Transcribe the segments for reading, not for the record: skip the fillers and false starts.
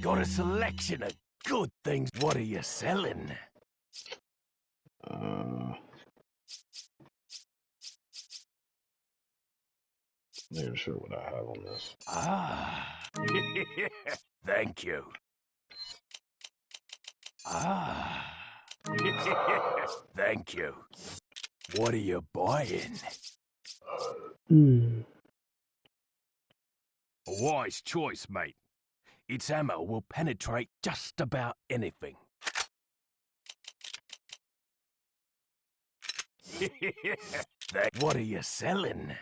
Got a selection of good things. What are you selling? Not even sure what I have on this. Ah. Thank you. Ah. Thank you. What are you buying? A wise choice, mate. Its ammo will penetrate just about anything. What are you selling?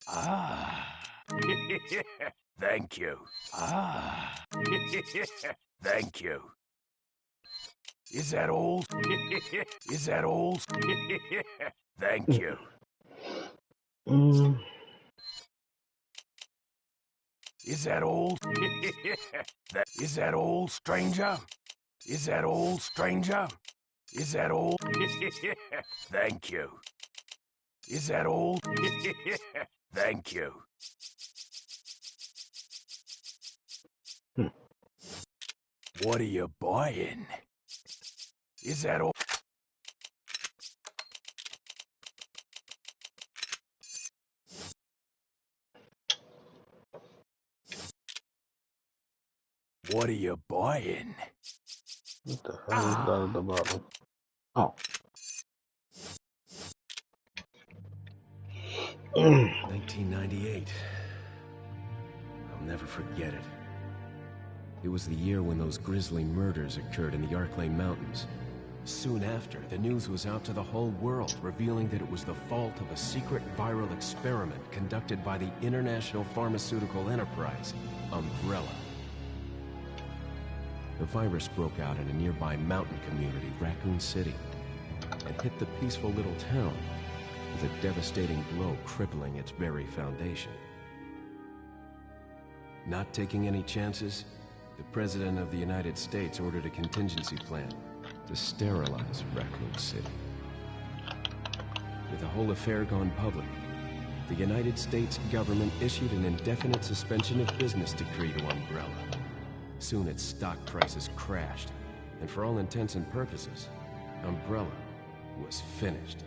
Ah. Thank you. Ah. Thank you. Is that all? Is that all? Thank you. Is that all? Is that all, stranger? Is that all, stranger? Is that all? Thank you. Is that all? Thank you. What are you buying? Is that all? What are you buying? What the hell is that at the bottom? Oh. 1998. I'll never forget it. It was the year when those grisly murders occurred in the Arklay Mountains. Soon after, the news was out to the whole world, revealing that it was the fault of a secret viral experiment conducted by the international pharmaceutical enterprise, Umbrella. The virus broke out in a nearby mountain community, Raccoon City, and hit the peaceful little town with a devastating blow crippling its very foundation. Not taking any chances, the President of the United States ordered a contingency plan to sterilize Raccoon City. With the whole affair gone public, the United States government issued an indefinite suspension of business decree to Umbrella. Soon its stock prices crashed, and for all intents and purposes, Umbrella was finished.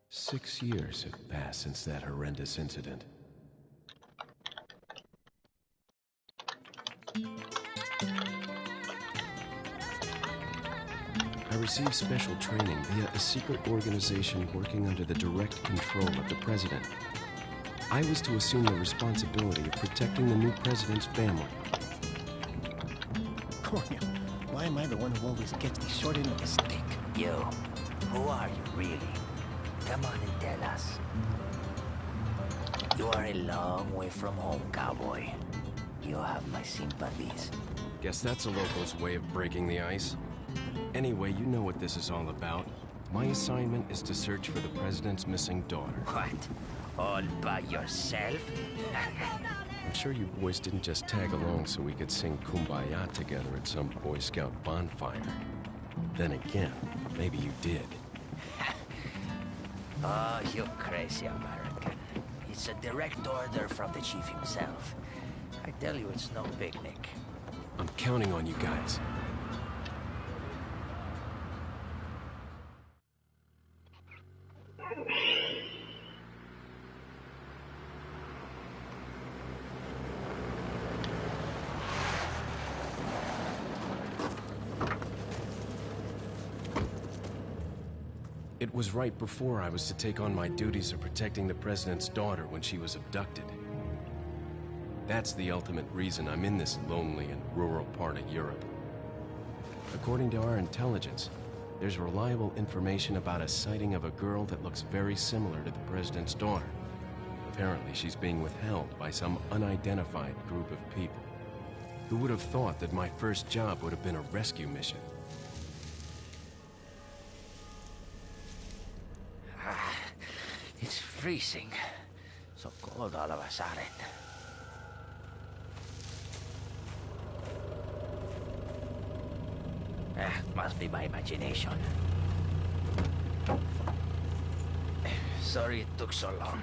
Six years have passed since that horrendous incident. I received special training via a secret organization working under the direct control of the president. I was to assume the responsibility of protecting the new president's family. Cornel, why am I the one who always gets the short end of the stick? You, who are you really? Come on and tell us. You are a long way from home, cowboy. You have my sympathies. Guess that's a local's way of breaking the ice. Anyway, you know what this is all about. My assignment is to search for the president's missing daughter. What? All by yourself? I'm sure you boys didn't just tag along so we could sing Kumbaya together at some Boy Scout bonfire. Then again, maybe you did. Oh, you crazy American. It's a direct order from the chief himself. I tell you, it's no picnic. I'm counting on you guys. It was right before I was to take on my duties of protecting the President's daughter when she was abducted. That's the ultimate reason I'm in this lonely and rural part of Europe. According to our intelligence, there's reliable information about a sighting of a girl that looks very similar to the President's daughter. Apparently, she's being withheld by some unidentified group of people. Who would have thought that my first job would have been a rescue mission? It's freezing. So cold all of a sudden. Must be my imagination. Sorry it took so long.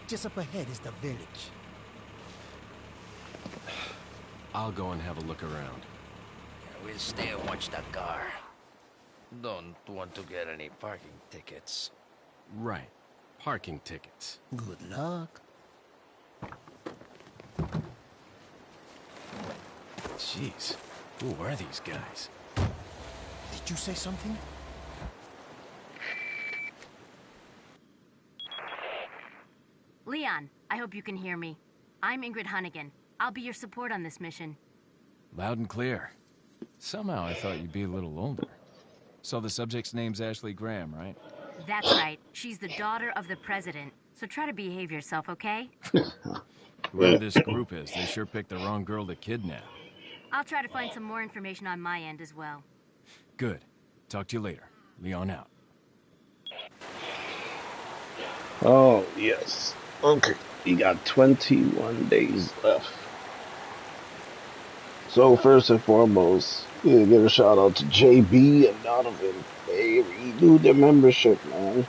Just up ahead is the village. I'll go and have a look around. We'll stay and watch that car. Don't want to get any parking tickets. Right. Parking tickets. Good luck. Jeez. Who are these guys? Did you say something? Leon, I hope you can hear me. I'm Ingrid Hunnigan. I'll be your support on this mission. Loud and clear. Somehow I thought you'd be a little older. So the subject's name's Ashley Graham, right? That's right. She's the daughter of the president. So try to behave yourself, okay? Whoever this group is, they sure picked the wrong girl to kidnap. I'll try to find some more information on my end as well. Good. Talk to you later. Leon out. Oh, yes. Okay. You got 21 days left. So, first and foremost, we need to give a shout out to JB and Donovan. They renewed their membership, man.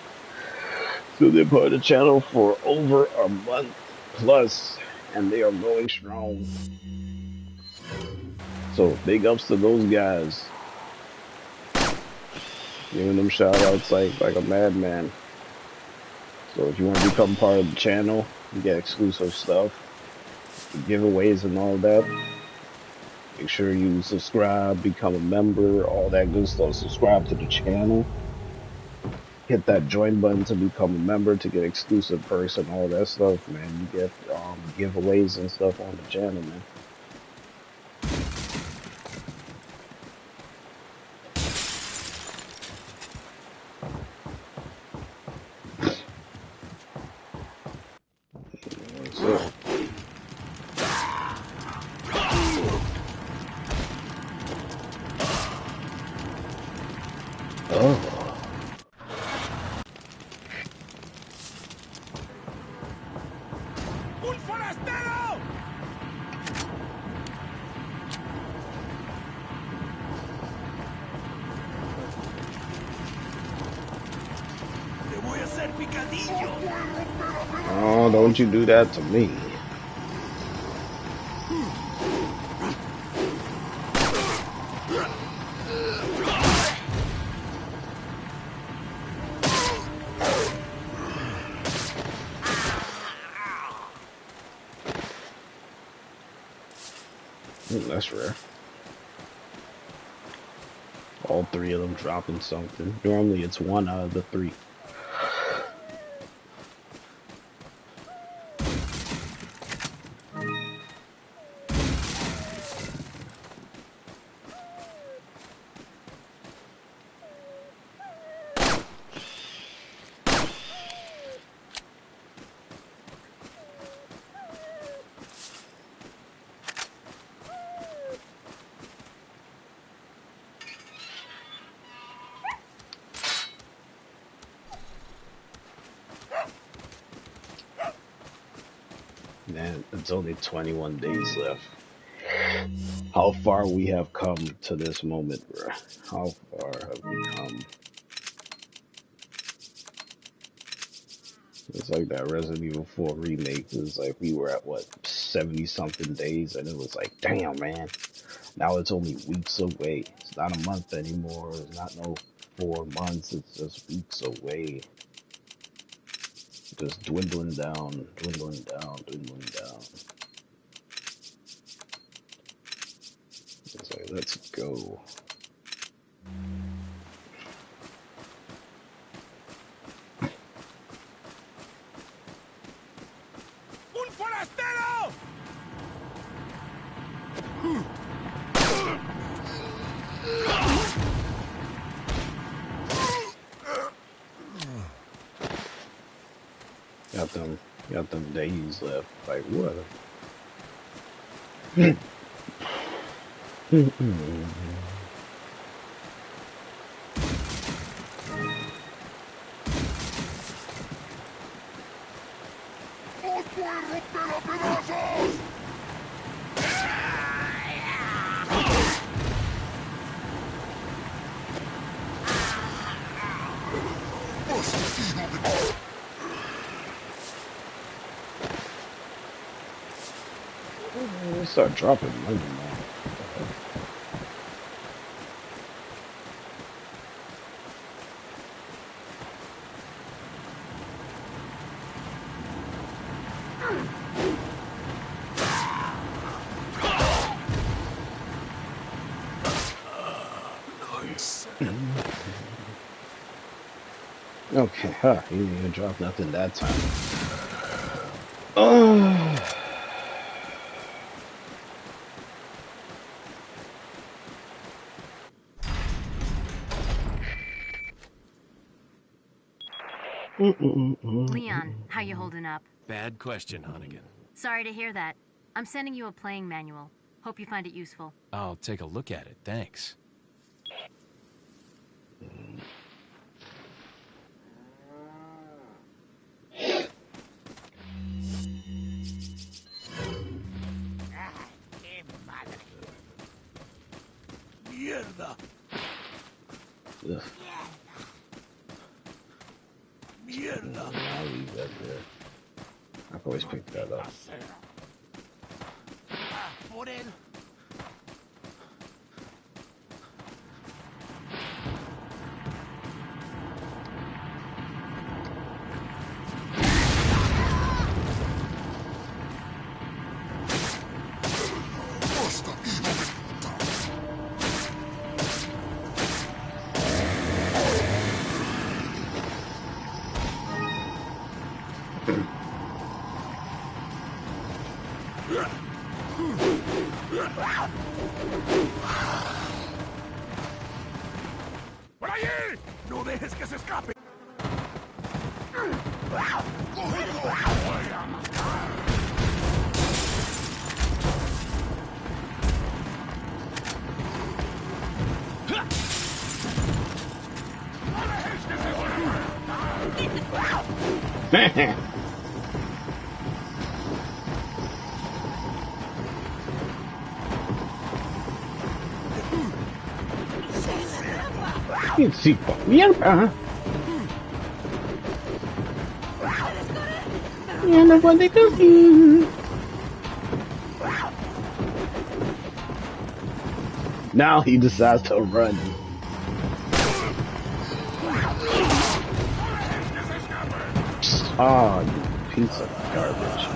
So, they're part of the channel for over a month plus, and they are going strong. So, big ups to those guys. Giving them shout outs like a madman. So if you want to become part of the channel, you get exclusive stuff, giveaways and all that. Make sure you subscribe, become a member, all that good stuff. Subscribe to the channel. Hit that join button to become a member to get exclusive perks and all that stuff, man. You get giveaways and stuff on the channel, man. Oh, don't you do that to me. That's rare. All three of them dropping something. Normally it's one out of the three. Man, it's only 21 days left. How far we have come to this moment, bro. How far have we come? It's like that Resident Evil 4 remake. It was like we were at what 70 something days, and it was like, damn man. Now it's only weeks away. It's not a month anymore. It's not no 4 months. It's just weeks away. Just dwindling down, dwindling down, dwindling down. It's like, let's go. ¡Un forastero! Got them days left. Like what? ¡Os voy a romper a pedazos! They start dropping money, man. Okay, huh? He didn't even drop nothing that time. Oh. Leon, how you holding up? Bad question, Hunnigan. Sorry to hear that. I'm sending you a playing manual. Hope you find it useful. I'll take a look at it, thanks. ¡Mierda! Ugh. ¡Mierda! I'll leave that there. I can always pick that up. Por él. ¡Por allí! ¡No dejes que se escape! ¡Cógelo! ¡Voy a matar! ¡No dejes que se vuelva! Sí, mierda. Ya no puede comer. Now he decides to run. Oh, you piece of garbage.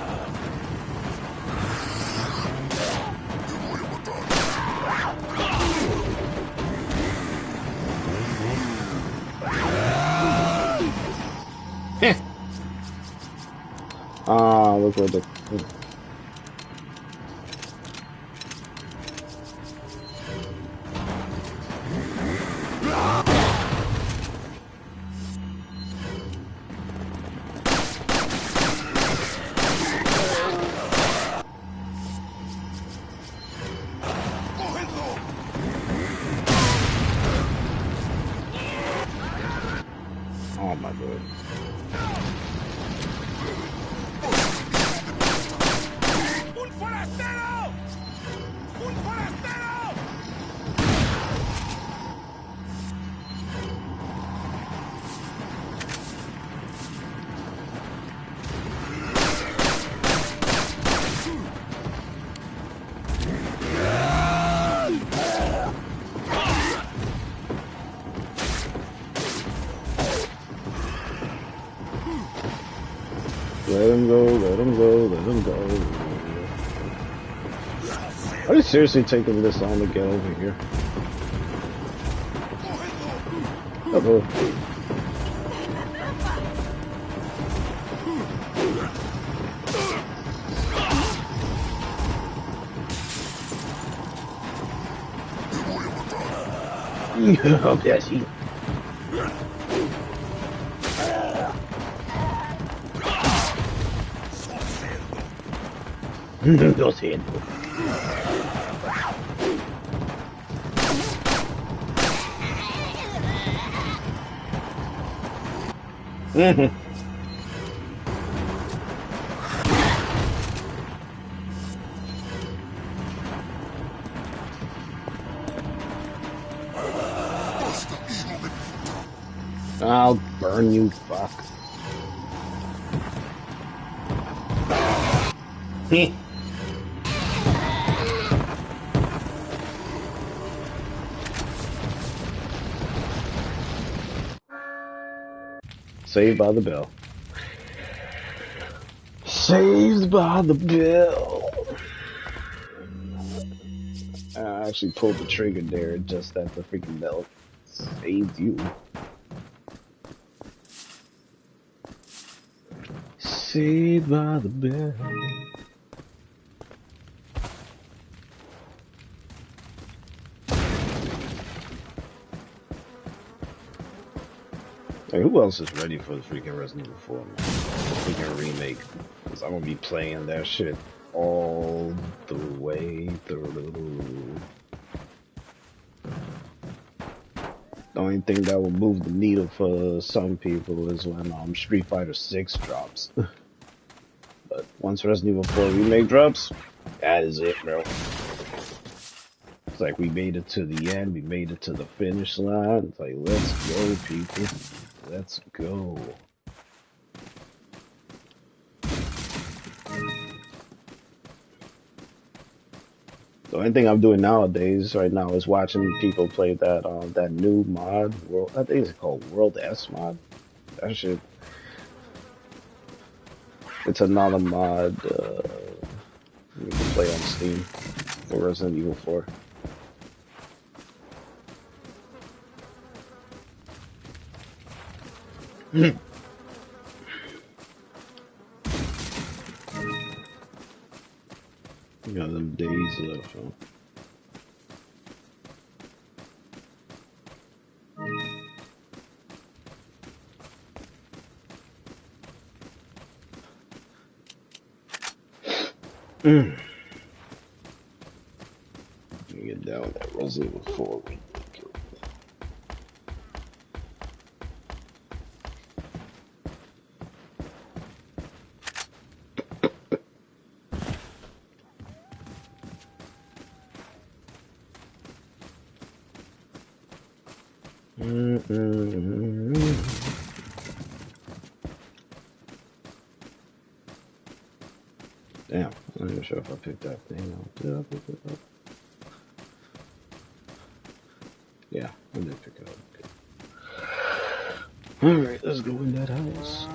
Ah, look what the... Oh my god. ¡Un forastero! ¡Un forastero! Let him go, let him go, let him go. Are you seriously taking this long to get over here? Uh-oh. Okay, I see. Lo siento. I'll burn you, fuck. Saved by the bell. Saved by the bell. I actually pulled the trigger there just at the freaking bell. Saved you. Saved by the bell. Hey, who else is ready for the freaking Resident Evil 4, man? Freaking remake. Because I'm gonna be playing that shit all the way through. The only thing that will move the needle for some people is when Street Fighter 6 drops. But once Resident Evil 4 remake drops, that is it, bro. It's like we made it to the end, we made it to the finish line. It's like, let's go, people. Let's go. The only thing I'm doing nowadays, right now, is watching people play that that new mod. I think it's called World S mod. That shit. It's another mod you can play on Steam for Resident Evil 4. You got them days left, huh? Let me get down with that Resident Evil 4 remake. Damn, I'm not even sure if I picked that thing up. Did I pick it up? Yeah, I did pick it up. Okay. Alright, let's go in that house.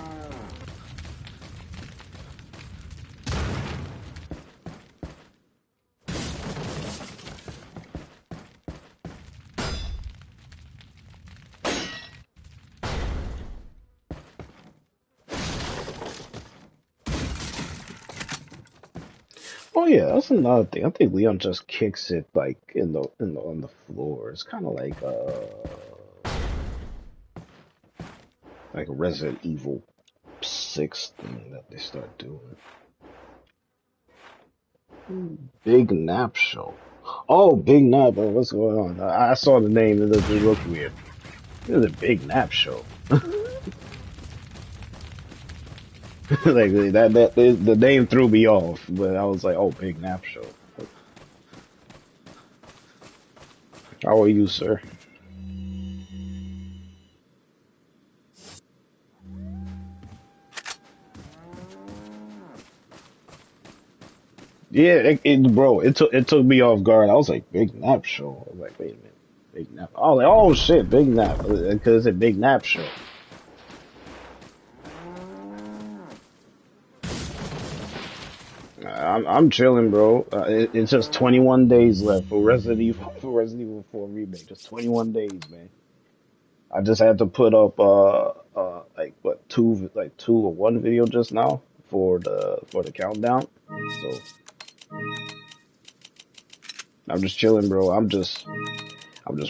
Oh yeah, that's another thing. I think Leon just kicks it like on the floor. It's kind of like a Resident Evil 6 thing that they start doing. Big Nap Show. Oh, Big Nap. Oh, what's going on? I saw the name and it looked weird. It was a Big Nap Show. Like the name threw me off, but I was like, oh, Big Nap Show. How are you, sir? Yeah, bro, it took me off guard. I was like, Big Nap Show. I was like, wait a minute, Big Nap. I was like, oh shit, Big Nap, because it's a Big Nap Show. I'm chilling, bro. It's just 21 days left for Resident Evil 4 remake. Just 21 days, man. I just had to put up like what two or one video just now for the countdown. So I'm just chilling, bro. I'm just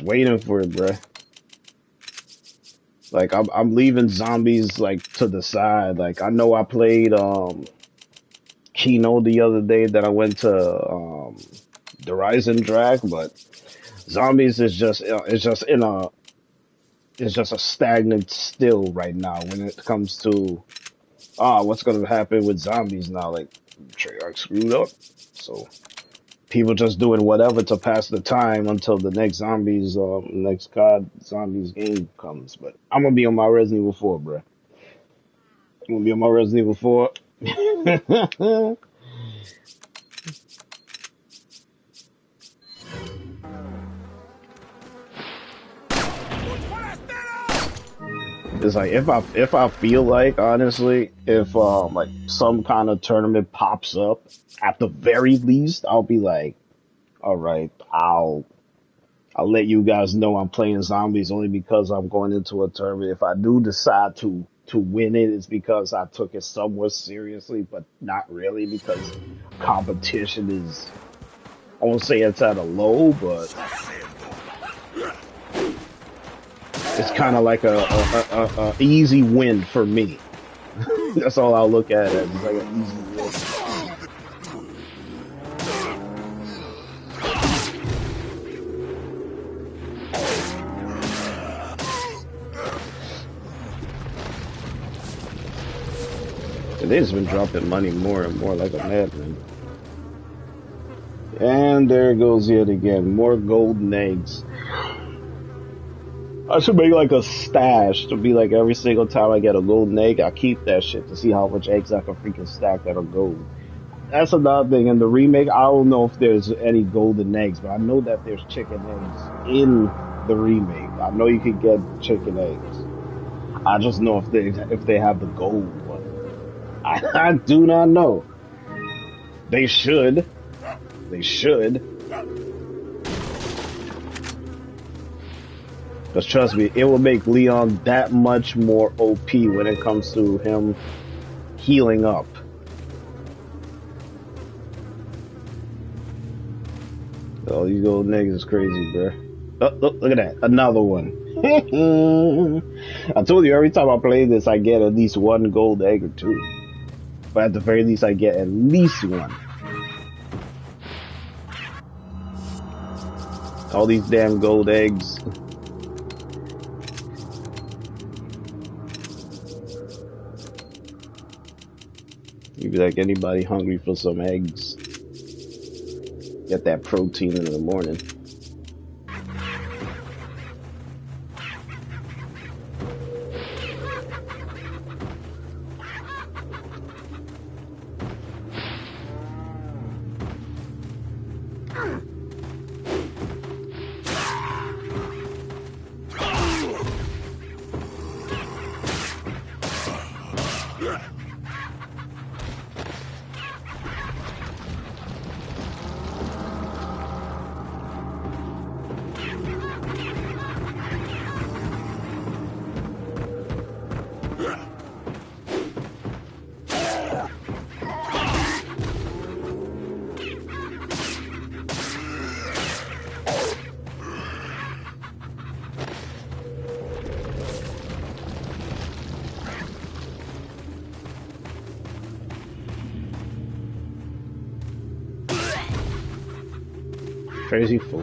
waiting for it, bro. Like I'm leaving zombies like to the side. Like I know I played Kino the other day that I went to the Rising Drag, but zombies is just it's just a stagnant still right now when it comes to what's gonna happen with zombies now. Like Treyarch screwed up, so people just doing whatever to pass the time until the next next COD zombies game comes. But I'm gonna be on my Resident Evil 4, bro. I'm gonna be on my Resident Evil 4. It's like if I feel like, honestly, if like some kind of tournament pops up, at the very least I'll be like, all right, I'll let you guys know I'm playing zombies only because I'm going into a tournament. If I do decide to win it, it's because I took it somewhat seriously, but not really because competition is, I won't say it's at a low, but it's kind of like a easy win for me. That's all I'll look at it as. It's like an easy win. And they've just been dropping money more and more like a madman. And there goes yet again. More golden eggs. I should make like a stash to be like every single time I get a golden egg, I keep that shit to see how much eggs I can freaking stack that are gold. That's another thing. In the remake, I don't know if there's any golden eggs, but I know that there's chicken eggs in the remake. I know you can get chicken eggs. I just know if they have the gold one. I do not know. They should. They should. Because trust me, it will make Leon that much more OP when it comes to him healing up. Oh, these golden eggs is crazy, bro. Oh, look at that. Another one. I told you every time I play this, I get at least one gold egg or two. But at the very least, I get at least one. All these damn gold eggs. You'd be like anybody hungry for some eggs. Get that protein in the morning. Crazy fool.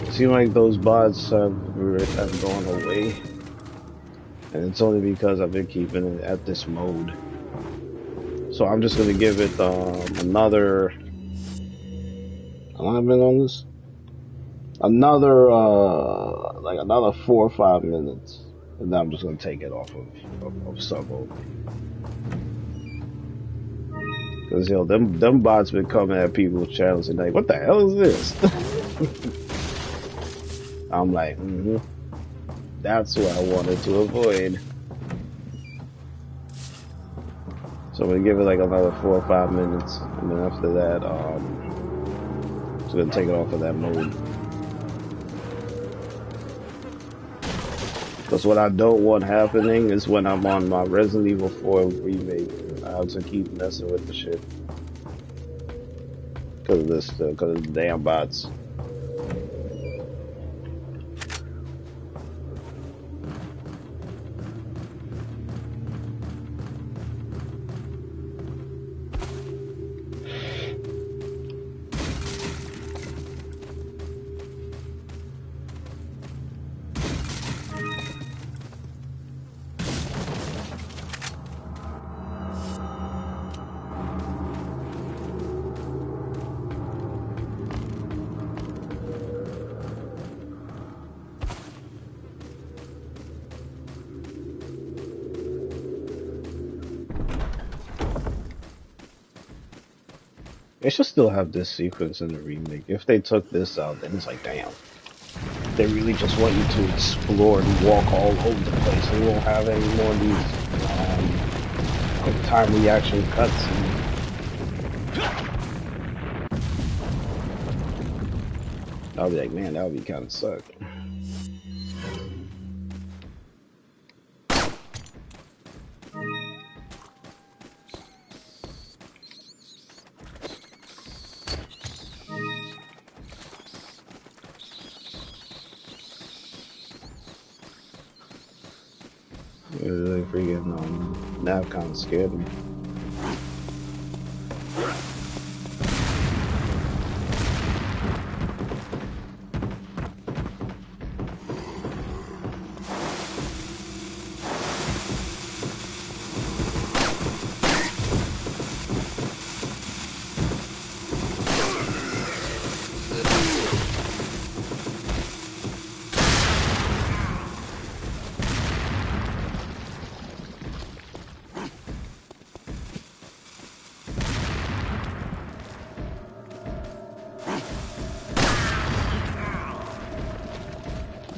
It seems like those bots have gone away, and it's only because I've been keeping it at this mode. So I'm just gonna give it another. How long have I been on this? Another like another 4 or 5 minutes, and then I'm just gonna take it off of sub mode. Cause yo, them bots been coming at people's channels and like, what the hell is this? I'm like, that's what I wanted to avoid. So I'm gonna give it like another 4 or 5 minutes, and then after that, just gonna take it off of that mode. Because what I don't want happening is when I'm on my Resident Evil 4 remake, I have to keep messing with the shit. Because of this, because of the damn bots. They should still have this sequence in the remake. If they took this out, then it's like, damn. They really just want you to explore and walk all over the place. They won't have any more of these quick time reaction cuts. I'll be like, man, that would be kind of suck. Really freaking that kind of scared me.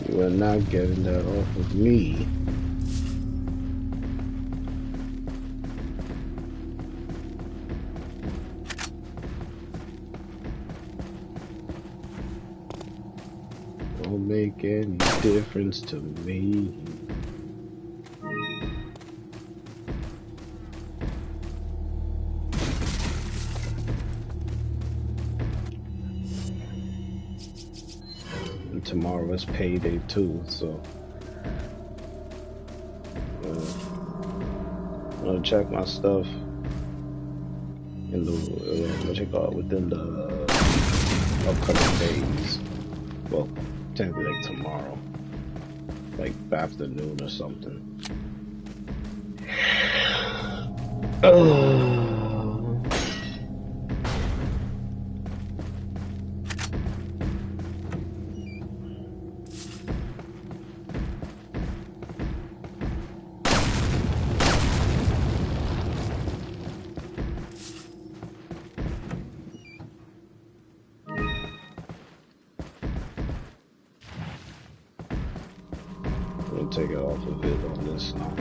You are not getting that off of me. Don't make any difference to me. Tomorrow is payday too, so I'm gonna check my stuff in the what you call it, within the upcoming days. Well, technically like tomorrow, like afternoon or something. Take it off of it on this now.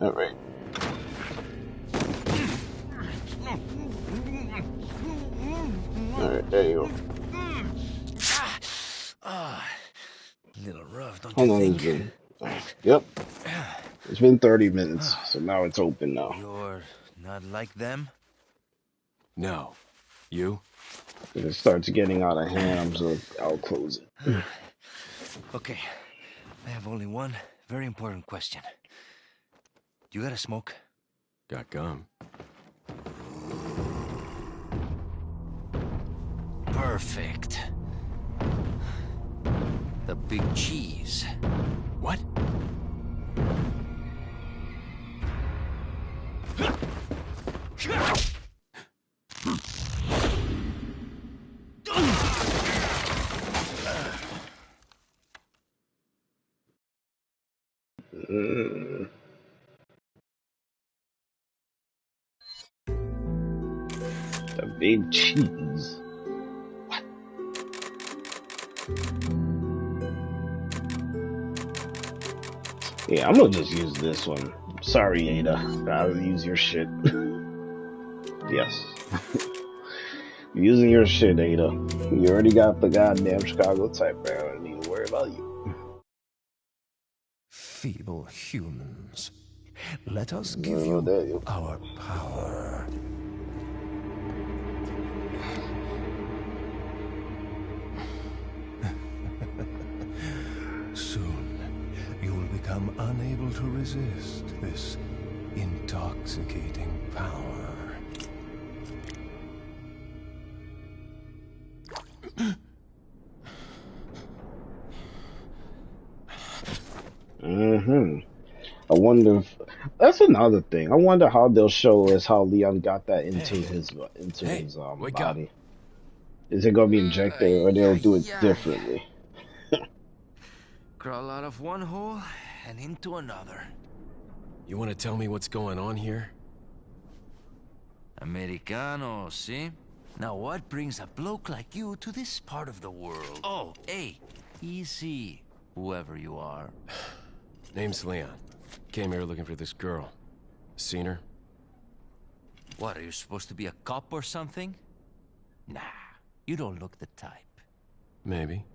Alright. Alright, there you go. A little rough, don't How you long think? has it been? Yep. It's been 30 minutes, so now it's open now. You're not like them? No. You? If it starts getting out of hand, I'll close it. Okay, I have only one very important question. You got a smoke? Got gum. Perfect. The big cheese. What? Big cheese. Yeah, I'm gonna just use this one. Sorry, Ada. I'll use your shit. Yes. Using your shit, Ada. You already got the goddamn Chicago type, man. I don't need to worry about you. Feeble humans. Let us give you our power. Soon, you will become unable to resist this intoxicating power. I wonder if that's another thing. I wonder how they'll show us how Leon got that into his wake body. up. Is it gonna be injected or they'll do it differently? Crawl out of one hole and into another. You want to tell me what's going on here? Americano, see? Now what brings a bloke like you to this part of the world? Oh, hey, easy, whoever you are. Name's Leon. Came here looking for this girl. Seen her? What, are you supposed to be a cop or something? Nah, you don't look the type. Maybe.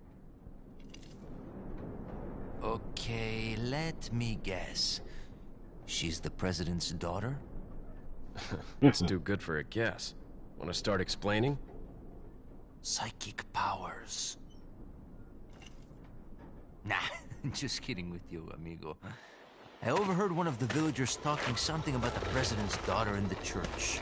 Okay, let me guess. She's the president's daughter? That's too good for a guess. Want to start explaining? Psychic powers. Nah, just kidding with you, amigo. I overheard one of the villagers talking something about the president's daughter in the church.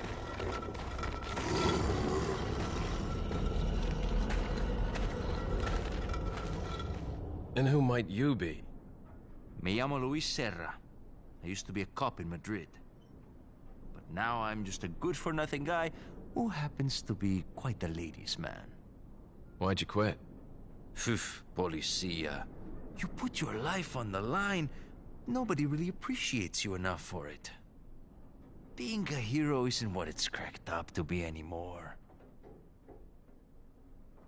And who might you be? Me llamo Luis Serra. I used to be a cop in Madrid. But now I'm just a good-for-nothing guy who happens to be quite a ladies' man. Why'd you quit? Phew, policia. You put your life on the line. Nobody really appreciates you enough for it. Being a hero isn't what it's cracked up to be anymore.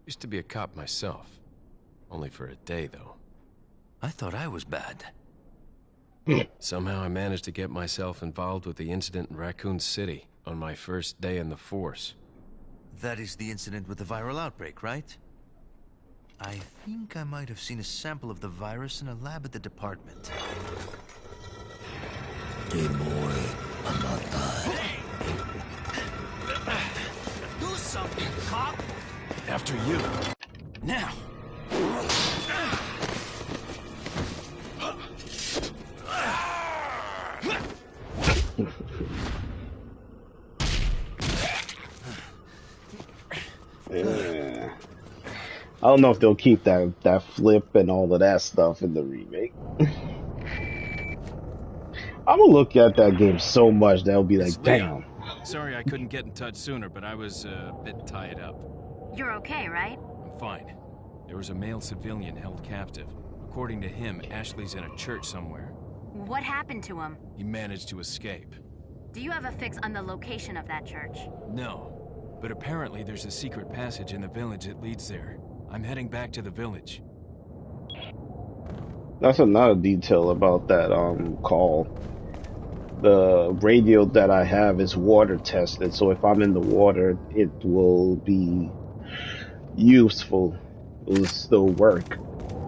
Used to be a cop myself. Only for a day, though. I thought I was bad. Somehow I managed to get myself involved with the incident in Raccoon City on my first day in the force. That is the incident with the viral outbreak, right? I think I might have seen a sample of the virus in a lab at the department. Hey boy, I'm not dying. Do something, cop! After you. Now! Yeah. I don't know if they'll keep that flip and all of that stuff in the remake. I'm gonna look at that game so much that I'll be like, damn. Sorry I couldn't get in touch sooner, but I was a bit tied up. You're okay, right? I'm fine. There was a male civilian held captive. According to him, Ashley's in a church somewhere. What happened to him? He managed to escape. Do you have a fix on the location of that church? No, but apparently there's a secret passage in the village that leads there. I'm heading back to the village. That's another detail about that call. The radio that I have is water tested, so if I'm in the water, it will be useful. It will still work.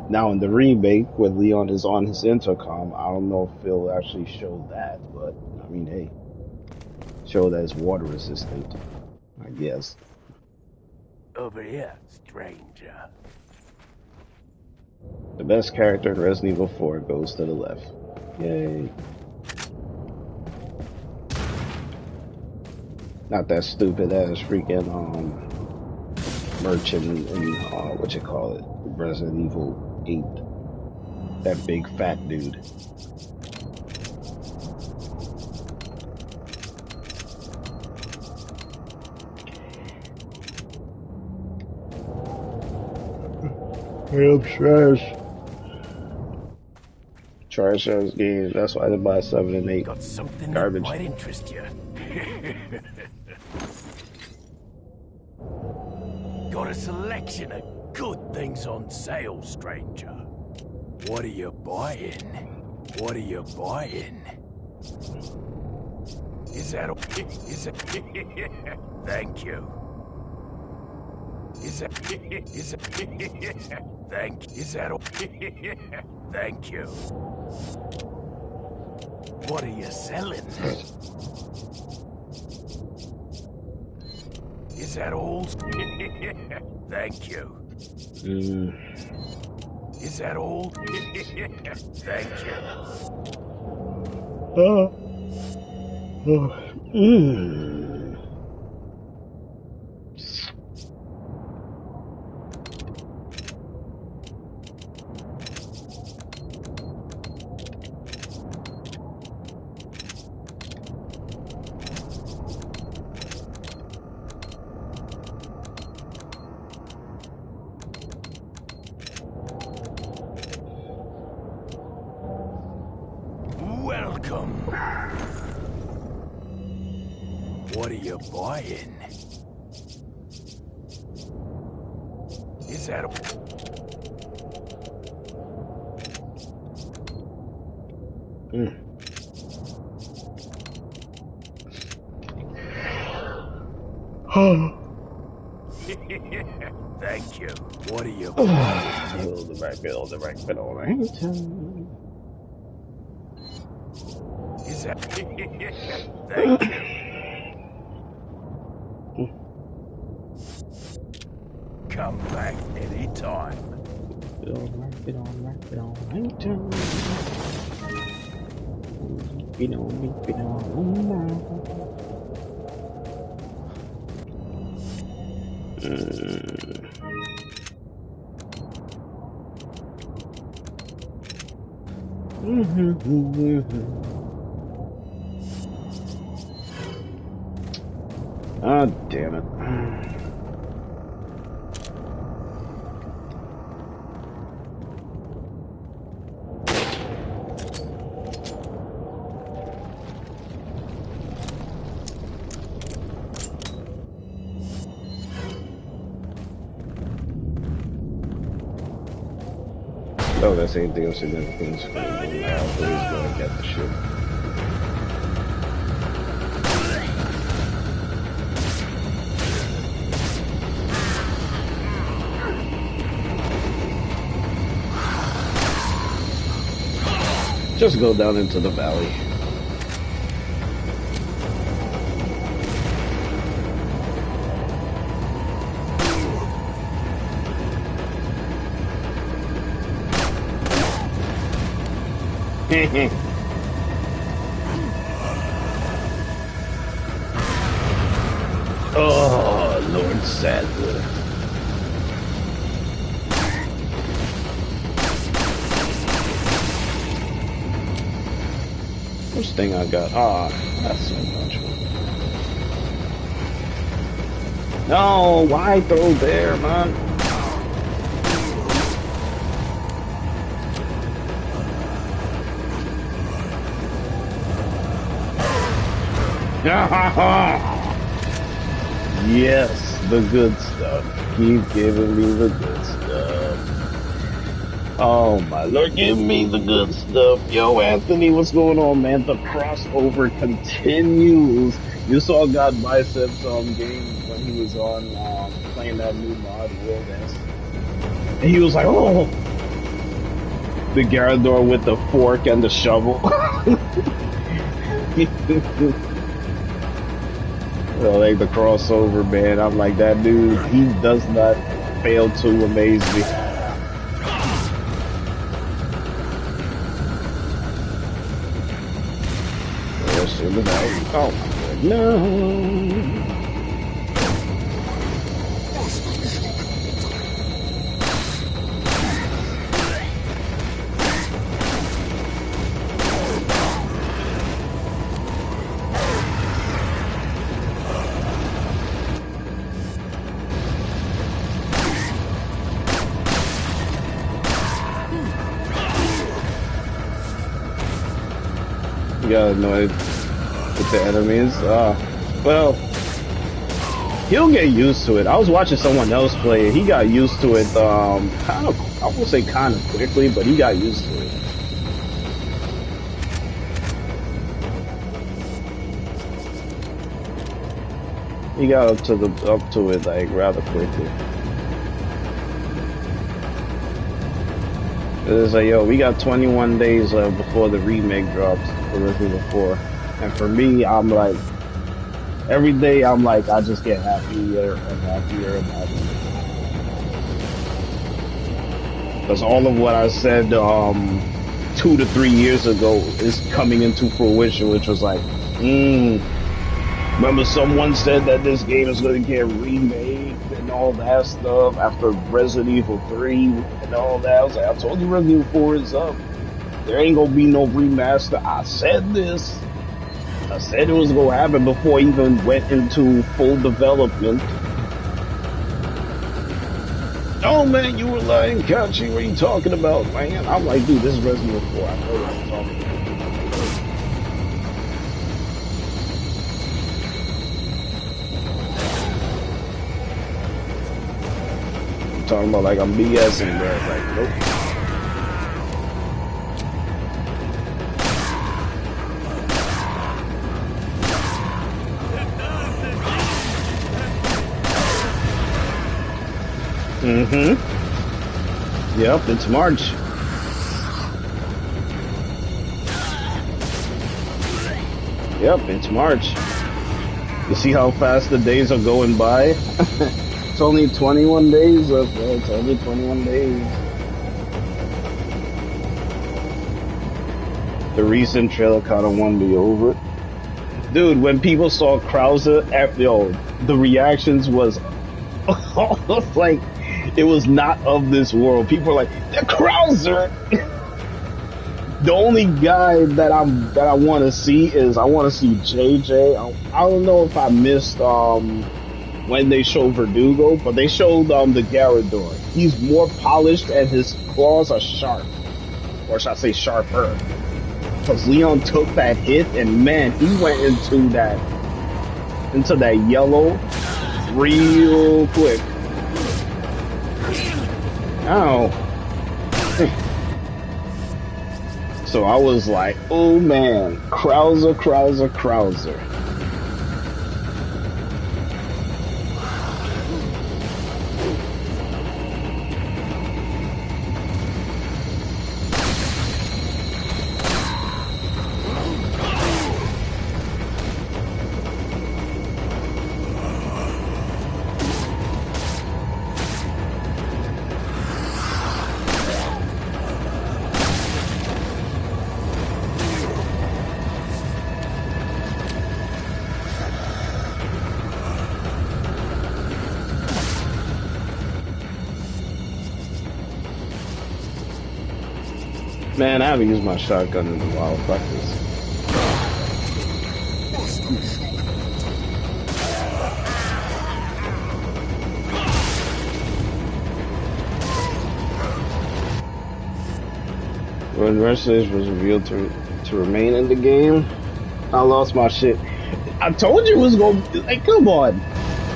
Now in the remake, when Leon is on his intercom, I don't know if it'll actually show that, but I mean, hey, show that it's water resistant, I guess. Over here, stranger. The best character in Resident Evil 4 goes to the left. Yay. Not that stupid ass freaking merchant in what you call it, Resident Evil 8. That big fat dude. Yep, trash. Trash ass game. That's why I didn't buy 7 and 8. Got something Garbage. that might interest you. Got a selection of good things on sale, stranger. What are you buying? What are you buying? Is that all? Is that... Thank you. Is that... Is that... Thank... Is that all? Thank you. What are you selling? Is that all? Thank you. Is that all? Thank you. What are you buying? Is that a... Thank you. What are you buying? Build the right build. Is that... Thank you. Come back anytime. Ah, damn it. Oh, that's anything of significance. Please go and get the shit. Just go down into the valley. Oh, Lord Sadler. First thing I got. Ah, that's so much. No, why throw there, man? Yes, the good stuff. Keep giving me the good stuff. Oh my Lord, give me the good stuff. Yo, Anthony, what's going on, man? The crossover continues. You saw God Biceps game when he was on playing that new mod, World S. And he was like, oh! The Gyarados with the fork and the shovel. So, like the crossover, man. I'm like, that dude, he does not fail to amaze me. Oh my God, no. You got annoyed with the enemies? Well, He'll get used to it. I was watching someone else play it. He got used to it, kind of, I won't say kind of quickly, but he got used to it. He got up to it like rather quickly. It's like, yo, we got 21 days left before the remake drops for Resident Evil 4. And for me, I'm like, every day I'm like, I just get happier and happier and happier. Because all of what I said 2 to 3 years ago is coming into fruition, which was like, remember someone said that this game is going to get remade and all that stuff after Resident Evil 3 and all that. I was like, I told you Resident Evil 4 is up. There ain't going to be no remaster. I said this. I said it was going to happen before it even went into full development. Oh man, you were lying, Kachi. What are you talking about, man? I'm like, dude, this is Resident Evil 4. I know what I'm talking about. I'm talking about like I'm BSing, bro. Like, nope. Yep, it's March. Yep, it's March. You see how fast the days are going by? It's only 21 days left, bro. It's only 21 days. The recent trailer kind of won me over. Dude, when people saw Krauser, the reactions was like, it was not of this world. People were like, the Krauser! The only guy that I want to see is, I want to see JJ. I don't know if I missed when they showed Verdugo, but they showed the Garrador. He's more polished and his claws are sharp. Or should I say sharper? Because Leon took that hit and man, he went into that yellow real quick. Ow. So I was like, oh man, Krauser. Man, I haven't used my shotgun in a while. Fuck this. When Mercedes was revealed to remain in the game, I lost my shit. I told you it was gonna, like, come on.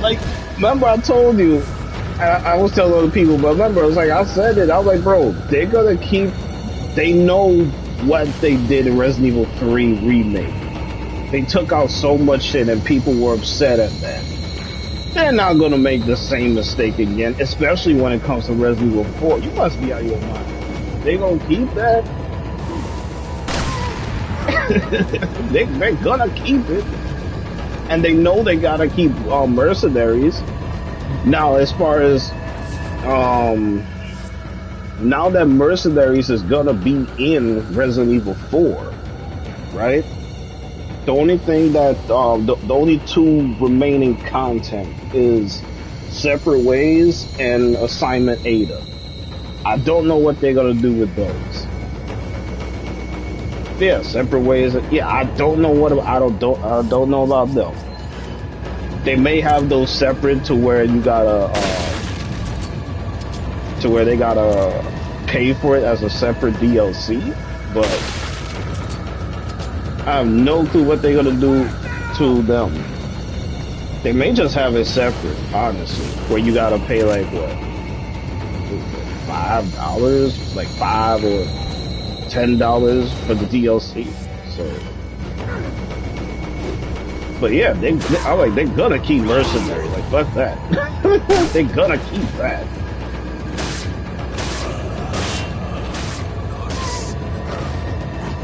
Like, remember I told you, I was telling other people, but remember, I was like, I said it, I was like, bro, they're gonna keep, they know what they did in Resident Evil 3 Remake. They took out so much shit and people were upset at that. They're not gonna make the same mistake again, especially when it comes to Resident Evil 4. You must be out of your mind. They gonna keep that? They're gonna keep it. And they know they gotta keep mercenaries. Now, as far as now that Mercenaries is gonna be in Resident Evil 4, right? The only thing that, the only two remaining content is Separate Ways and Assignment Ada. I don't know what they're gonna do with those. Yeah, Separate Ways. Yeah, I don't know what, I don't know about them. They may have those separate to where you gotta, to where they gotta pay for it as a separate DLC, but I have no clue what they're gonna do to them. They may just have it separate, honestly, where you gotta pay like what, $5, like $5 or $10 for the DLC. So, but yeah, they're gonna keep Mercenary. Like fuck that, they're gonna keep that.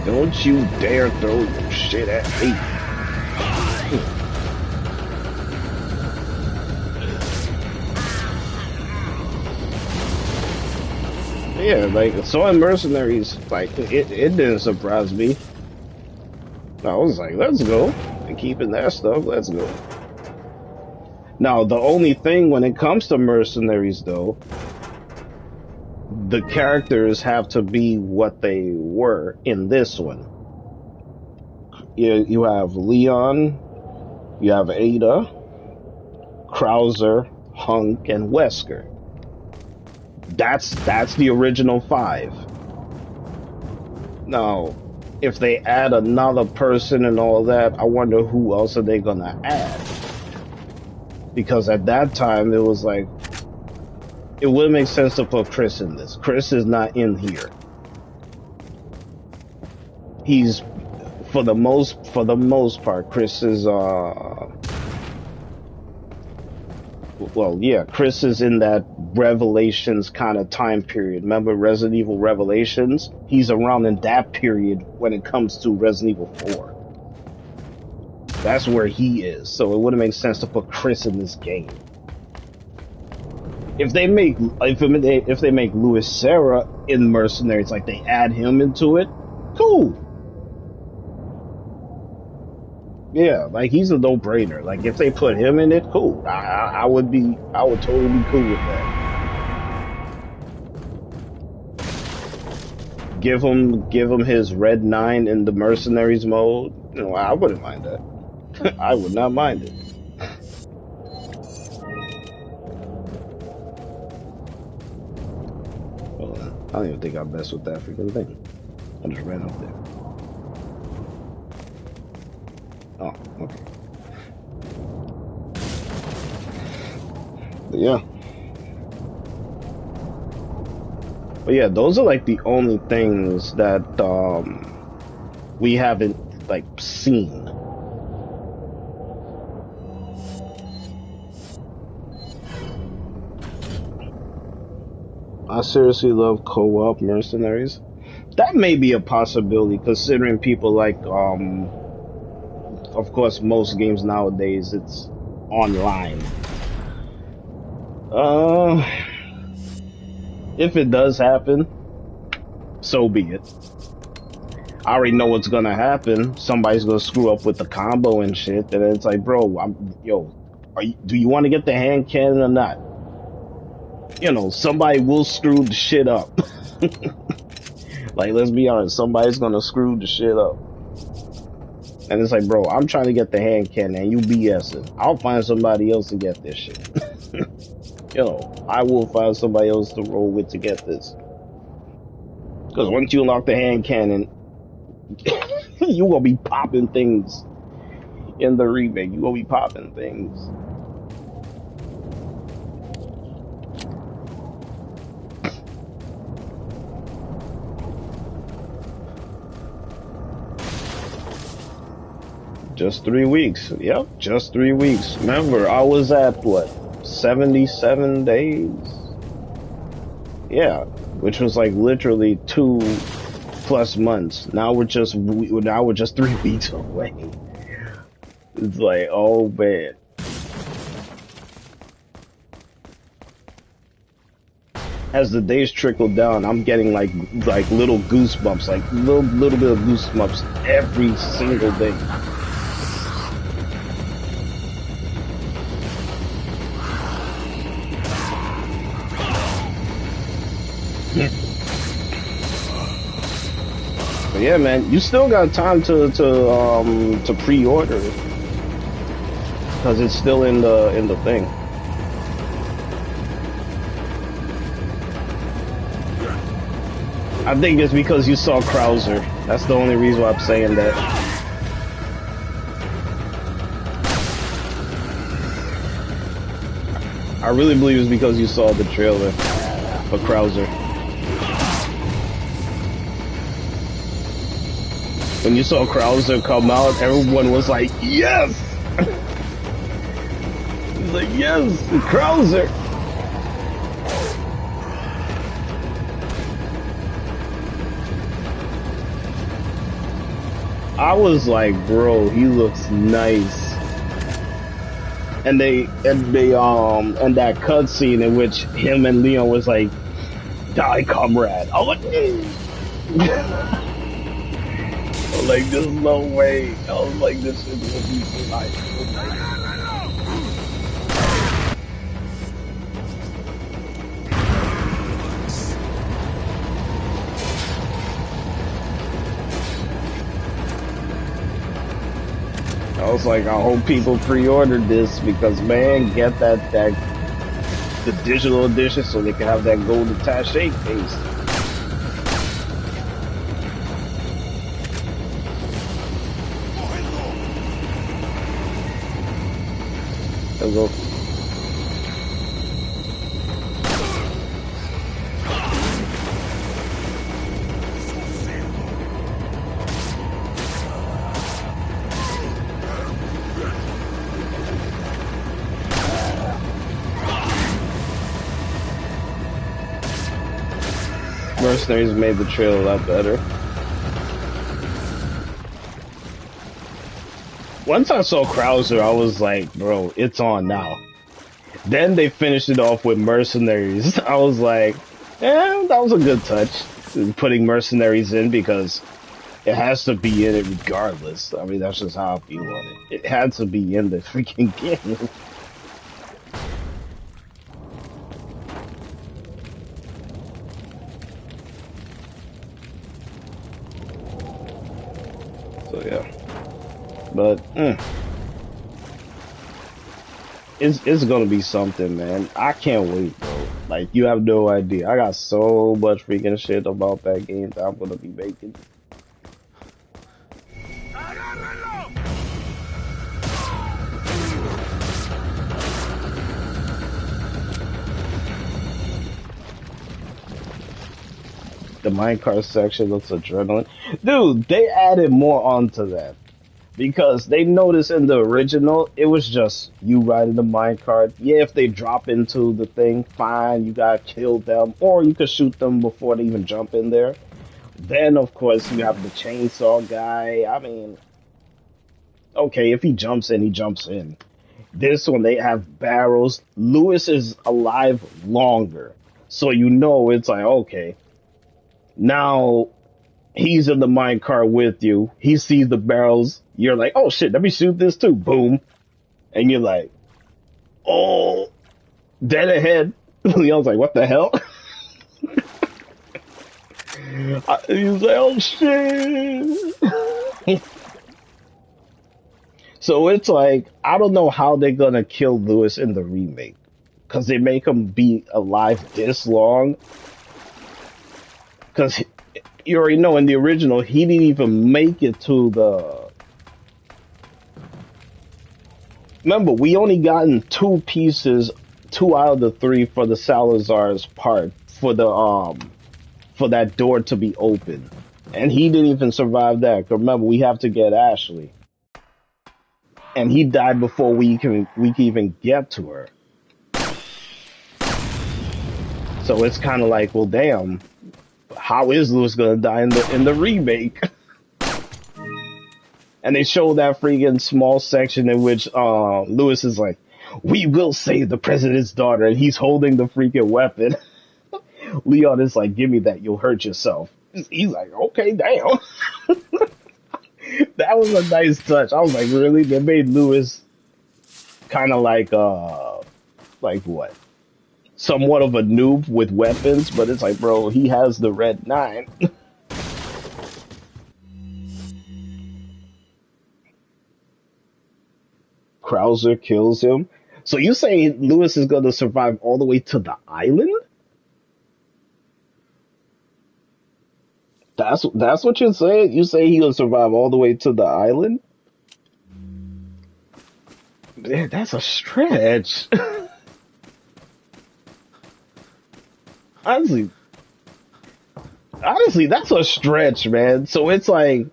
Don't you dare throw your shit at me. Yeah, like, so in Mercenaries, like, it didn't surprise me. I was like, let's go. And keeping that stuff, let's go. Now, the only thing when it comes to Mercenaries, though, the characters have to be what they were in this one. You have Leon, you have Ada, Krauser, Hunk, and Wesker. That's the original 5. Now, if they add another person and all that, I wonder who else are they gonna add? Because at that time, it was like, it would make sense to put Chris in this. Chris is not in here. He's, for the most part, Chris is, well, yeah, Chris is in that Revelations kind of time period. Remember Resident Evil Revelations? He's around in that period when it comes to Resident Evil 4. That's where he is. So it wouldn't make sense to put Chris in this game. If they make Louis Serra in Mercenaries, like they add him into it, cool. Yeah, like he's a no-brainer. Like if they put him in it, cool. I would totally be cool with that. Give him his Red 9 in the Mercenaries mode. You know, I wouldn't mind that. I would not mind it. Hold on. I don't even think I messed with that freaking thing. I just ran up there. Oh, okay. But yeah, those are like the only things that we haven't like seen. I seriously love co-op Mercenaries. That may be a possibility considering people like of course, most games nowadays, it's online. If it does happen, so be it. I already know what's gonna happen. Somebody's gonna screw up with the combo and shit, and it's like, bro, do you want to get the hand cannon or not? You know, somebody will screw the shit up. Like, let's be honest, somebody's gonna screw the shit up. And it's like, bro, I'm trying to get the hand cannon and you BSing. I'll find somebody else to get this shit. You know, I will find somebody else to roll with to get this. Because once you unlock the hand cannon, you gonna be popping things in the remake. You gonna be popping things. Just 3 weeks. Yep, just 3 weeks. Remember, I was at what, 77 days? Yeah, which was like literally 2+ months. Now we're just 3 weeks away. It's like, oh man. As the days trickle down, I'm getting like little goosebumps, like little bit of goosebumps every single day. But yeah, man, you still got time to pre-order it because it's still in the thing. I think it's because you saw Krauser. That's the only reason why I'm saying that. I really believe it's because you saw the trailer for Krauser. When you saw Krauser come out, everyone was like, yes! He's like, yes, Krauser! I was like, bro, he looks nice. And that cutscene in which him and Leon was like, die, comrade. I was like, there's no way. I was like, this is gonna be so nice. I was like, I hope people pre-ordered this because, man, get the digital edition so they can have that gold attaché case. Hello. Mercenaries made the trail a lot better. Once I saw Krauser, I was like, bro, it's on now. Then they finished it off with Mercenaries. I was like, that was a good touch. Putting Mercenaries in because it has to be in it regardless. I mean, that's just how I feel on it. It had to be in the freaking game. So yeah, but it's gonna be something, man. I can't wait, bro. Like, you have no idea. I got so much freaking shit about that game that I'm gonna be making. The minecart section looks adrenaline. Dude, they added more onto that. Because they noticed in the original, it was just you riding the minecart. Yeah, if they drop into the thing, fine, you gotta kill them. Or you could shoot them before they even jump in there. Then, of course, you have the chainsaw guy. I mean, okay, if he jumps in, he jumps in. This one, they have barrels. Lewis is alive longer. So you know it's like, okay. Now, he's in the minecart with you. He sees the barrels. You're like, oh shit, let me shoot this too. Boom. And you're like, oh, dead ahead. Leon's like, what the hell? He's like, oh shit. So it's like, I don't know how they're gonna kill Lewis in the remake. Because they make him be alive this long. Because you already know in the original, he didn't even make it to the... Remember, we only gotten 2 pieces, 2 out of the 3 for the Salazar's part, for that door to be open. And he didn't even survive that. Remember, we have to get Ashley. And he died before we can even get to her. So it's kind of like, well, damn. How is Lewis gonna die in the remake? And they show that freaking small section in which Lewis is like, we will save the president's daughter, and he's holding the freaking weapon. Leon is like, give me that, you'll hurt yourself. He's like, okay, damn. That was a nice touch. I was like, really? They made Lewis kind of like what? Somewhat of a noob with weapons, but it's like, bro, he has the red 9. Krauser kills him. So you say Lewis is going to survive all the way to the island? That's what you're saying? You say he'll survive all the way to the island? Man, that's a stretch. honestly, that's a stretch, man. So it's like,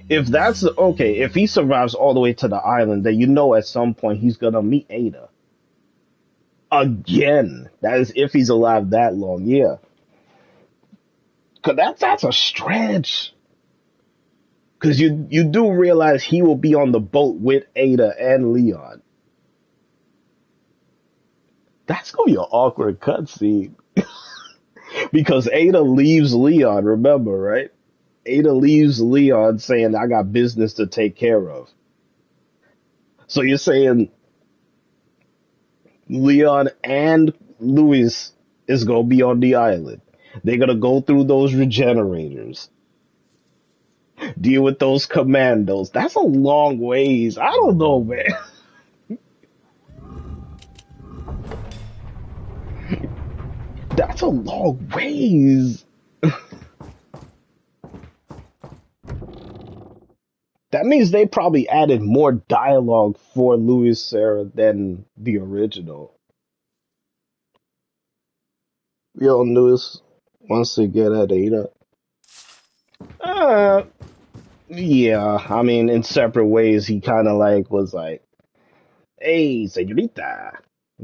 if that's okay, if he survives all the way to the island, then you know at some point he's gonna meet Ada again. That is if he's alive that long, yeah. Cause that's a stretch. Cause you do realize he will be on the boat with Ada and Leon. That's gonna be an awkward cutscene. Because Ada leaves Leon, remember, right? Ada leaves Leon saying, I got business to take care of. So you're saying Leon and Louis is going to be on the island. They're going to go through those regenerators, deal with those commandos. That's a long ways. I don't know, man. That's a long ways. That means they probably added more dialogue for Louis Sarah than the original. Leon Lewis wants to get at Ada. Yeah, I mean, in separate ways, he kind of like was like, hey, señorita,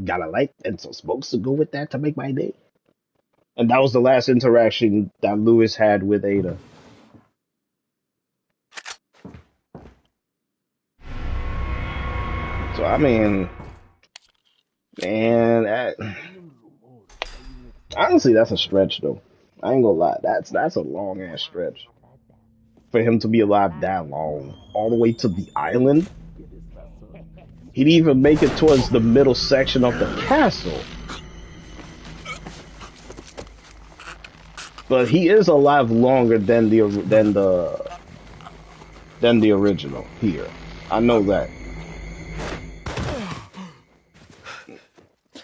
got a light and some smokes to go with that to make my day. And that was the last interaction that Louis had with Ada. So, I mean, man, honestly, that's a stretch, though. I ain't gonna lie. That's a long-ass stretch. For him to be alive that long, all the way to the island. He'd even make it towards the middle section of the castle. But he is alive longer than the original here. I know that.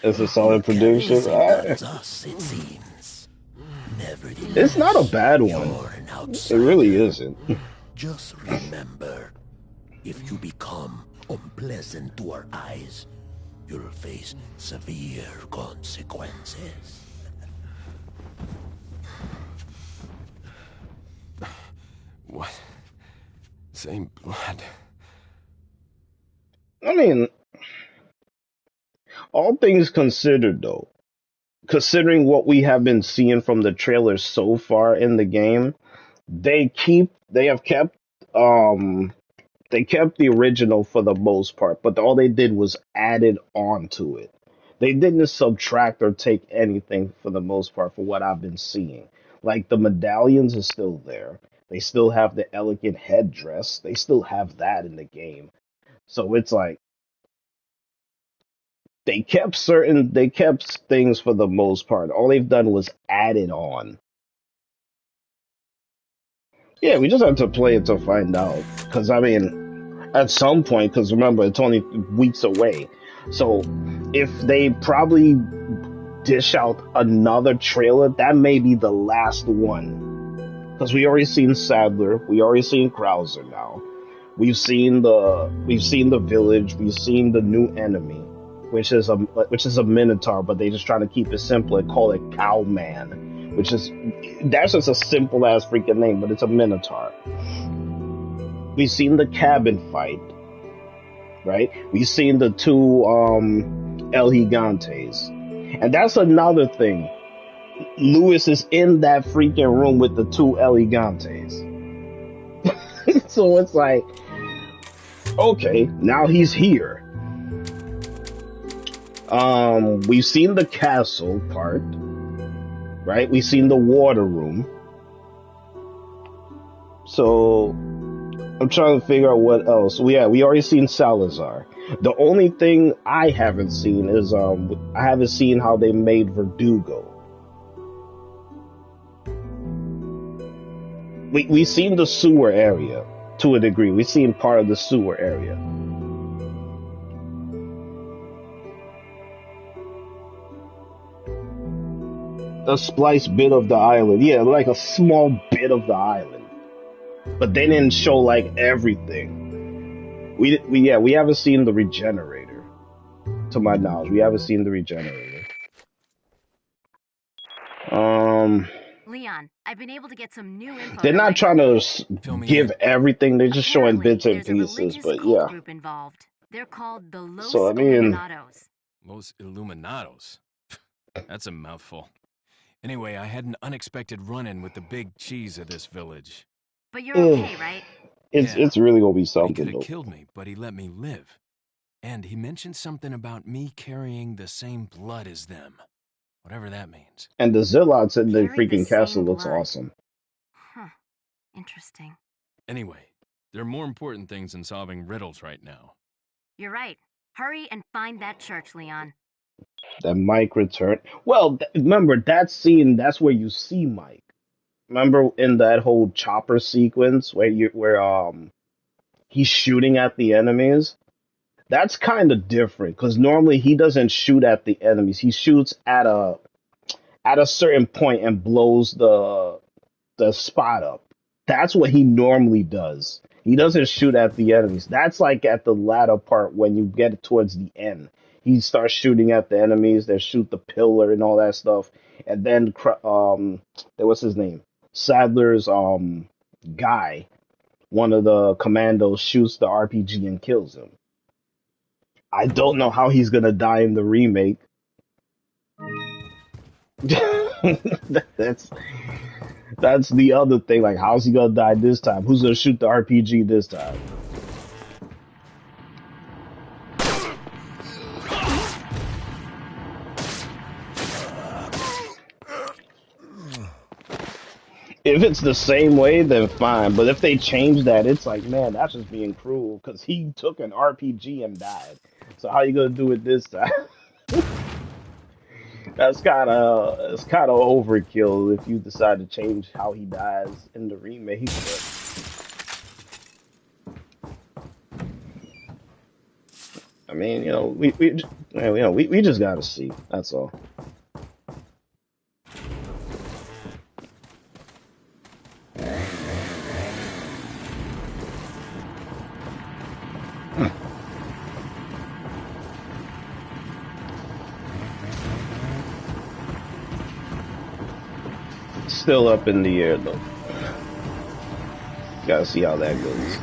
It's a solid prediction. It's not a bad one. It really isn't. Just remember, if you become unpleasant to our eyes, you'll face severe consequences. What? Same blood. I mean, all things considered, though, considering what we have been seeing from the trailers so far in the game, they kept the original for the most part, but all they did was added on to it. They didn't subtract or take anything for the most part for what I've been seeing. Like the medallions are still there. They still have the elegant headdress. They still have that in the game. So it's like they kept things for the most part. All they've done was add it on. Yeah, we just have to play it to find out. Because, I mean, at some point, because remember, it's only weeks away. So, if they probably dish out another trailer, that may be the last one. Because we already seen Sadler, we already seen Krauser now. We've seen the village, we've seen the new enemy, which is a Minotaur, but they just trying to keep it simple and call it Cowman. That's just a simple ass freaking name, but it's a Minotaur. We've seen the cabin fight, right? We've seen the two El Gigantes. And that's another thing. Louis is in that freaking room with the two El Gigantes. So it's like, okay, now he's here. We've seen the castle part. Right? We've seen the water room. So, I'm trying to figure out what else. We already seen Salazar. The only thing I haven't seen is, I haven't seen how they made Verdugo. We've seen the sewer area, to a degree. We've seen part of the sewer area. A spliced bit of the island. Yeah, like a small bit of the island. But they didn't show like everything. We haven't seen the regenerator. To my knowledge, we haven't seen the regenerator. Um, Leon, I've been able to get some new info they're that not might trying help to you. Fill me give in. everything. They're just showing Apparently, bits and there's a pieces. religious But cult yeah. group involved. They're called the So Los I mean, Illuminados. Los Illuminados. That's a mouthful. Anyway, I had an unexpected run-in with the big cheese of this village. But you're okay, right? Yeah, it's really gonna be but he could something have though. killed me, but he let me live. And he mentioned something about me carrying the same blood as them. Whatever that means. And the Zealots in the Carry the freaking castle same looks blood. awesome. Huh. Interesting. Anyway, there are more important things than solving riddles right now. You're right. Hurry and find that church, Leon. That Mike return. Well, remember that scene? That's where you see Mike. Remember in that whole chopper sequence where he's shooting at the enemies. That's kind of different because normally he doesn't shoot at the enemies. He shoots at a certain point and blows the spot up. That's what he normally does. He doesn't shoot at the enemies. That's like at the latter part when you get towards the end. He starts shooting at the enemies. They shoot the pillar and all that stuff. And then what's his name? Sadler's guy, one of the commandos, shoots the RPG and kills him. I don't know how he's gonna die in the remake. That's the other thing. Like, how's he gonna die this time? Who's gonna shoot the RPG this time? If it's the same way, then fine. But if they change that, it's like, man, that's just being cruel. Because he took an RPG and died. So how you gonna do it this time? It's kind of overkill if you decide to change how he dies in the remake. But, I mean, we just gotta see. That's all. Still up in the air though. Gotta see how that goes.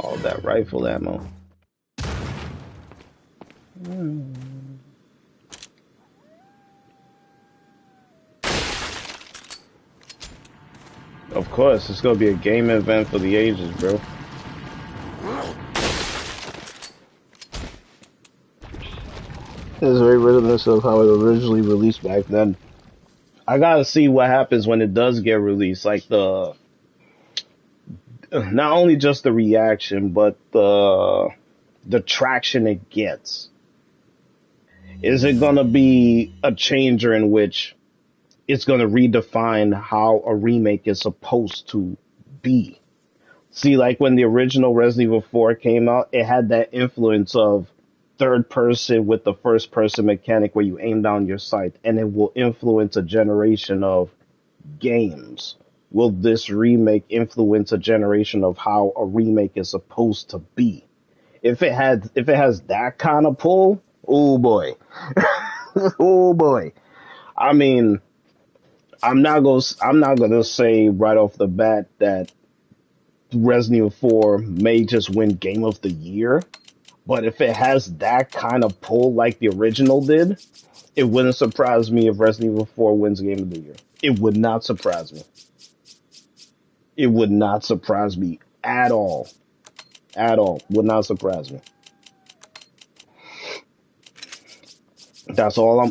All that rifle ammo. Of course, it's gonna be a game event for the ages, bro. It's very reminiscent of how it originally released back then. I gotta see what happens when it does get released, like not only just the reaction, but the traction it gets. Is it gonna be a changer in which it's gonna redefine how a remake is supposed to be? See, like when the original Resident Evil 4 came out, it had that influence of third person with the first person mechanic where you aim down your sight, and it will influence a generation of games. Will this remake influence a generation of how a remake is supposed to be? If it has that kind of pull, oh boy. Oh boy. I mean, I'm not gonna say right off the bat that Resident Evil 4 may just win Game of the Year, but if it has that kind of pull like the original did, it wouldn't surprise me if Resident Evil 4 wins Game of the Year. It would not surprise me. It would not surprise me at all. At all. Would not surprise me. That's all I'm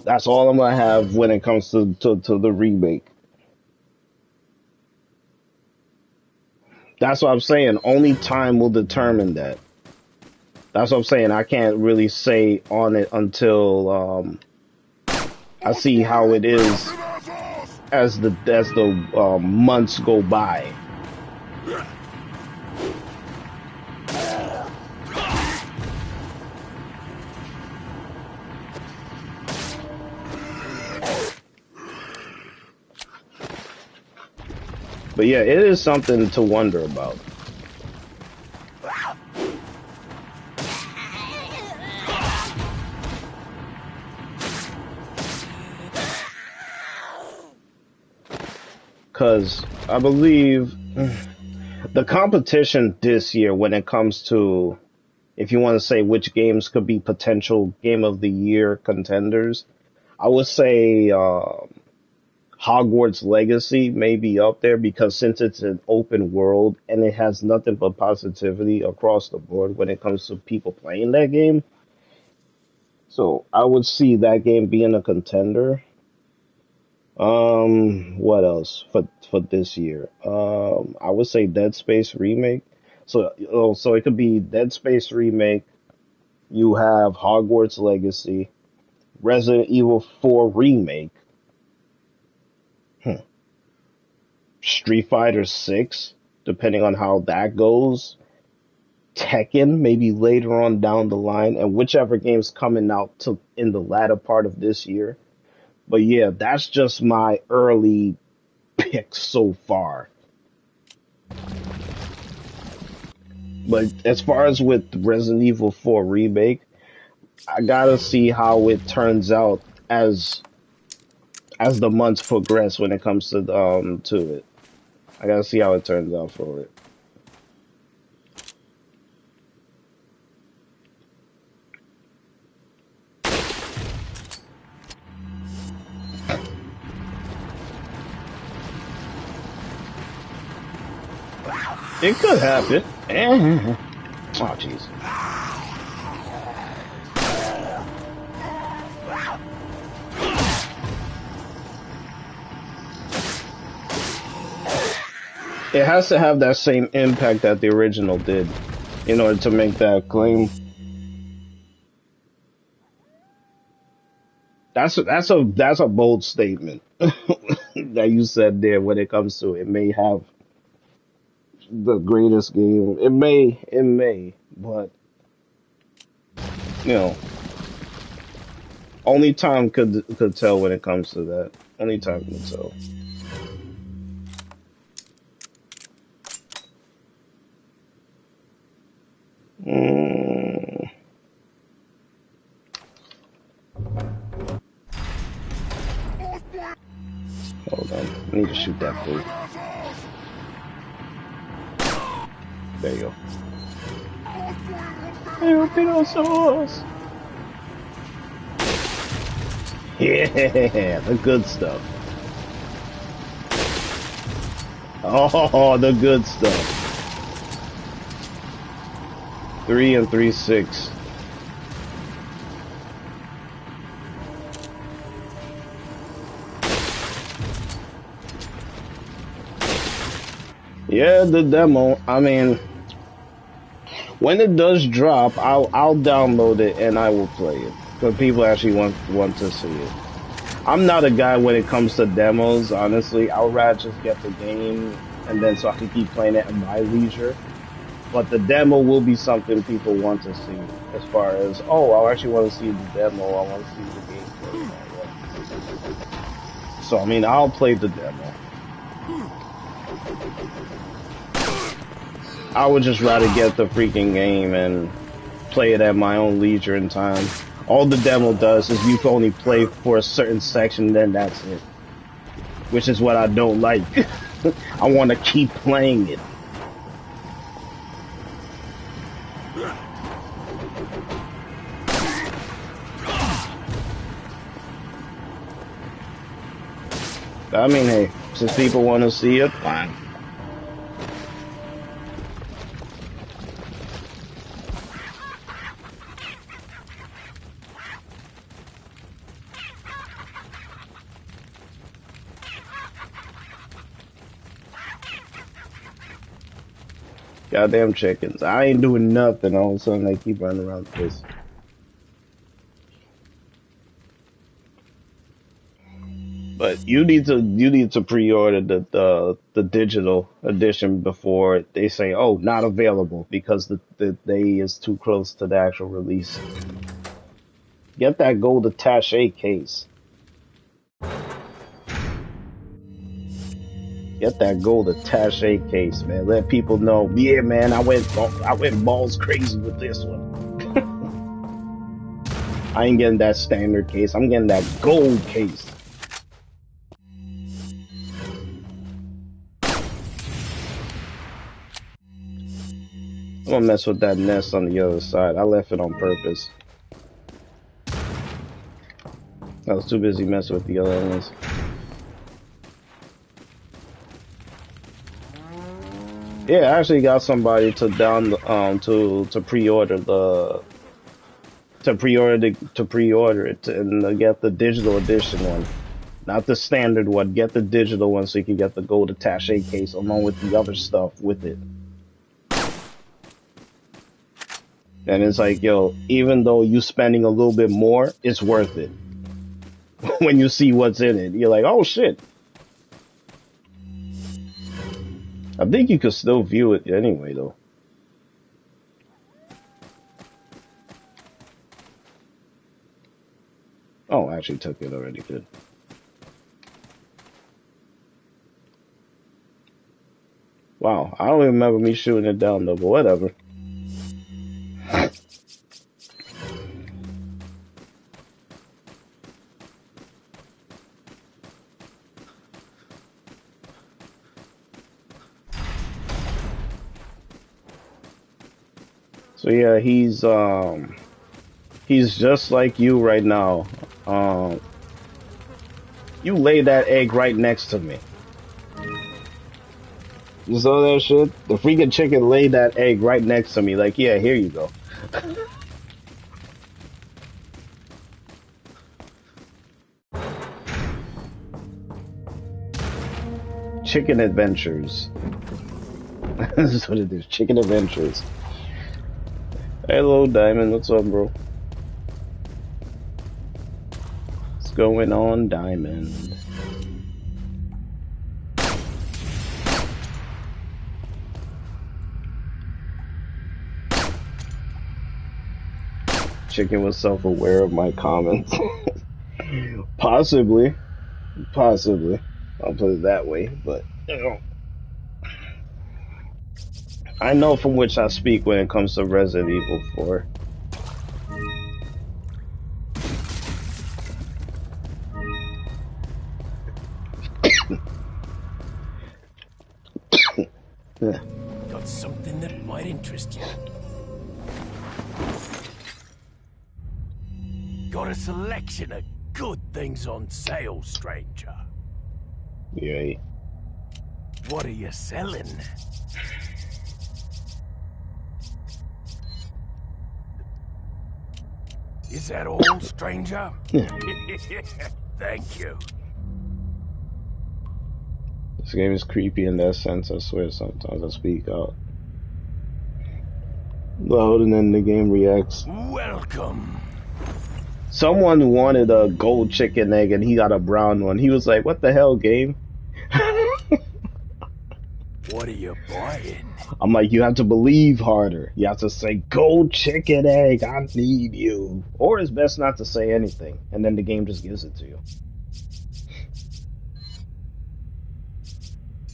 gonna have when it comes to the remake. That's what I'm saying. Only time will determine that. That's what I'm saying. I can't really say on it until I see how it is as the months go by. But yeah, it is something to wonder about. Because I believe the competition this year, when it comes to, if you want to say which games could be potential Game of the Year contenders, I would say Hogwarts Legacy may be up there, because since it's an open world and it has nothing but positivity across the board when it comes to people playing that game. So I would see that game being a contender. What else for this year? I would say Dead Space Remake. So it could be Dead Space Remake. You have Hogwarts Legacy, Resident Evil 4 Remake, Street Fighter 6, depending on how that goes. Tekken, maybe later on down the line, and whichever game's coming out in the latter part of this year. But yeah, that's just my early pick so far. But as far as with Resident Evil 4 Remake, I gotta see how it turns out as the months progress when it comes to it. I gotta see how it turns out for it. It could happen. Oh, jeez. It has to have that same impact that the original did in order to make that claim. That's a bold statement that you said there when it comes to it may have the greatest game. It may, but you know, only time could tell when it comes to that. Only time can tell. Hold on, I need to shoot that fool. There you go. Yeah, the good stuff. Oh, the good stuff. 3 and 3-6. Yeah, the demo. I mean, when it does drop, I'll download it and I will play it, because people actually want to see it. I'm not a guy when it comes to demos, honestly. I would rather just get the game and then so I can keep playing it at my leisure. But the demo will be something people want to see, as far as, oh, I actually want to see the demo, I want to see the gameplay. So, I mean, I'll play the demo. I would just rather get the freaking game and play it at my own leisure and time. All the demo does is you can only play for a certain section, then that's it. Which is what I don't like. I want to keep playing it. I mean, hey, since people want to see it, fine. Goddamn chickens. I ain't doing nothing. All of a sudden, they keep running around the place. But you need to pre-order the digital edition before they say, oh, not available, because the day is too close to the actual release. Get that gold attaché case. Get that gold attaché case, man. Let people know, yeah, man, I went balls crazy with this one. I ain't getting that standard case. I'm getting that gold case. I'm gonna mess with that nest on the other side. I left it on purpose. I was too busy messing with the other ones. Yeah, I actually got somebody to to pre-order it and get the digital edition one, not the standard one. Get the digital one so you can get the gold attaché case along with the other stuff with it. And it's like, yo, even though you spending a little bit more, it's worth it. When you see what's in it, you're like, oh shit. I think you could still view it anyway, though. Oh, I actually took it already. Good. Wow, I don't even remember me shooting it down, though, but whatever. So yeah, he's just like you right now. You lay that egg right next to me. You saw that shit? The freaking chicken laid that egg right next to me. Like, yeah, here you go. Chicken Adventures. This is what it is. Chicken Adventures. Hello, Diamond. What's up, bro? What's going on, Diamond? Chicken was self-aware of my comments. Possibly. Possibly. I'll put it that way, but, you know. I know from which I speak when it comes to Resident Evil 4. Got something that might interest you. Got a selection of good things on sale, stranger. Yay. What are you selling? Is that all, stranger? Thank you. This game is creepy in that sense, I swear. Sometimes I speak out loud and then the game reacts. Welcome. Someone wanted a gold chicken egg and he got a brown one. He was like, what the hell, game? What are you buying? I'm like, you have to believe harder. You have to say, gold chicken egg, I need you. Or it's best not to say anything, and then the game just gives it to you.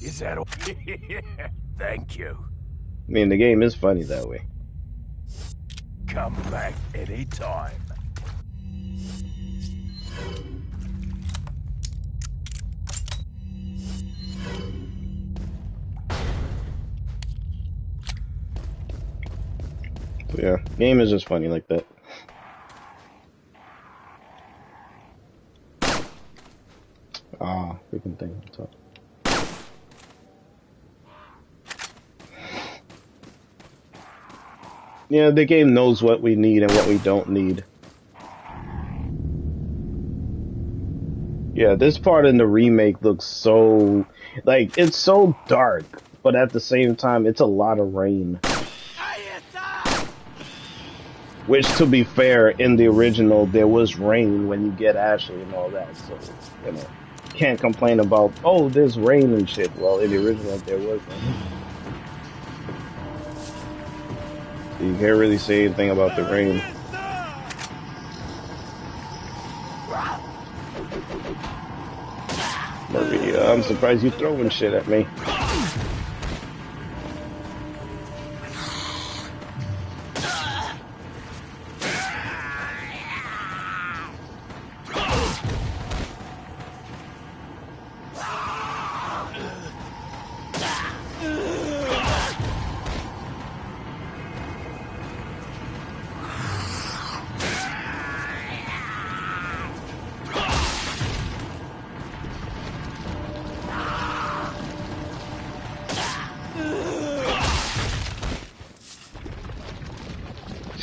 Is that all? Thank you. I mean, the game is funny that way. Come back anytime. Yeah, game is just funny like that. Ah, freaking thing on top. Yeah, the game knows what we need and what we don't need. Yeah, this part in the remake looks so... like, it's so dark. but at the same time, it's a lot of rain. Which, to be fair, in the original, there was rain when you get Ashley and all that, so, you know, can't complain about, oh, there's rain and shit. Well, in the original, there was rain. So you can't really say anything about the rain. Maria, I'm surprised you're throwing shit at me.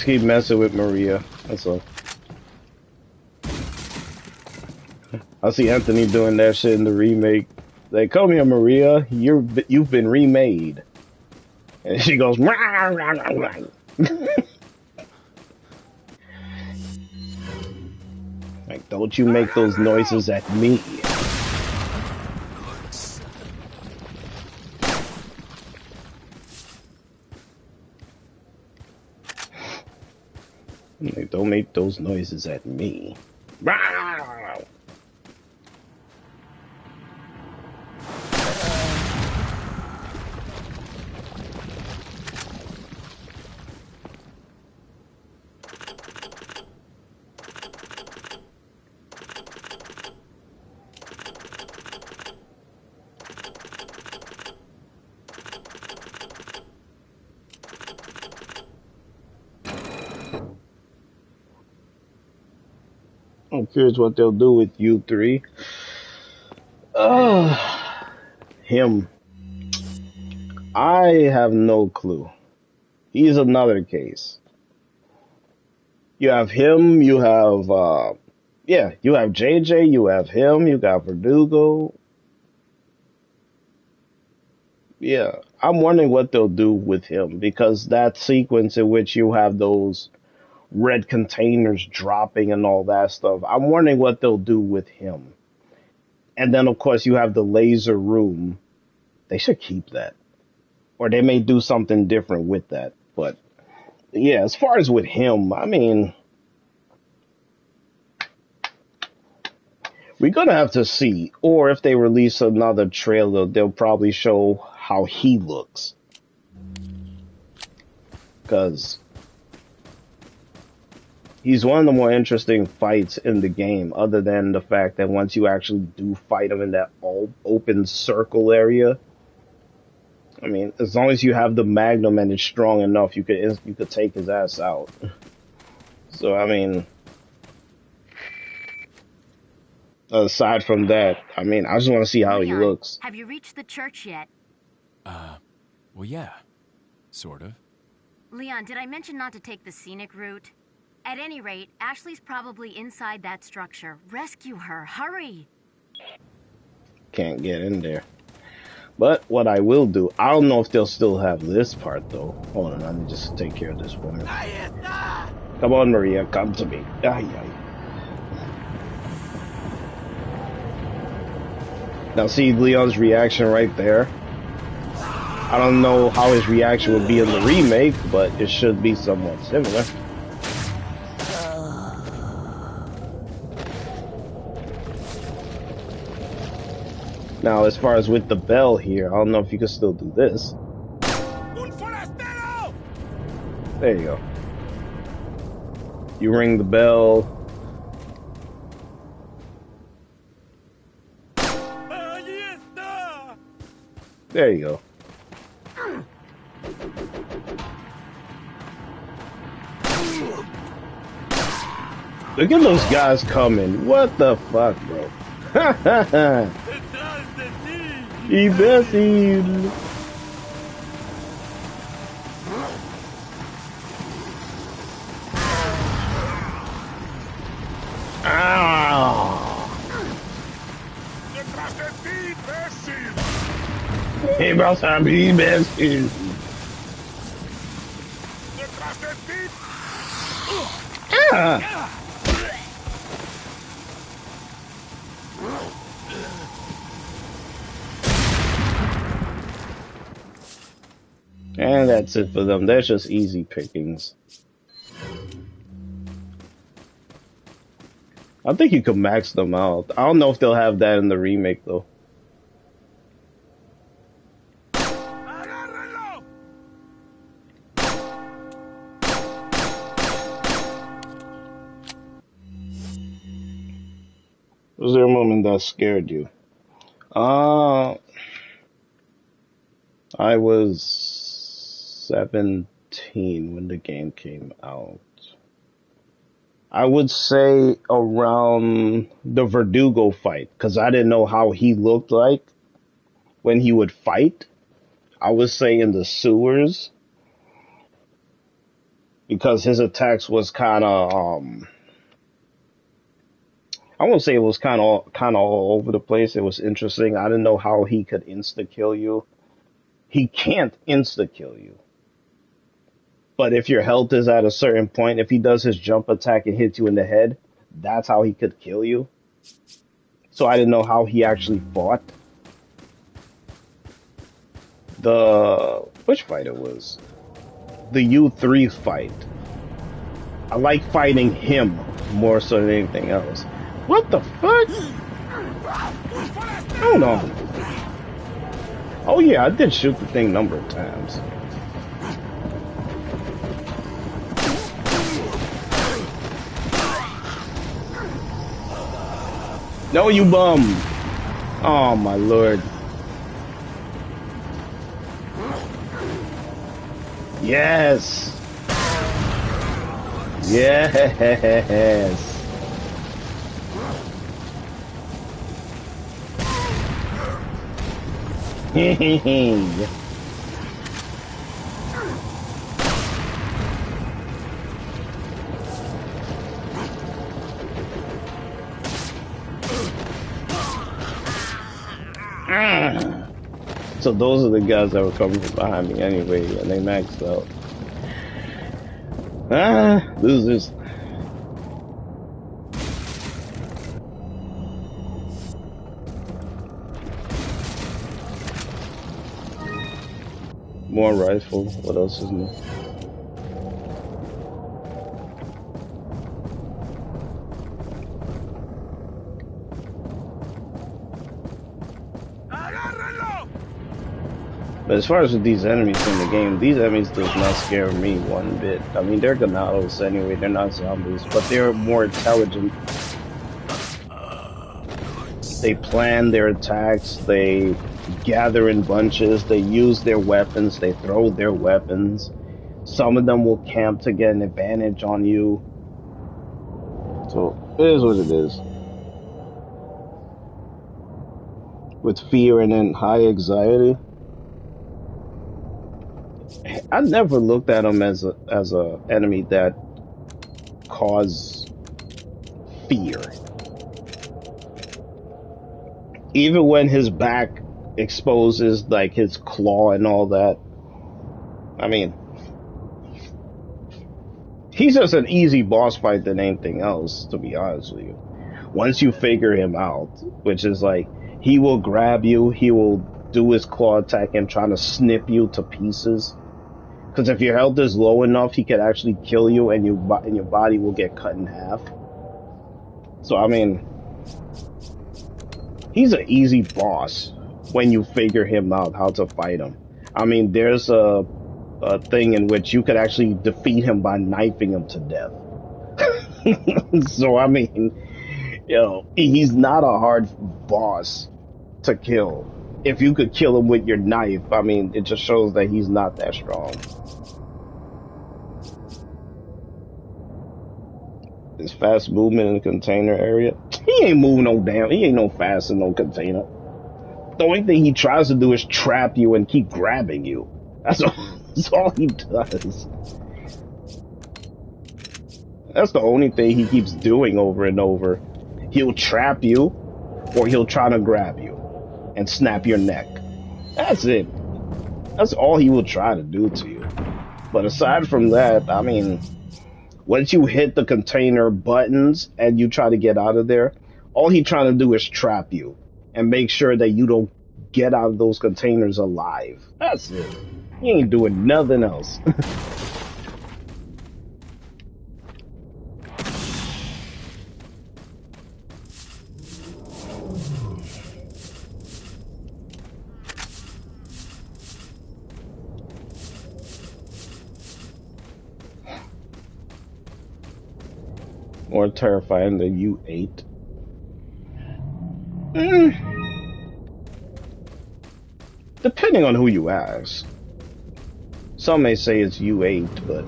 Keep messing with Maria. That's all. I see Anthony doing that shit in the remake. They come here, Maria. You've been remade. And she goes. Rah, rah, rah, rah. Like, don't you make those noises at me. Like, don't make those noises at me. I'm curious what they'll do with you three. Him. I have no clue. He's another case. You have him, you have, you have JJ, you have him, you got Verdugo. Yeah, I'm wondering what they'll do with him, because that sequence in which you have those red containers dropping and all that stuff, I'm wondering what they'll do with him. And then, of course, you have the laser room. They should keep that. Or they may do something different with that. But, yeah, as far as with him, I mean, we're going to have to see. Or if they release another trailer, they'll probably show how he looks. Because he's one of the more interesting fights in the game, other than the fact that once you actually do fight him in that all open circle area, I mean, as long as you have the Magnum and it's strong enough, you could take his ass out. So, I mean, aside from that, I mean, I just want to see how he looks. Have you reached the church yet? Well, yeah. Sort of. Leon, did I mention not to take the scenic route? At any rate, Ashley's probably inside that structure. Rescue her. Hurry! Can't get in there. But what I will do, I don't know if they'll still have this part, though. Hold on, let me just take care of this woman. Come on, Maria, come to me. Ay, ay. Now, see Leon's reaction right there? I don't know how his reaction would be in the remake, but it should be somewhat similar. Now, as far as with the bell here, I don't know if you can still do this. There you go. You ring the bell. There you go. Look at those guys coming. What the fuck, bro? Imbecile. Hey, boss, I'm he best. Ah. And that's it for them. That's just easy pickings. I think you could max them out. I don't know if they'll have that in the remake, though. Was there a moment that scared you? I was 17 when the game came out. I would say around the Verdugo fight, because I didn't know how he looked like when he would fight. I would say in the sewers, because his attacks was kind of, I won't say it was kind of all over the place. It was interesting. I didn't know how he could insta-kill you. He can't insta-kill you. But if your health is at a certain point, if he does his jump attack and hits you in the head, that's how he could kill you. So I didn't know how he actually fought. Which fight it was? The U3 fight. I like fighting him more so than anything else. What the fuck? Hold on. Oh yeah, I did shoot the thing a number of times. No, you bum. Oh, my lord. Yes. Yes. So those are the guys that were coming from behind me anyway, and they maxed out. Losers. More rifle. What else is new? But as far as with these enemies in the game, these enemies does not scare me one bit. I mean, they're Ganados anyway, they're not zombies, but they're more intelligent. They plan their attacks, they gather in bunches, they use their weapons, they throw their weapons. Some of them will camp to get an advantage on you. So, it is what it is. With fear and then high anxiety. I never looked at him as a enemy that caused fear. Even when his back exposes like his claw and all that. I mean, he's just an easy boss fight than anything else, to be honest with you. Once you figure him out, which is like, he will grab you, he will do his claw attack and try to snip you to pieces. Because if your health is low enough, he could actually kill you and your body will get cut in half. So, I mean, he's an easy boss when you figure him out, how to fight him. I mean, there's a thing in which you could actually defeat him by knifing him to death. So, I mean, you know, he's not a hard boss to kill. If you could kill him with your knife, I mean, it just shows that he's not that strong. His fast movement in the container area. He ain't moving no damn. He ain't no fast in no container. The only thing he tries to do is trap you and keep grabbing you. That's all he does. That's the only thing he keeps doing over and over. He'll trap you, or he'll try to grab you and snap your neck. That's it. That's all he will try to do to you. But aside from that, I mean, once you hit the container buttons and you try to get out of there, all he's trying to do is trap you and make sure that you don't get out of those containers alive. That's it. He ain't doing nothing else. More terrifying than you ate. Depending on who you ask. Some may say it's U8, but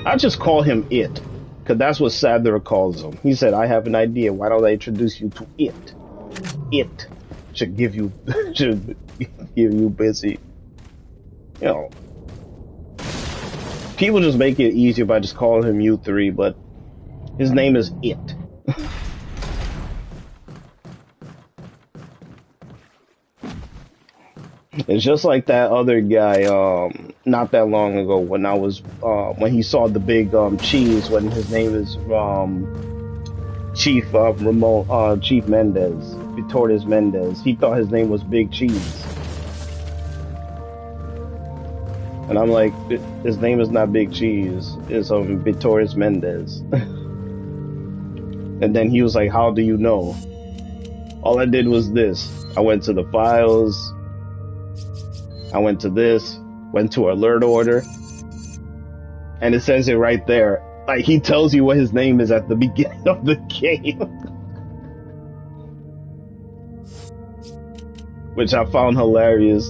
I just call him it, because that's what Sadler calls him. He said, I have an idea. Why don't I introduce you to it? It should give you busy. You know, people just make it easier by just calling him U3, but his name is it. It's just like that other guy, not that long ago when I was, when he saw the big, cheese when his name is, Chief, Chief Mendez, Vitorius Mendez. He thought his name was Big Cheese. And I'm like, his name is not Big Cheese, it's, Vitorius Mendez. And then he was like, how do you know? All I did was this. I went to the files. I went to this, went to alert order, and it says it right there. Like, he tells you what his name is at the beginning of the game. Which I found hilarious.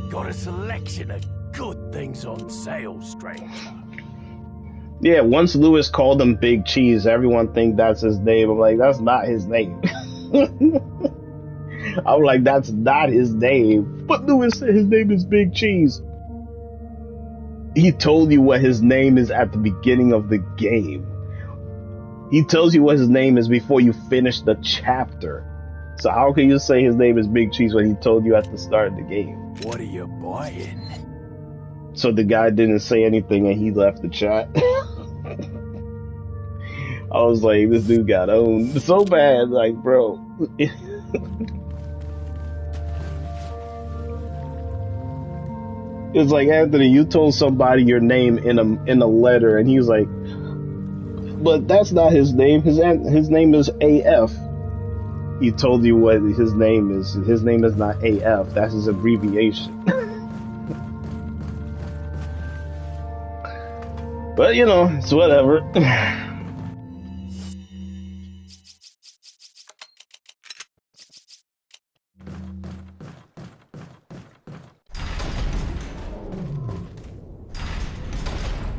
Got a selection of good things on sale, stranger. Yeah, once Lewis called him Big Cheese, everyone think that's his name. I'm like, that's not his name. I'm like, that's not his name. But Lewis said his name is Big Cheese. He told you what his name is at the beginning of the game. He tells you what his name is before you finish the chapter. So how can you say his name is Big Cheese when he told you at the start of the game? What are you buying? So the guy didn't say anything and he left the chat. I was like, this dude got owned so bad. Like, bro. It's like, Anthony, you told somebody your name in a letter, and he was like, but that's not his name. His name is AF. He told you what his name is. His name is not AF. That's his abbreviation. But, you know, it's whatever.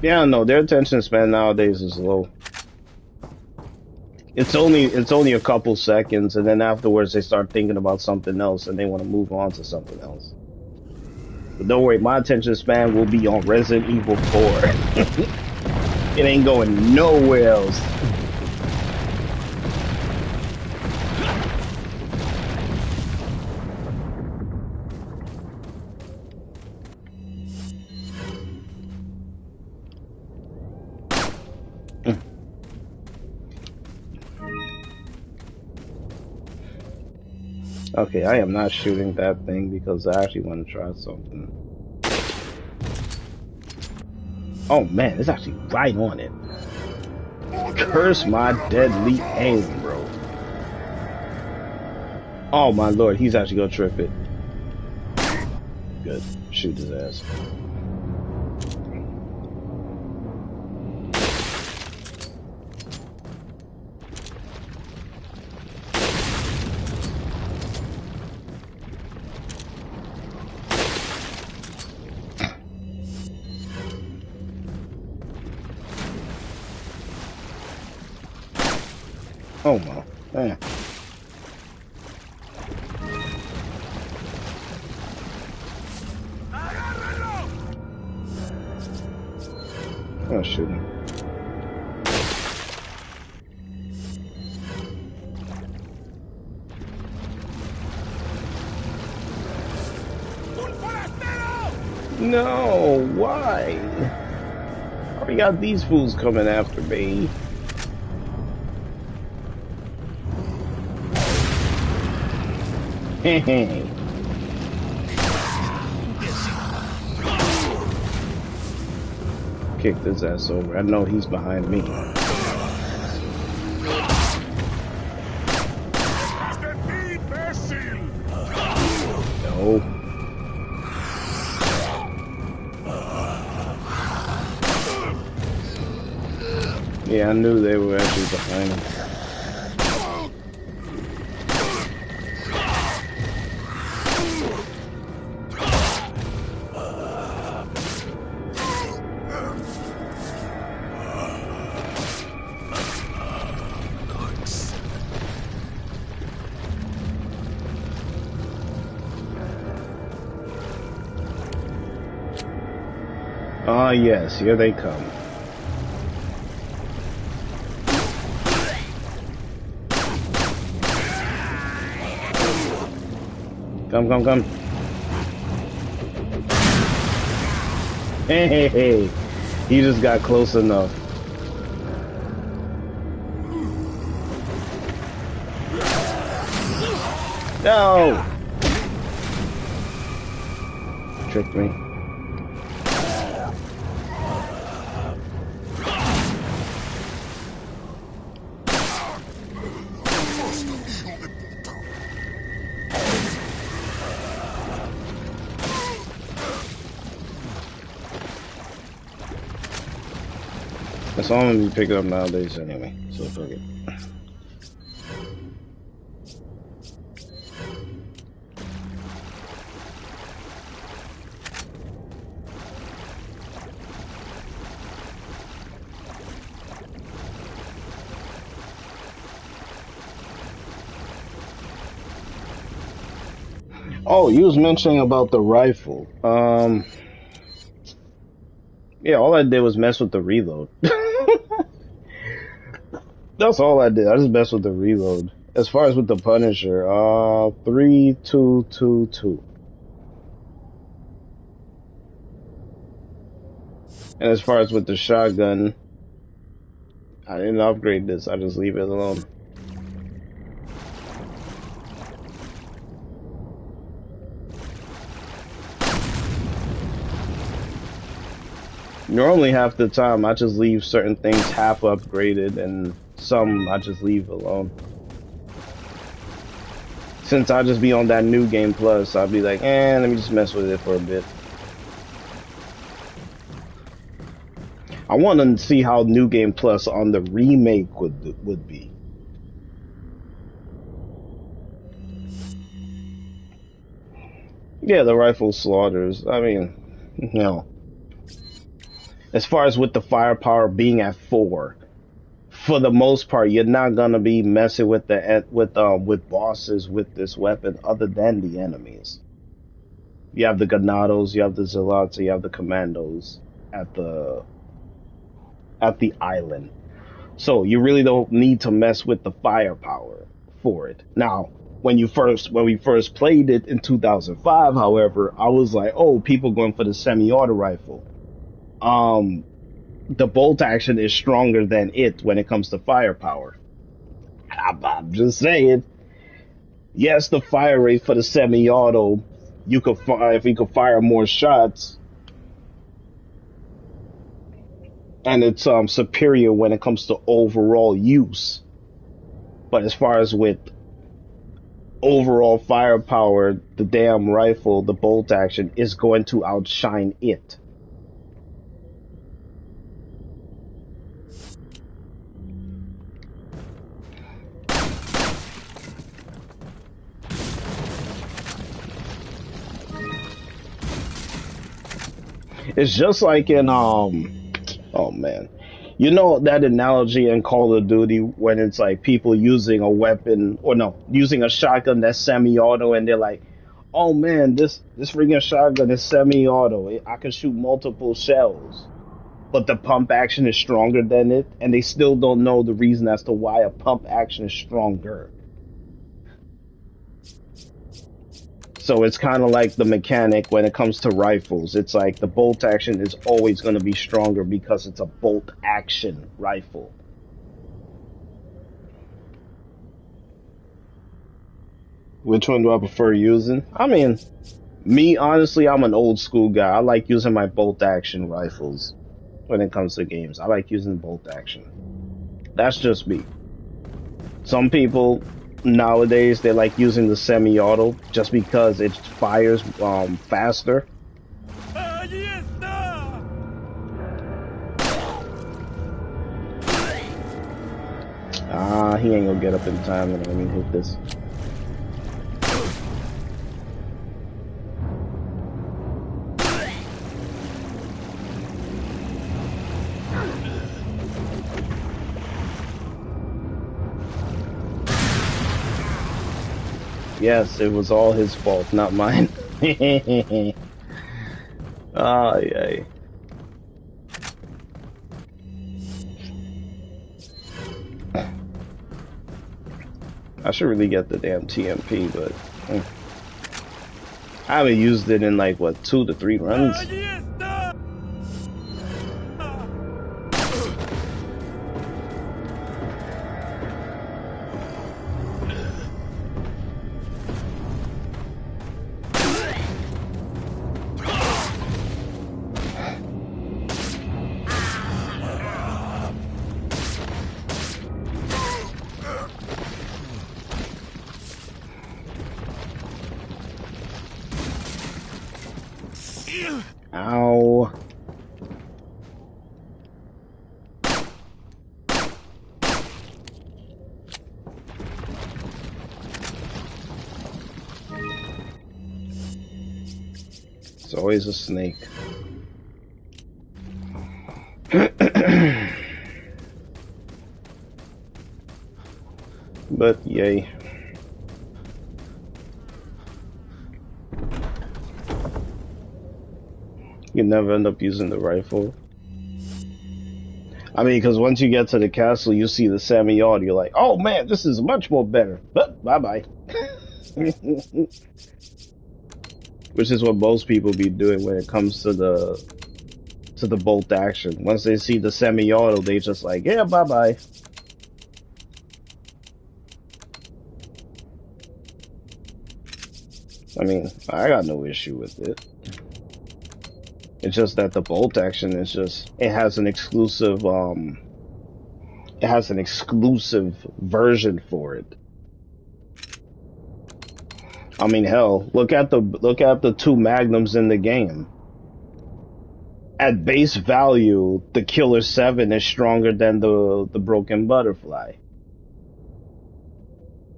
Yeah, no, their attention span nowadays is low. It's only a couple seconds, and then afterwards they start thinking about something else, and they want to move on to something else. But don't worry, my attention span will be on Resident Evil 4. It ain't going nowhere else. Okay, I am not shooting that thing because I actually want to try something. Oh man, it's actually right on it. Curse my deadly aim, bro. Oh my lord, he's actually gonna trip it. Good. Shoot his ass. Oh my man. Oh, shoot him. No, why? I already got these fools coming after me. Hey. Kick his ass over. I know he's behind me. No. Yeah, I knew they were actually behind him. Ah, yes, here they come. Come, come, come. Hey, hey, hey. He just got close enough. No! Tricked me. That's all I'm gonna be picking up nowadays anyway, so fuck it. Oh, you was mentioning about the rifle. Yeah, all I did was mess with the reload. That's all I did. I just messed with the reload. As far as with the Punisher, 3-2-2-2. And as far as with the shotgun, I didn't upgrade this. I just leave it alone. Normally half the time I just leave certain things half upgraded and some I just leave alone. Since I just be on that new game plus, I'll be like, let me just mess with it for a bit. I want to see how new game plus on the remake would be. Yeah, the rifle slaughters. I mean, no. As far as with the firepower being at 4, for the most part, you're not gonna be messing with with bosses with this weapon other than the enemies. You have the Ganados, you have the Zealots, you have the Commandos at the island. So you really don't need to mess with the firepower for it. Now, when we first played it in 2005, however, I was like, oh, people going for the semi-auto rifle. The bolt action is stronger than it when it comes to firepower. I'm just saying. Yes, the fire rate for the semi-auto, if you could fire more shots, and it's superior when it comes to overall use. But as far as with overall firepower, the damn rifle, the bolt action, is going to outshine it. It's just like in oh man, you know that analogy in Call of Duty when it's like people using a weapon using a shotgun that's semi-auto and they're like, oh man, this freaking shotgun is semi-auto. I can shoot multiple shells, but the pump action is stronger than it, and they still don't know the reason as to why a pump action is stronger. So it's kind of like the mechanic when it comes to rifles. It's like the bolt action is always going to be stronger because it's a bolt action rifle. Which one do I prefer using? I mean, me, honestly, I'm an old school guy. I like using my bolt action rifles when it comes to games. I like using bolt action. That's just me. Some people nowadays, they like using the semi-auto just because it fires faster. Ah, he ain't gonna get up in time and let me hit this. Yes, it was all his fault, not mine. Ah, yay. I should really get the damn TMP, but I haven't used it in like, what, 2 to 3 runs? Ow. It's always a snake. But yay. You never end up using the rifle. I mean, because once you get to the castle, you see the semi-auto, you're like, oh man, this is much more better. But bye-bye. Which is what most people be doing when it comes to the bolt action. Once they see the semi-auto, they just like, yeah, bye-bye. I mean, I got no issue with it. It's just that the bolt action is just, it has an exclusive version for it. I mean, hell, look at the 2 magnums in the game. At base value, the Killer 7 is stronger than the Broken Butterfly.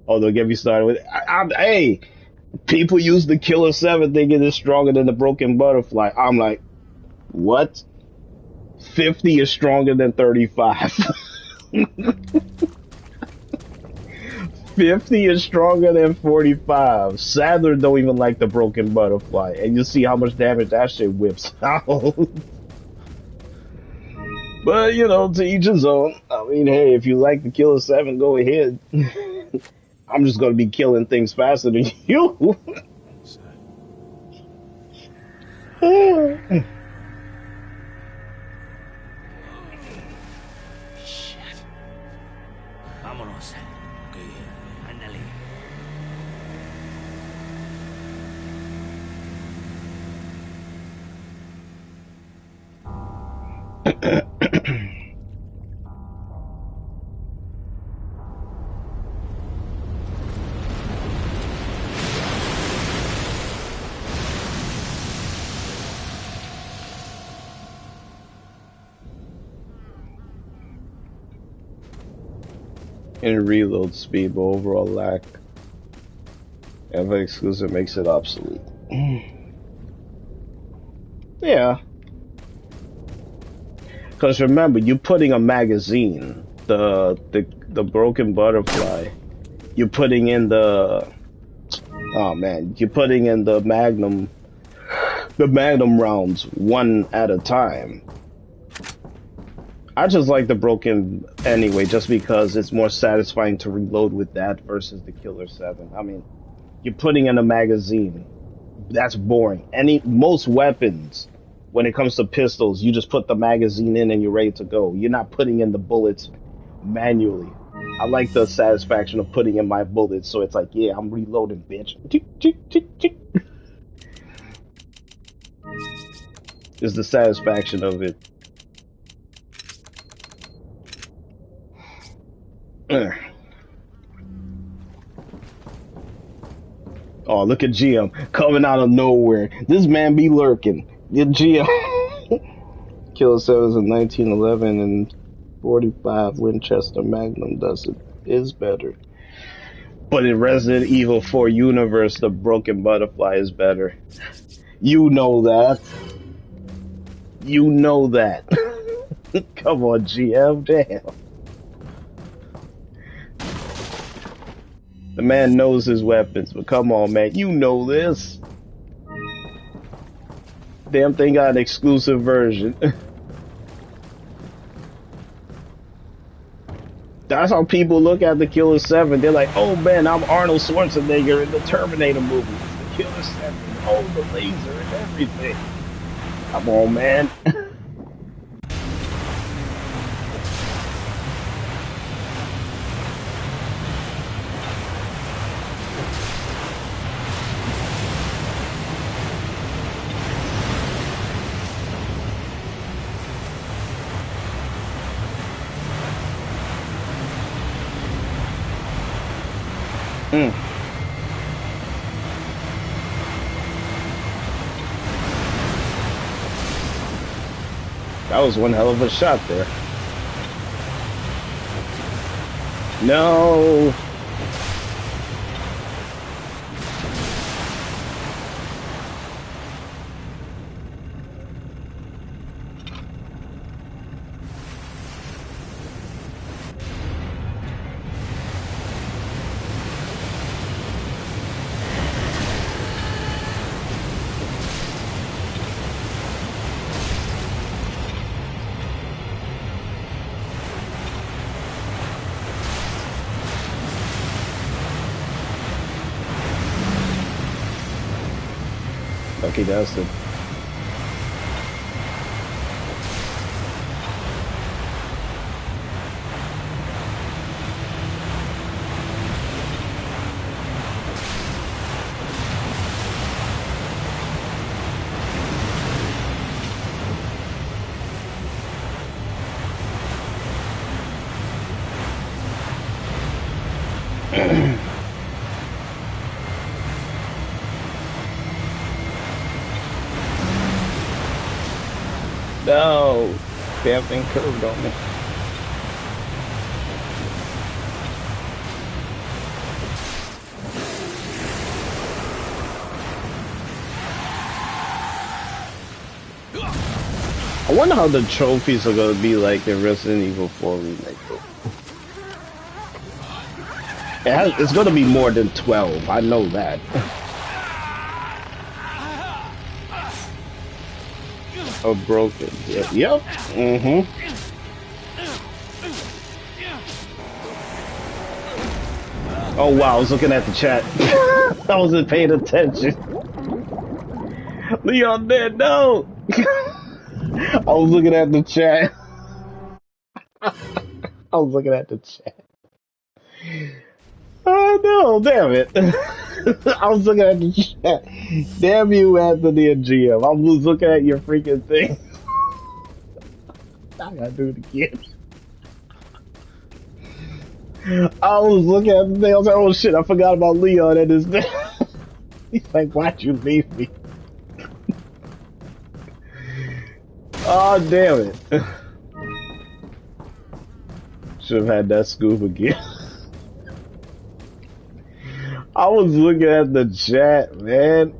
Oh, they'll get me started with, hey, people use the Killer 7 thinking it's stronger than the Broken Butterfly. I'm like, what? 50 is stronger than 35. 50 is stronger than 45. Sadler don't even like the Broken Butterfly, and you see how much damage that shit whips out. But, you know, to each his own. I mean, hey, if you like the Killer 7, go ahead. I'm just gonna be killing things faster than you. And reload speed, but overall lack. Ever exclusive makes it obsolete. Yeah. Because remember, you're putting a magazine, the Broken Butterfly. You're putting in the, oh man, you're putting in the Magnum rounds one at a time. I just like the Broken anyway, just because it's more satisfying to reload with that versus the Killer 7. I mean, you're putting in a magazine. That's boring. Most weapons, when it comes to pistols, you just put the magazine in and you're ready to go. You're not putting in the bullets manually. I like the satisfaction of putting in my bullets, so it's like, yeah, I'm reloading, bitch. It's the satisfaction of it. Oh, look at GM coming out of nowhere. This man be lurking. Get GM. Killer 7s in 1911 and 45 Winchester Magnum is better. But in Resident Evil 4 universe, the broken butterfly is better. You know that. You know that. Come on, GM, damn. The man knows his weapons, but come on, man, you know this. Damn thing got an exclusive version. That's how people look at the Killer 7. They're like, oh man, I'm Arnold Schwarzenegger in the Terminator movie. The Killer 7, oh, the laser and everything. Come on, man. That was one hell of a shot there. No. Lucky bastard. No, damn thing curved on me. I wonder how the trophies are gonna be like in Resident Evil 4 Remake. It's gonna be more than 12. I know that. Oh, broken. Yep. Mm-hmm. Oh wow, I was looking at the chat. I wasn't paying attention. Leon dead, no! I was looking at the chat. I was looking at the chat. Oh no, damn it. I was looking at the chat. Damn you, Anthony and GM. I was looking at your freaking thing. I gotta do it again. I was looking at the thing. I was like, oh shit, I forgot about Leon and his thing. He's like, why'd you leave me? Oh, damn it. Should have had that scoop again. I was looking at the chat, man.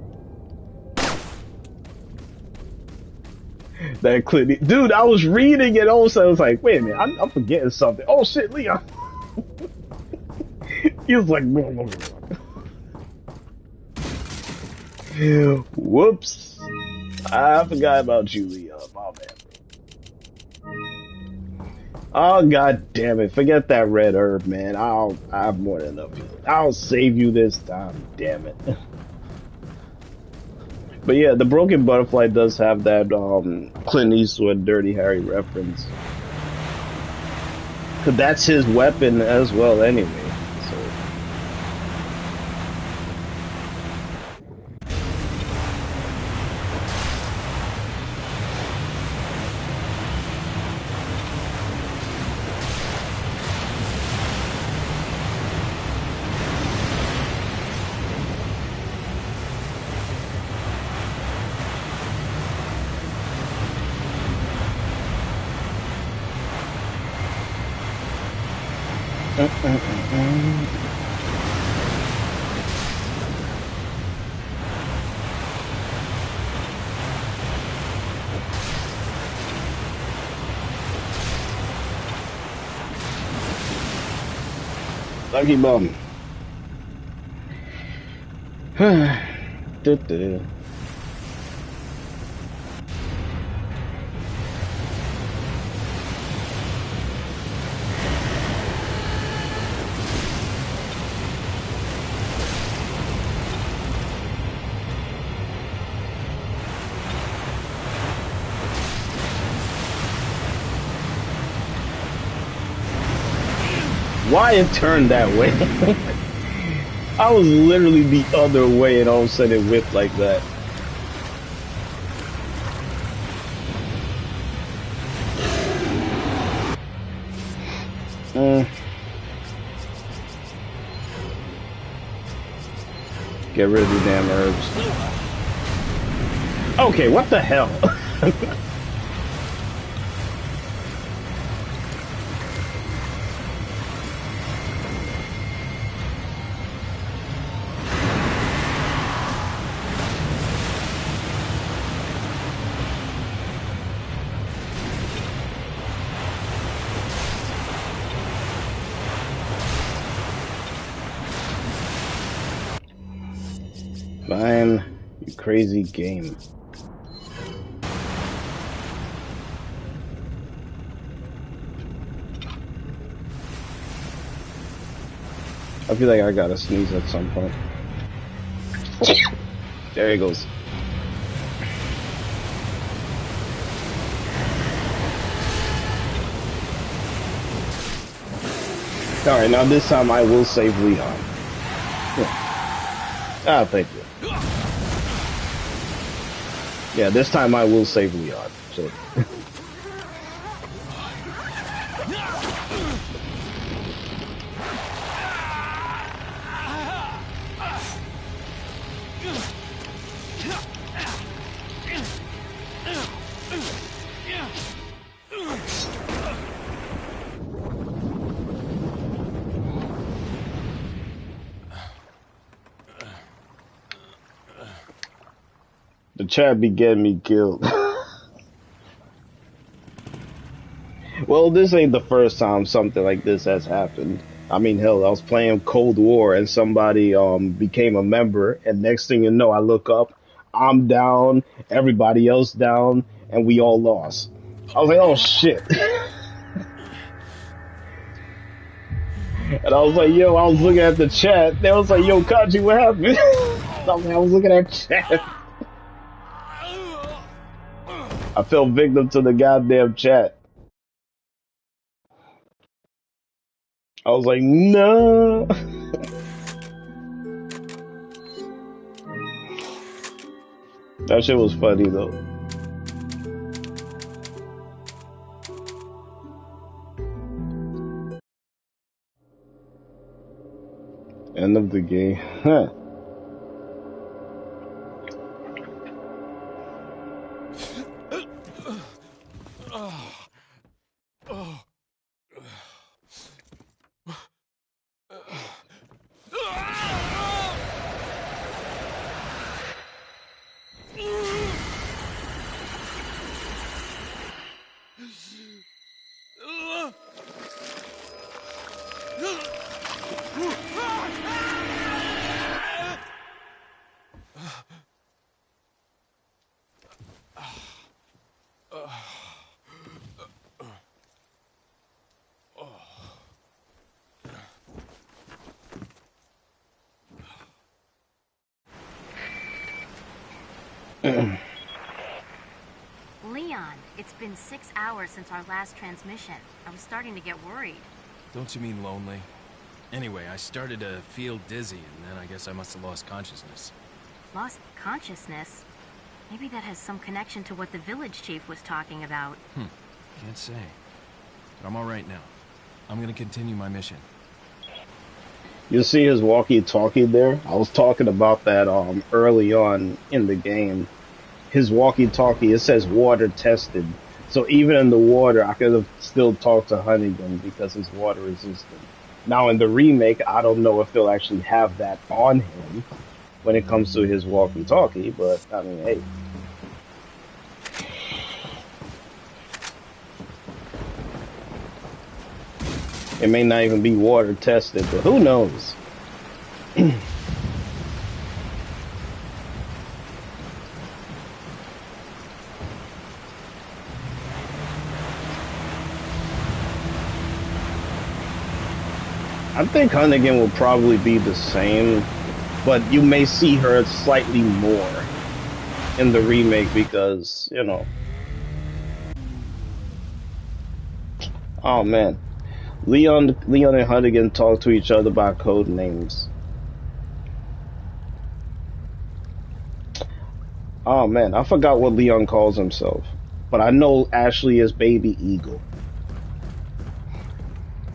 That clip, dude, I was reading it also. I was like, wait a minute, I'm forgetting something. Oh shit, Leon. He was like, whoops. I forgot about you, Leon. My bad. Oh god damn it! Forget that red herb, man. I have more than enough. I'll save you this time. Damn it. But yeah, the broken butterfly does have that Clint Eastwood Dirty Harry reference. Cause that's his weapon as well anyway. So. Lucky bum. Why it turned that way? I was literally the other way and all of a sudden it whipped like that. Get rid of the damn herbs. Okay, what the hell? Fine, you crazy game. I feel like I gotta sneeze at some point. There he goes. Alright, now this time I will save Leon. Yeah. Ah, thank you. Yeah, this time I will save Leon. So. The chat be getting me killed. Well, this ain't the first time something like this has happened. I mean, hell, I was playing Cold War and somebody became a member, and next thing you know, I look up, I'm down, everybody else down, and we all lost. I was like, oh shit. And I was like, yo, I was looking at the chat. They was like, yo, Kaji, what happened? I was looking at chat. I fell victim to the goddamn chat. I was like, no. That shit was funny though. End of the game. Huh. Leon, it's been 6 hours since our last transmission. I was starting to get worried. Don't you mean lonely? Anyway, I started to feel dizzy, and then I guess I must have lost consciousness. Lost consciousness? Maybe that has some connection to what the village chief was talking about. Can't say. But I'm all right now. I'm gonna continue my mission. You see his walkie-talkie there? I was talking about that early on in the game. His walkie-talkie, it says water tested. So even in the water, I could have still talked to Hunnigan because he's water resistant. Now in the remake, I don't know if they'll actually have that on him when it comes to his walkie-talkie, but I mean, hey. It may not even be water tested, but who knows? I think Hunnigan will probably be the same, but you may see her slightly more in the remake because, you know. Oh man. Leon and Hunnigan talk to each other by code names. Oh man, I forgot what Leon calls himself, but I know Ashley is Baby Eagle.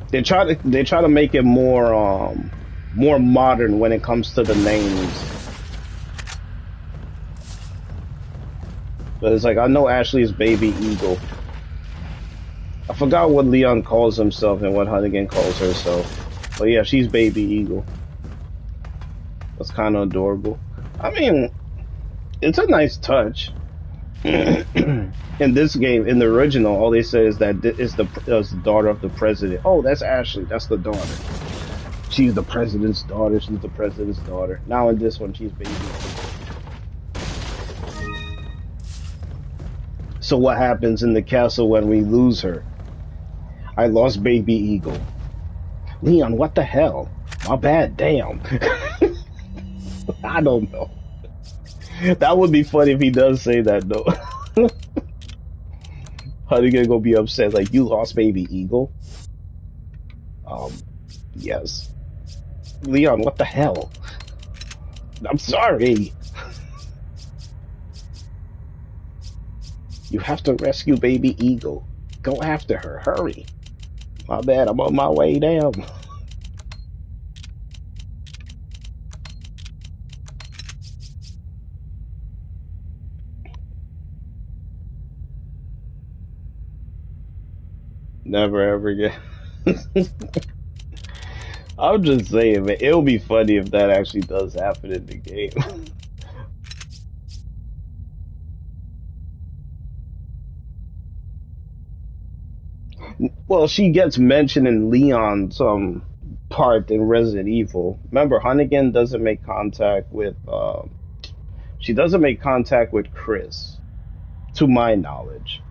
They try to make it more modern when it comes to the names. But it's like I know Ashley is Baby Eagle. I forgot what Leon calls himself and what Hunnigan calls herself. But yeah, she's Baby Eagle. That's kind of adorable. I mean, it's a nice touch. In this game, in the original, all they say is that it's the daughter of the president. Oh, that's Ashley. That's the daughter. She's the president's daughter. She's the president's daughter. Now in this one, she's Baby Eagle. So what happens in the castle when we lose her? I lost Baby Eagle. Leon, what the hell? My bad, damn. I don't know. That would be funny if he does say that, though. Hunnigan gonna be upset, like, you lost Baby Eagle? Yes. Leon, what the hell? I'm sorry. You have to rescue Baby Eagle. Go after her, hurry. My bad, I'm on my way down. Never ever again. I'm just saying, man, it'll be funny if that actually does happen in the game. Well, she gets mentioned in Leon's part in Resident Evil. Remember, Hunnigan doesn't make contact with she doesn't make contact with Chris, to my knowledge.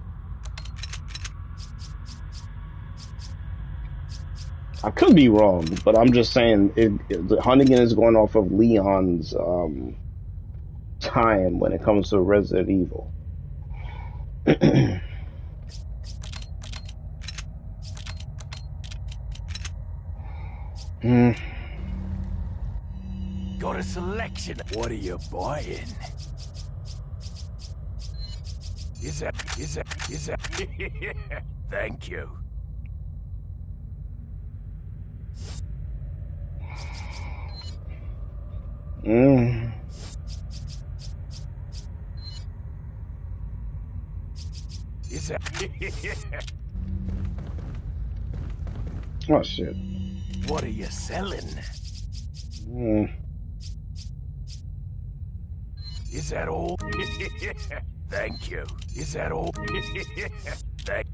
I could be wrong, but I'm just saying Hunnigan is going off of Leon's time when it comes to Resident Evil. Got a selection. What are you buying? Is that? Thank you. Is that? Oh shit. What are you selling? Is that all? Thank you. Is that all? Thank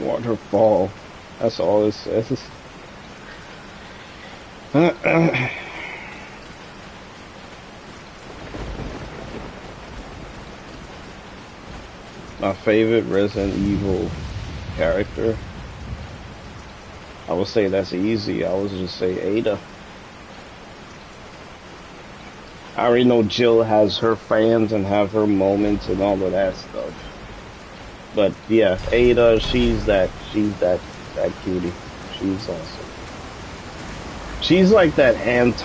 Waterfall. That's all it says. My favorite Resident Evil character. I would say that's easy. I would just say Ada. I already know Jill has her fans and have her moments and all of that stuff. But yeah, Ada, she's that cutie. She's awesome. She's like that anti-hero.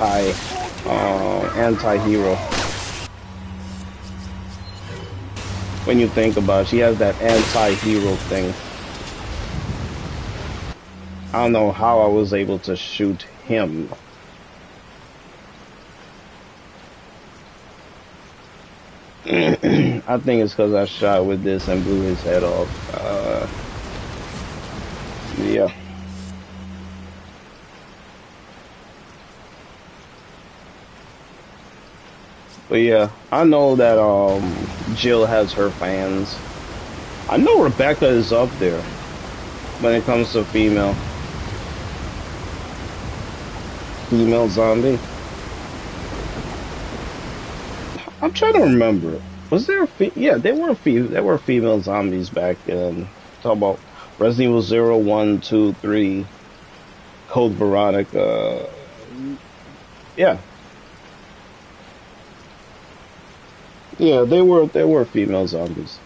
When you think about it, she has that anti-hero thing. I don't know how I was able to shoot him. I think it's because I shot with this and blew his head off. Yeah. But yeah, I know that Jill has her fans. I know Rebecca is up there when it comes to female zombie. I'm trying to remember. Was there yeah, there were female zombies back then. Talk about Resident Evil 0, 1, 2, 3, Code Veronica. Yeah. Yeah, there were female zombies.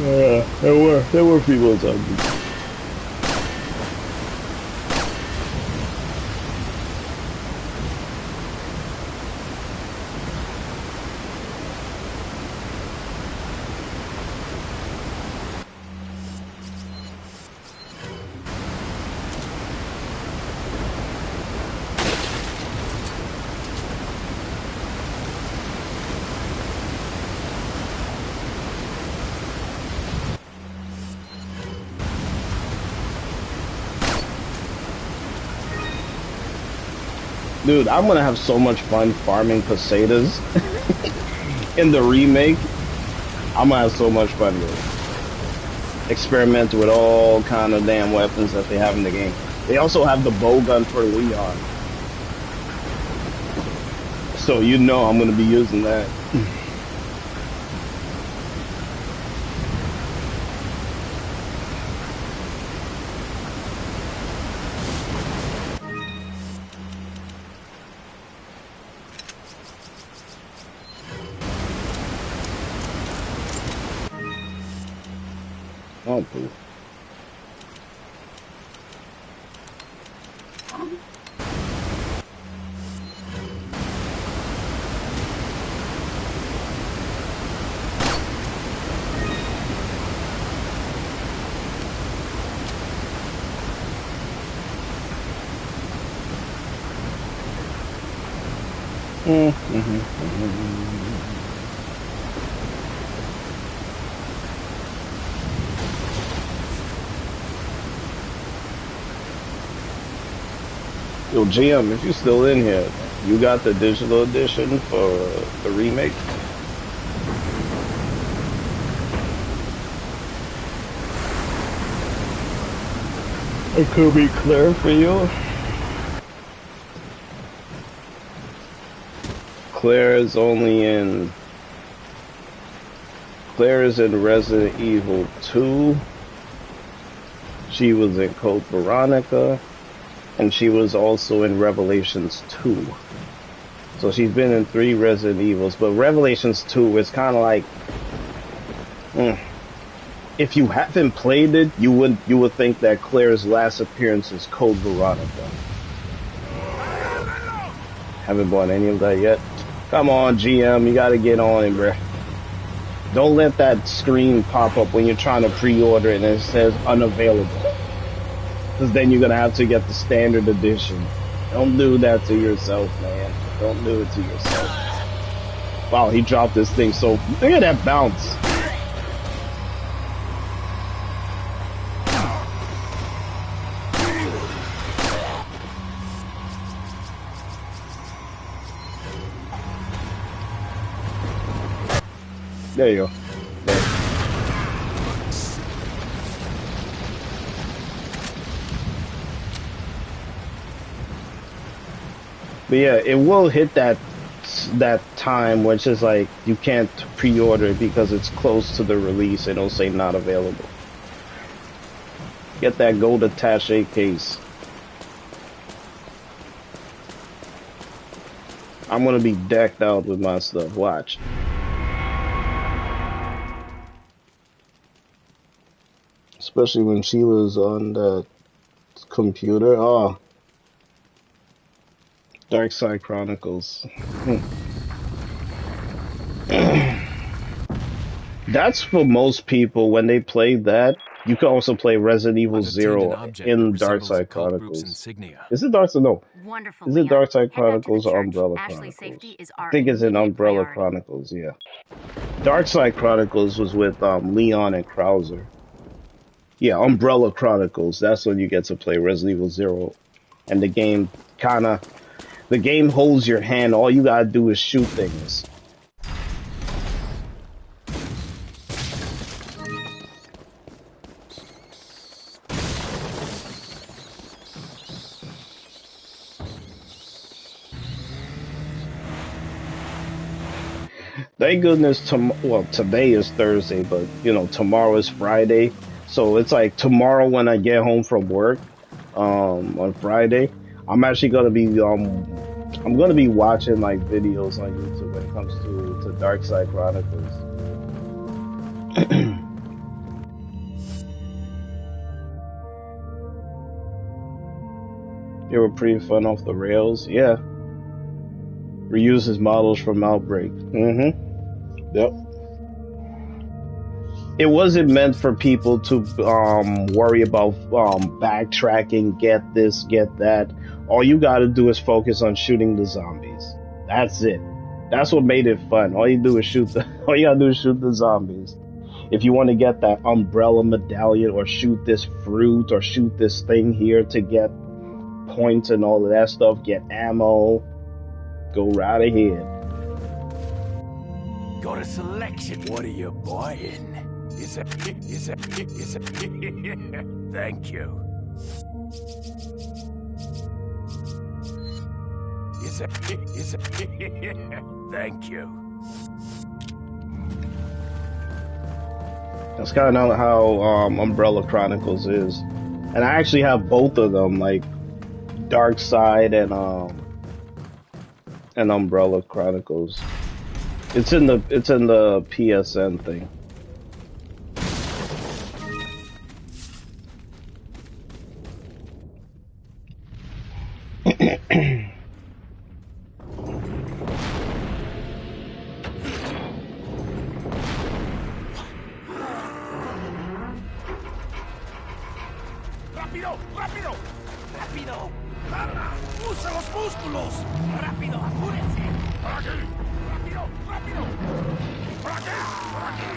Yeah, there were female zombies. Dude, I'm gonna have so much fun farming pesetas in the remake. I'm gonna have so much fun with it. Experiment with all kind of damn weapons that they have in the game. They also have the bow gun for Leon. So you know I'm gonna be using that. Oh, cool. Yo, GM, if you're still in here, you got the digital edition for the remake? It could be clear for you. Claire is in Resident Evil 2. She was in Code Veronica. And she was also in Revelations 2. So she's been in 3 Resident Evils. But Revelations 2 is kind of like... If you haven't played it, you would think that Claire's last appearance is Code Veronica. Haven't bought any of that yet. Come on, GM, you gotta get on it, bruh. Don't let that screen pop up when you're trying to pre-order and it says unavailable. Because then you're going to have to get the standard edition. Don't do that to yourself, man. Don't do it to yourself. Wow, he dropped this thing so... Look at that bounce. There you go. There. But yeah, it will hit that time which is like you can't pre-order it because it's close to the release. It'll say not available. Get that gold attaché case. I'm gonna be decked out with my stuff. Watch. Especially when she was on the computer. Oh. Dark Side Chronicles. That's for most people. When they play that, you can also play Resident Evil 0 in Dark Side Chronicles. Is it Dark Side? No. Wonderful, Is it Leon. Dark Side Head back to the Chronicles or church. Umbrella Ashley's Chronicles? safety is I our think it's in immediate Umbrella priority. Chronicles, yeah. Dark Side Chronicles was with Leon and Krauser. Yeah, Umbrella Chronicles. That's when you get to play Resident Evil 0. And the game the game holds your hand. All you gotta do is shoot things. Thank goodness, well, today is Thursday, but, you know, tomorrow is Friday. So it's like tomorrow when I get home from work, on Friday, I'm actually going to be, I'm going to be watching, like, videos on YouTube when it comes to Dark Side Chronicles. They were pretty fun off the rails, yeah. Reuses models from Outbreak. Mm-hmm. Yep. It wasn't meant for people to worry about backtracking, get this, get that. All you gotta do is focus on shooting the zombies. That's it. That's what made it fun. All you do is all you gotta do is shoot the zombies. If you want to get that umbrella medallion or shoot this fruit or shoot this thing here to get points and all of that stuff, get ammo, go right ahead. Got a selection. What are you buying? Thank you. Thank you. That's kind of how Umbrella Chronicles is, and I actually have both of them, like Dark Side and Umbrella Chronicles. It's in the PSN thing. ¡Rápido! ¡Rápido! ¡Rápido! ¡Carla! ¡Usa los músculos! ¡Rápido! ¡Apúrense! ¡Por aquí! ¡Rápido! ¡Rápido! ¡Por aquí! ¡Por aquí!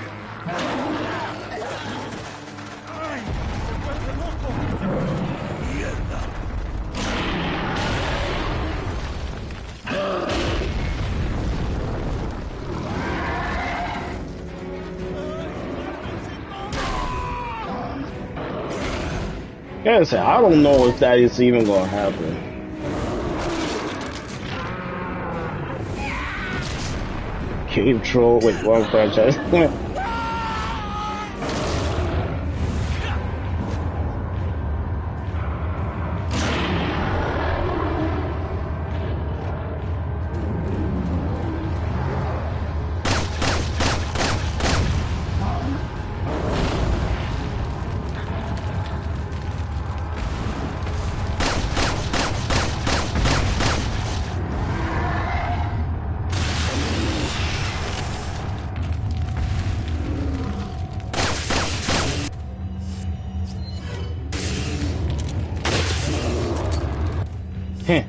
¡Ay! ¡Se vuelve loco! ¡Mierda! Like I said, I don't know if that is even gonna happen. Cave Troll, wait, wrong franchise. Heh.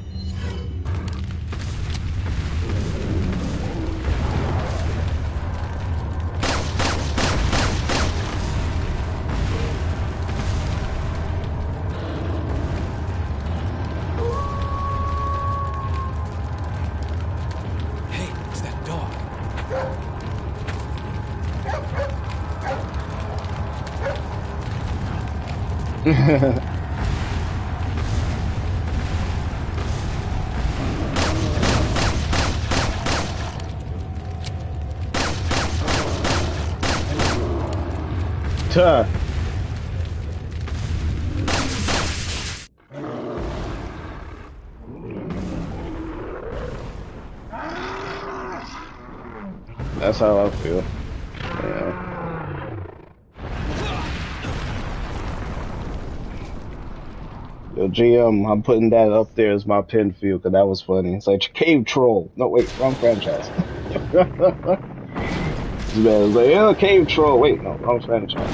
Tuh. That's how I feel. Yeah. Yo, GM, I'm putting that up there as my pin for you because that was funny. It's like Cave Troll. No, wait, wrong franchise. This man was like, yeah, Cave Troll. Wait, no, wrong franchise.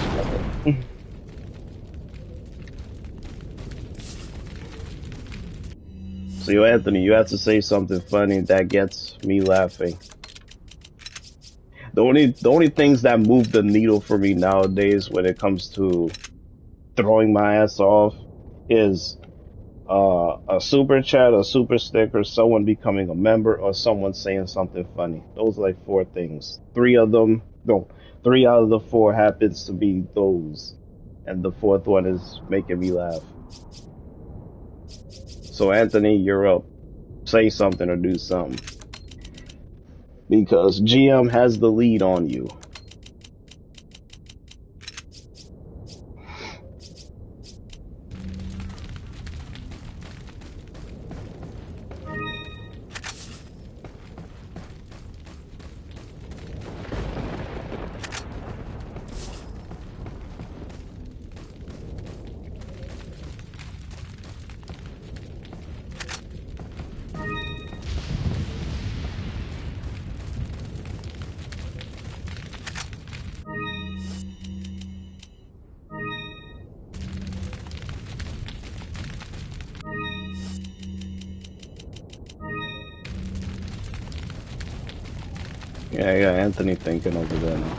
So, yo, Anthony, you have to say something funny that gets me laughing. The only things that move the needle for me nowadays when it comes to throwing my ass off is a super chat, a super sticker, someone becoming a member, or someone saying something funny. Those are like 4 things. 3 out of the 4 happens to be those, and the 4th one is making me laugh. So Anthony, you're up. Say something or do something. Because GM has the lead on you. Yeah, I got Anthony thinking over there now.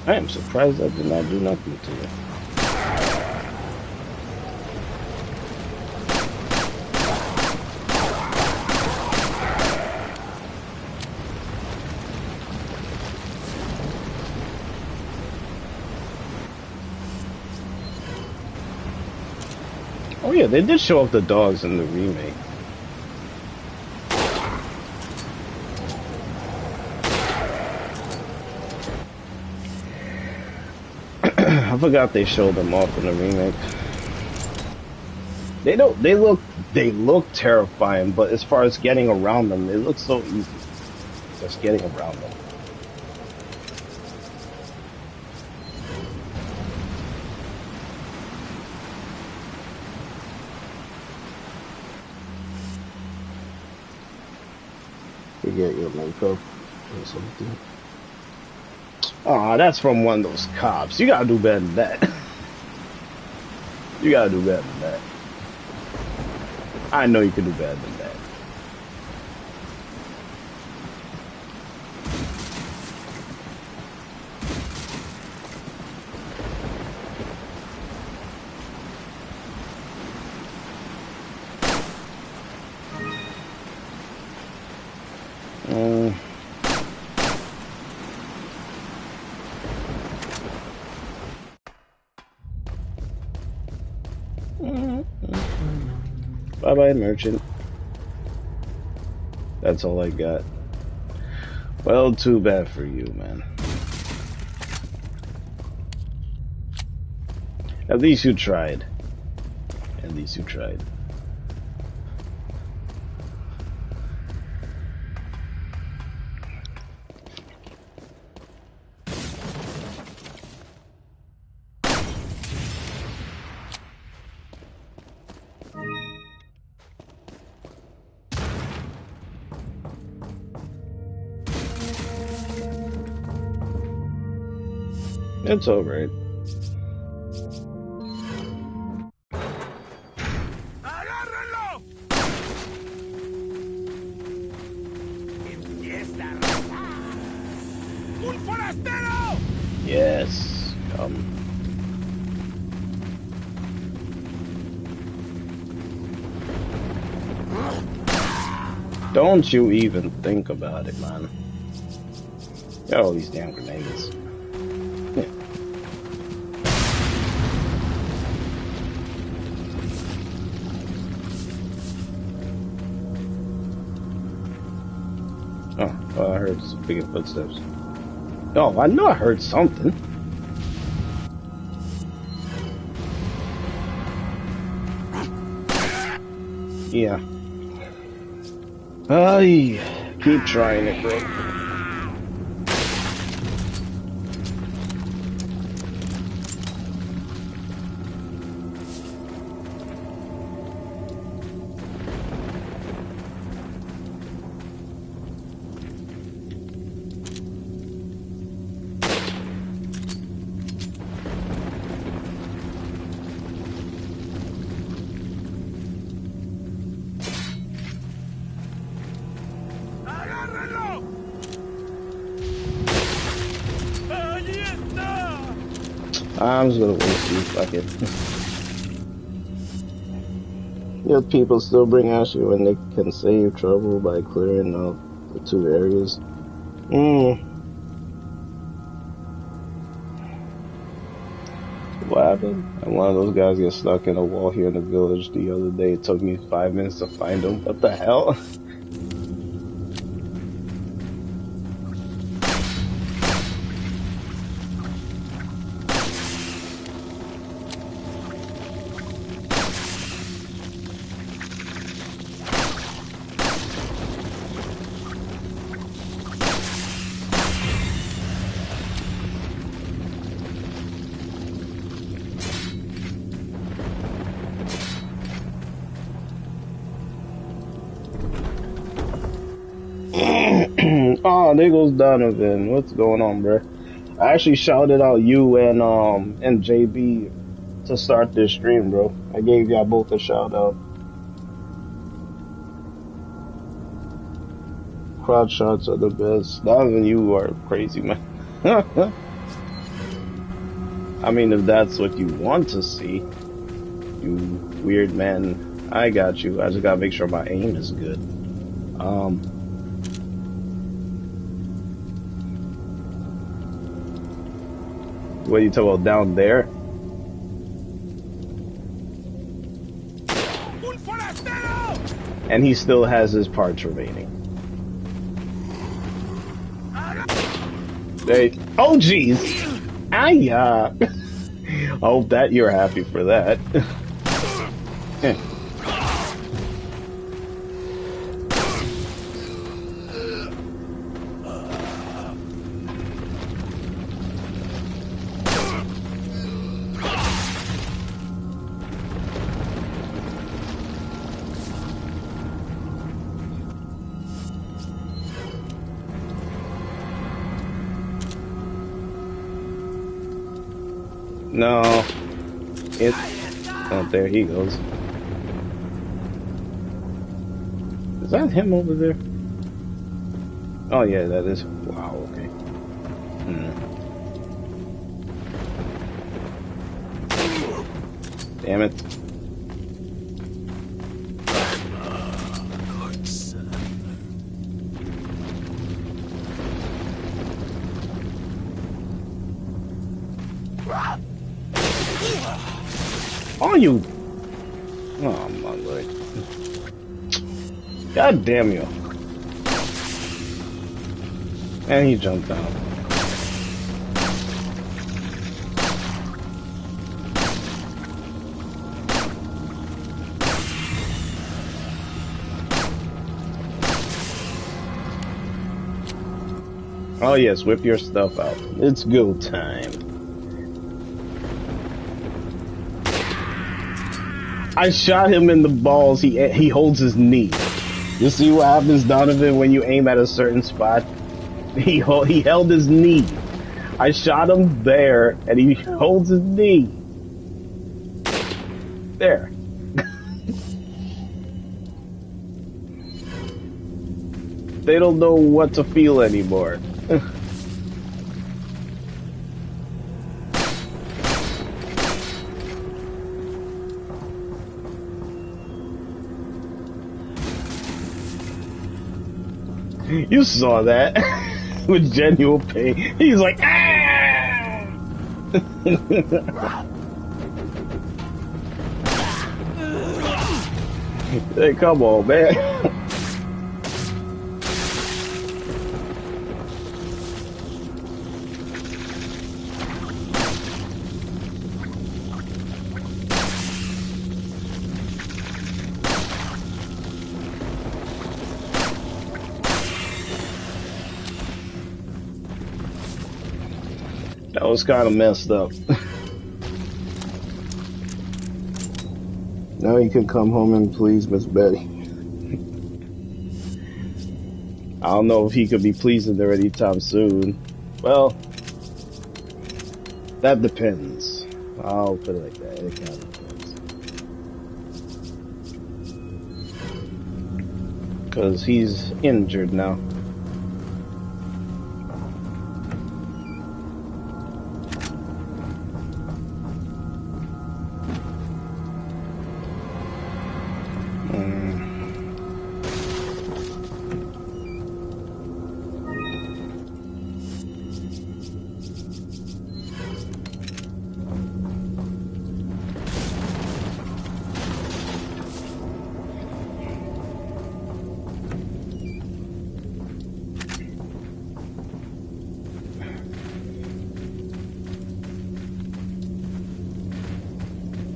I am surprised I did not do nothing to you. Oh yeah, they did show off the dogs in the remake. I forgot they showed them off in the remake. They look terrifying, but as far as getting around them, it looks so easy. Just getting around them. You get your makeup or something. Aw, that's from one of those cops. You gotta do better than that. You gotta do better than that. I know you can do better than that. Bye-bye, merchant. That's all I got. Well, too bad for you, man. At least you tried. At least you tried. It's alright. ¡Agárrenlo! ¡Empieza! ¡Un forastero! Yes, come. Don't you even think about it, man. Got all these damn grenades. Oh, I heard some big footsteps. Oh, I know I heard something. Yeah. Keep trying it, bro. I'm just gonna waste you, fuck it. Yet people still bring out you when they can save trouble by clearing out the 2 areas. What happened? And one of those guys get stuck in a wall here in the village the other day. It took me 5 minutes to find him. What the hell? Oh, there goes Donovan. What's going on, bruh? I actually shouted out you and JB to start this stream, bro. I gave y'all both a shout out. Crowd shots are the best. Donovan, you are crazy, man. I mean, if that's what you want to see, you weird man, I got you. I just gotta make sure my aim is good. What are you talking about down there? And he still has his parts remaining. Oh jeez! I hope that you're happy for that. No, it's, oh, there he goes. Is that him over there? Oh yeah, that is. Wow, okay. Damn it. Oh, you! Oh my lord! God damn you! And he jumped out. Oh yes, whip your stuff out. It's go time. I shot him in the balls. He holds his knee. You see what happens, Donovan, when you aim at a certain spot? He held his knee. I shot him there, and he holds his knee. There. They don't know what to feel anymore. You saw that with genuine pain. He's like, ah! Hey, come on, man. That was kind of messed up. Now you can come home and please Miss Betty. I don't know if he could be pleasing her anytime soon. Well, that depends. I'll put it like that. It kind of depends. Because he's injured now.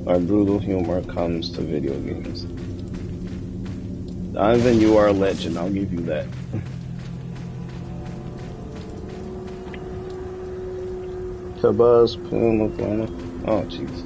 Our brutal humor comes to video games. Donovan, you are a legend, I'll give you that. Tabas, Puma, Puma. Oh, jeez.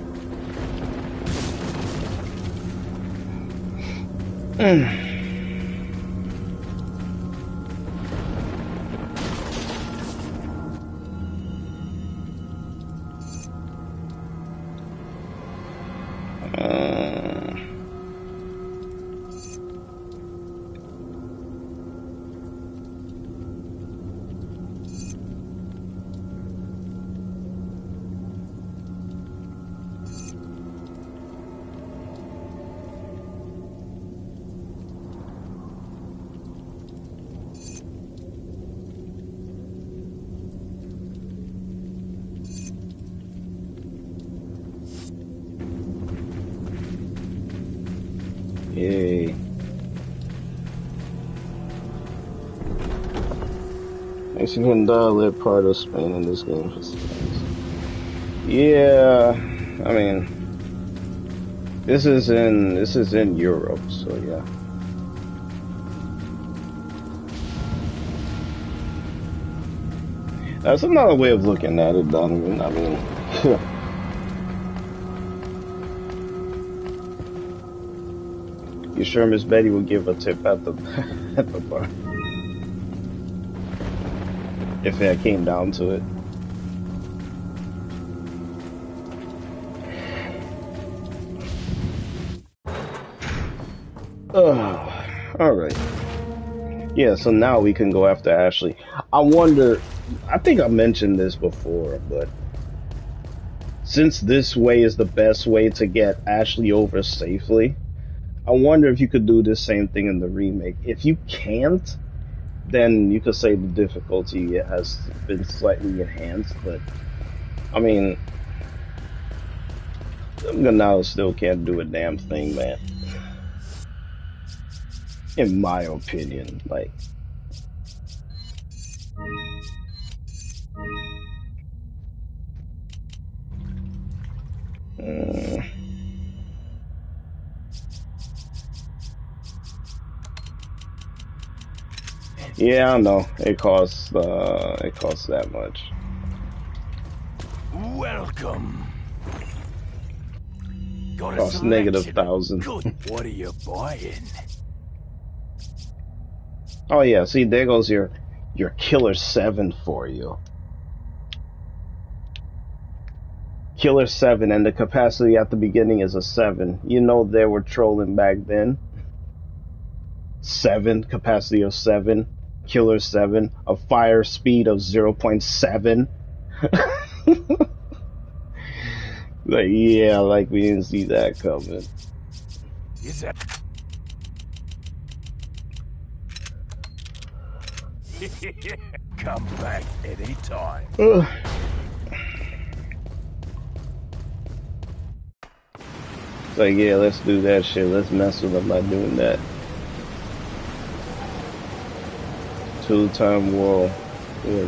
Yay. Mexican dialect part of Spain in this game. Yeah, I mean, this is in Europe, so yeah. That's another way of looking at it, Donovan. I mean, you sure Miss Betty will give a tip at the at the bar? If it came down to it. Alright. Yeah, so now we can go after Ashley. I wonder, I think I mentioned this before, but since this way is the best way to get Ashley over safely, I wonder if you could do the same thing in the remake. If you can't, then you could say the difficulty has been slightly enhanced, but I mean, Ganao still can't do a damn thing, man. In my opinion, like, Yeah, I know. It costs that much. Welcome. Got a Costs selection of -1,000. good. What are you buying? Oh yeah, see, there goes your Killer 7 for you. Killer 7, and the capacity at the beginning is a 7. You know they were trolling back then. 7, capacity of 7. Killer 7, a fire speed of 0.7. Like, yeah, like we didn't see that coming. Is that? Come back anytime. Ugh. Like, yeah, let's do that shit. Let's mess with them by doing that. 2-time world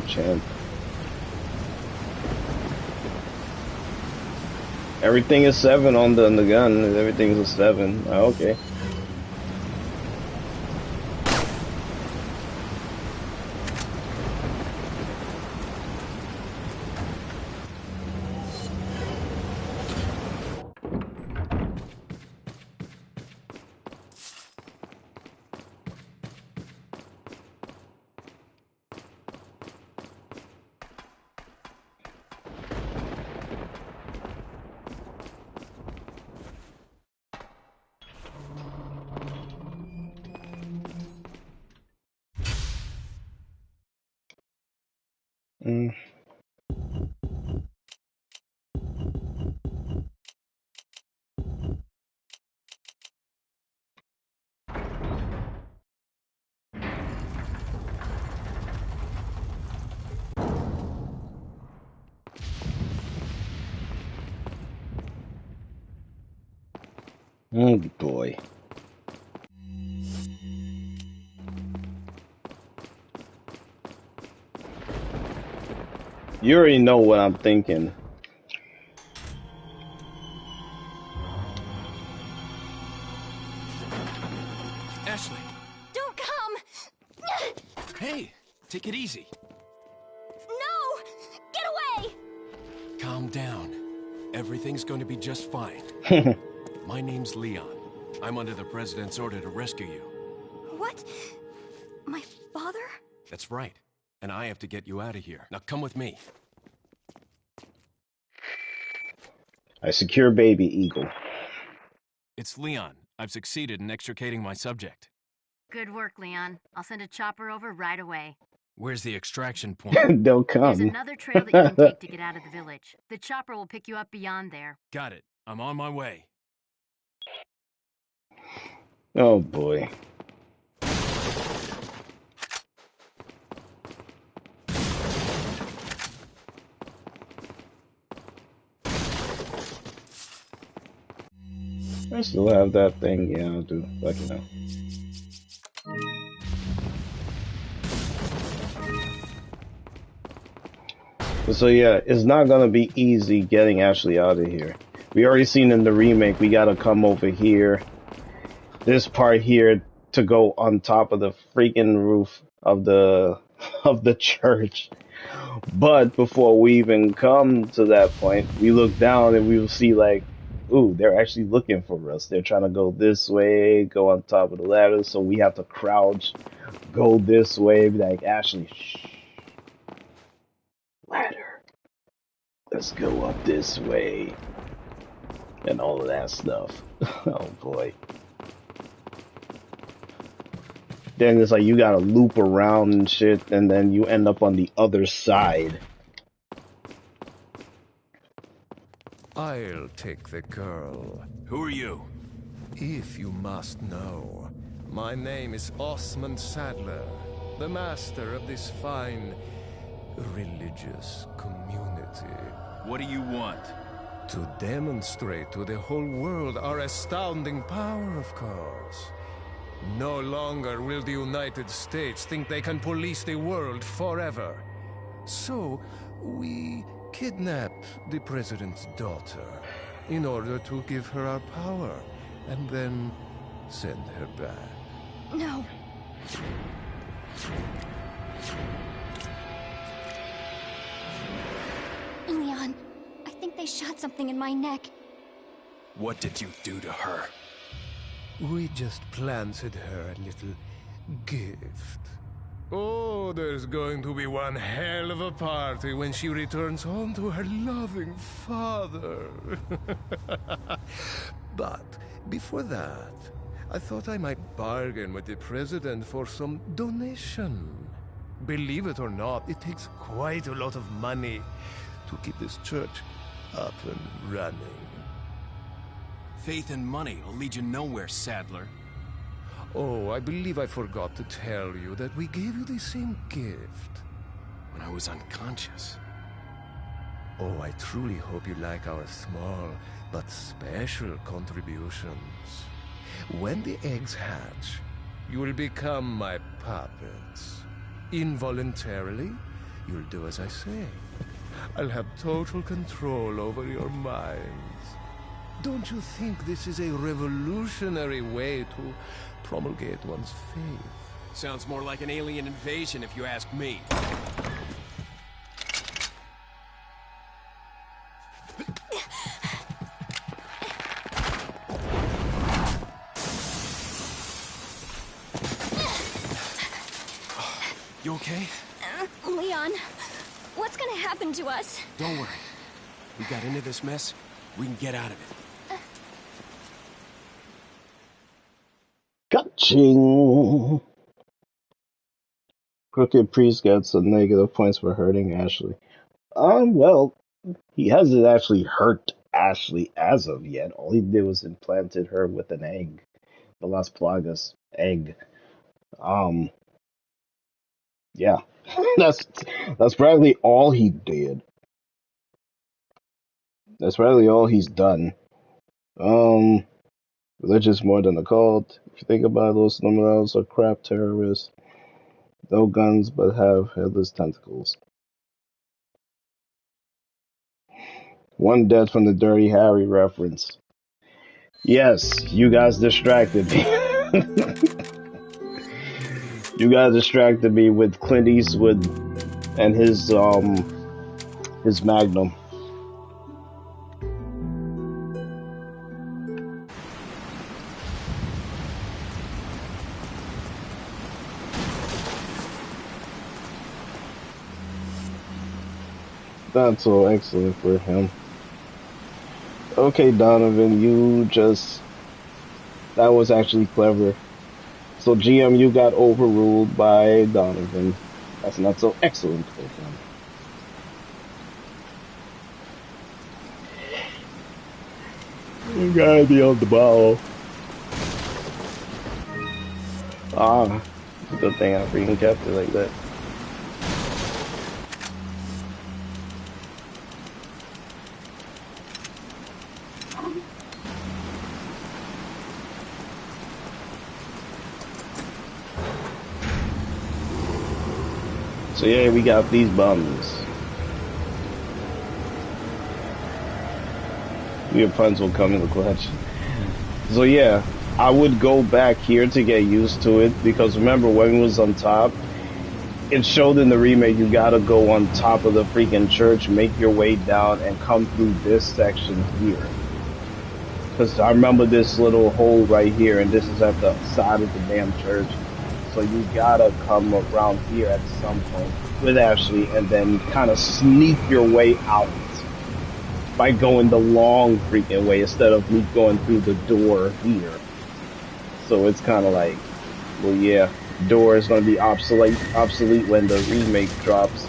champ. Everything is 7 on the gun. Everything is a 7. Oh, okay. Mm. Oh boy. You already know what I'm thinking. Ashley! Don't come! Hey! Take it easy. No! Get away! Calm down. Everything's going to be just fine. My name's Leon. I'm under the President's order to rescue you. What? My father? That's right. And I have to get you out of here. Now come with me. I secure baby Eagle. It's Leon. I've succeeded in extricating my subject. Good work, Leon. I'll send a chopper over right away. Where's the extraction point? They'll come. There's another trail that you can take to get out of the village. The chopper will pick you up beyond there. Got it. I'm on my way. Oh boy. I still have that thing. Yeah, I'll do. Like, you know. So yeah, it's not gonna be easy getting Ashley out of here. We already seen in the remake, we gotta come over here. This part here to go on top of the freaking roof of the church. But before we even come to that point, we look down and we will see like, ooh, they're actually looking for us. They're trying to go this way, go on top of the ladder, so we have to crouch, go this way, be like, Ashley, shh. Ladder. Let's go up this way. And all of that stuff. Oh boy. Then it's like you gotta loop around and shit, and then you end up on the other side. I'll take the girl. Who are you? If you must know, my name is Osmond Sadler, the master of this fine religious community. What do you want? To demonstrate to the whole world our astounding power, of course. No longer will the United States think they can police the world forever. So, we kidnap the president's daughter in order to give her our power, and then send her back. No. Leon, I think they shot something in my neck. What did you do to her? We just planted her a little gift. Oh, there's going to be one hell of a party when she returns home to her loving father. But before that, I thought I might bargain with the president for some donation. Believe it or not, it takes quite a lot of money to keep this church up and running. Faith and money will lead you nowhere, Sadler. Oh, I believe I forgot to tell you that we gave you the same gift. When I was unconscious. Oh, I truly hope you like our small but special contributions. When the eggs hatch, you will become my puppets. Involuntarily, you'll do as I say. I'll have total control over your minds. Don't you think this is a revolutionary way to promulgate one's faith? Sounds more like an alien invasion if you ask me. You okay? Leon, what's gonna happen to us? Don't worry. We got into this mess. We can get out of it. Gotching! Crooked Priest gets a negative points for hurting Ashley. Well, he hasn't actually hurt Ashley as of yet. All he did was implanted her with an egg. The Las Plagas egg. Yeah. That's probably all he did. That's probably all he's done. Religion's more than a cult. If you think about it, those criminals are crap terrorists. No guns, but have headless tentacles. One death from the Dirty Harry reference. Yes, you guys distracted me. You guys distracted me with Clint Eastwood and his Magnum. That's so excellent for him. Okay, Donovan, that was actually clever. So GM, you got overruled by Donovan. That's not so excellent for him. You gotta be on the ball. Good thing I freaking kept it like that. So yeah, we got these bums. Your puns will come in the clutch. So yeah, I would go back here to get used to it, because remember when it was on top, it showed in the remake you gotta go on top of the freaking church, make your way down, and come through this section here. Because I remember this little hole right here, and this is at the side of the damn church. So you gotta come around here at some point with Ashley and then kind of sneak your way out by going the long freaking way instead of me going through the door here. So it's kind of like, well, yeah, door is going to be obsolete when the remake drops.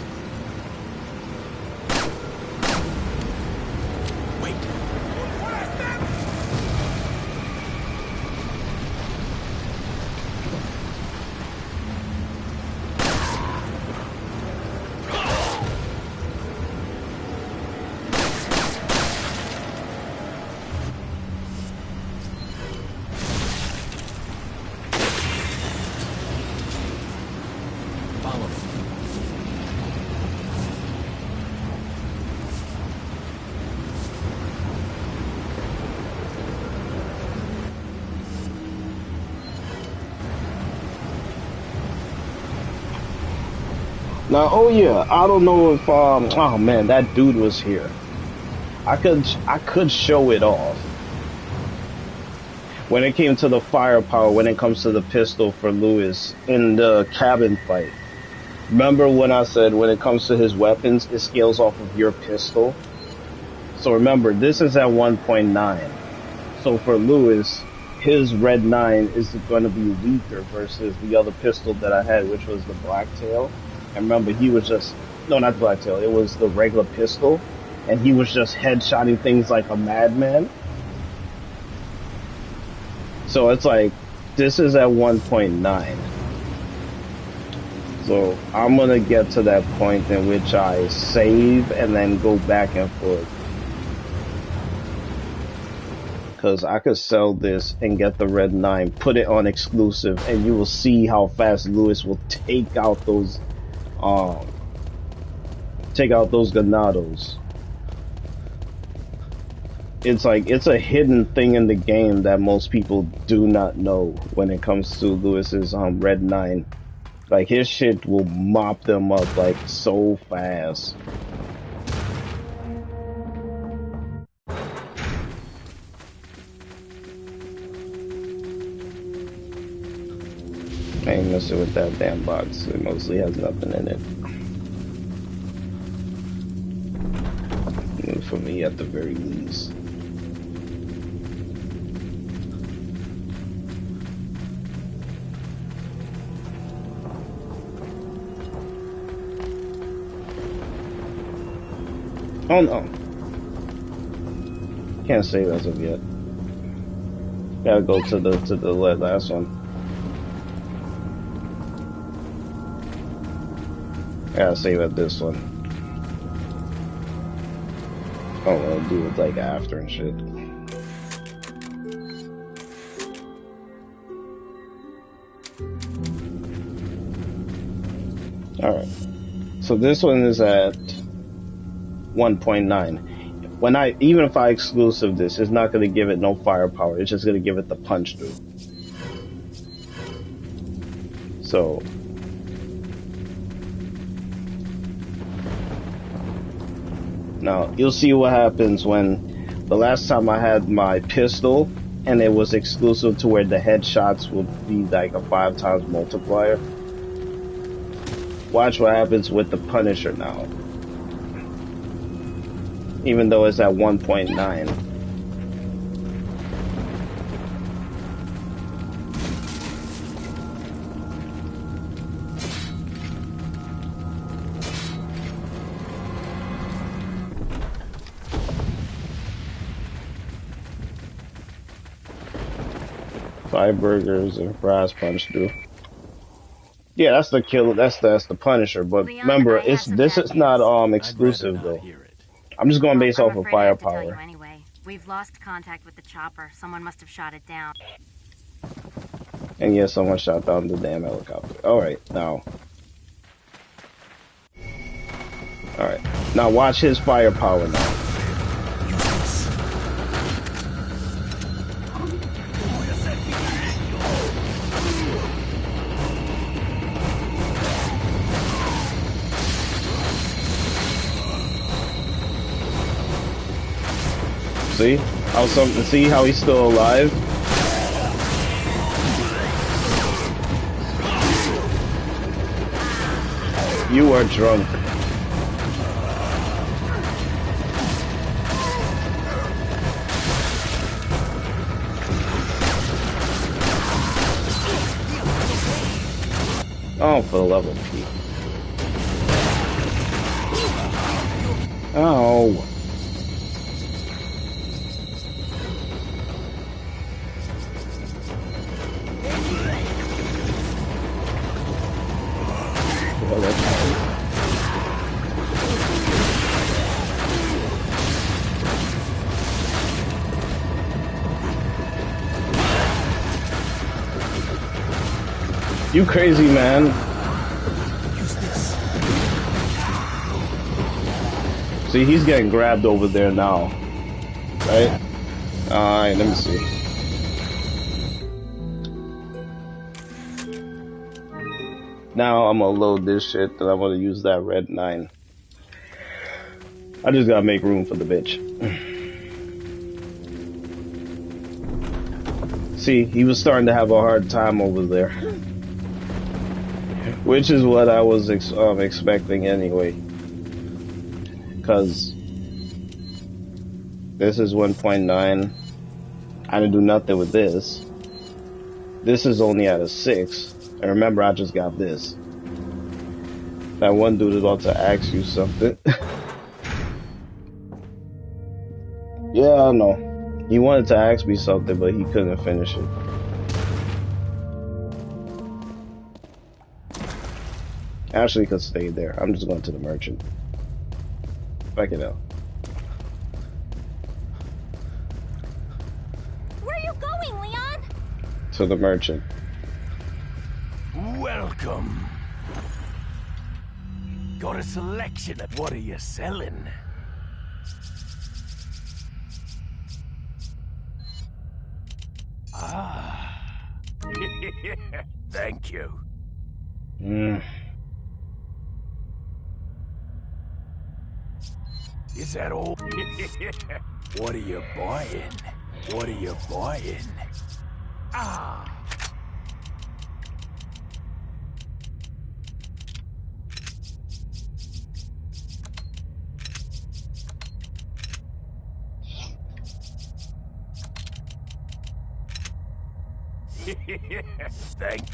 Now, oh yeah, I don't know if oh man, that dude was here. I could show it off. When it came to the firepower, when it comes to the pistol for Lewis in the cabin fight. Remember when I said when it comes to his weapons, it scales off of your pistol? So remember, this is at 1.9. So for Lewis, his red 9 is going to be weaker versus the other pistol that I had, which was the Blacktail. And remember, he was just, no, not the Blacktail, it was the regular pistol. And he was just headshotting things like a madman. So it's like, this is at 1.9. So I'm going to get to that point in which I save and then go back and forth. Because I could sell this and get the red 9, put it on exclusive, and you will see how fast Lewis will take out those Ganados. It's like, it's a hidden thing in the game that most people do not know when it comes to Lewis's red 9. Like, his shit will mop them up like so fast. I ain't messing with that damn box. It mostly has nothing in it. For me, at the very least. Oh no. Can't save as of yet. Gotta go to the last one. Gotta save at this one. Oh, I'll do it like after and shit. Alright. So this one is at 1.9. When even if I exclusive this, it's not gonna give it no firepower. It's just gonna give it the punch through. So now, you'll see what happens when the last time I had my pistol and it was exclusive to where the headshots would be like a 5 times multiplier. Watch what happens with the Punisher now. Even though it's at 1.9. Five burgers and fries punch through. Yeah, that's the killer. That's the Punisher. But Leon, remember, this is not exclusive though. I'm just going based off of firepower. Anyway, we've lost contact with the chopper. Someone must have shot it down. And yes, someone shot down the damn helicopter. All right, now. All right, now watch his firepower now. See how he's still alive? You are drunk. Oh, for the love of Pete. Oh. You crazy, man. See, he's getting grabbed over there now. Right? Alright, let me see. Now I'm gonna load this shit, then I'm gonna use that red 9. I just gotta make room for the bitch. See, he was starting to have a hard time over there. Which is what I was expecting anyway. Because this is 1.9. I didn't do nothing with this. This is only at a 6. And remember, I just got this. That one dude is about to ask you something. Yeah, I know. He wanted to ask me something, but he couldn't finish it. Ashley could stay there. I'm just going to the merchant. Back it out. Where are you going, Leon? To the merchant. Welcome. Got a selection of what are you selling? Ah. Thank you. Is that all? What are you buying? What are you buying? Ah.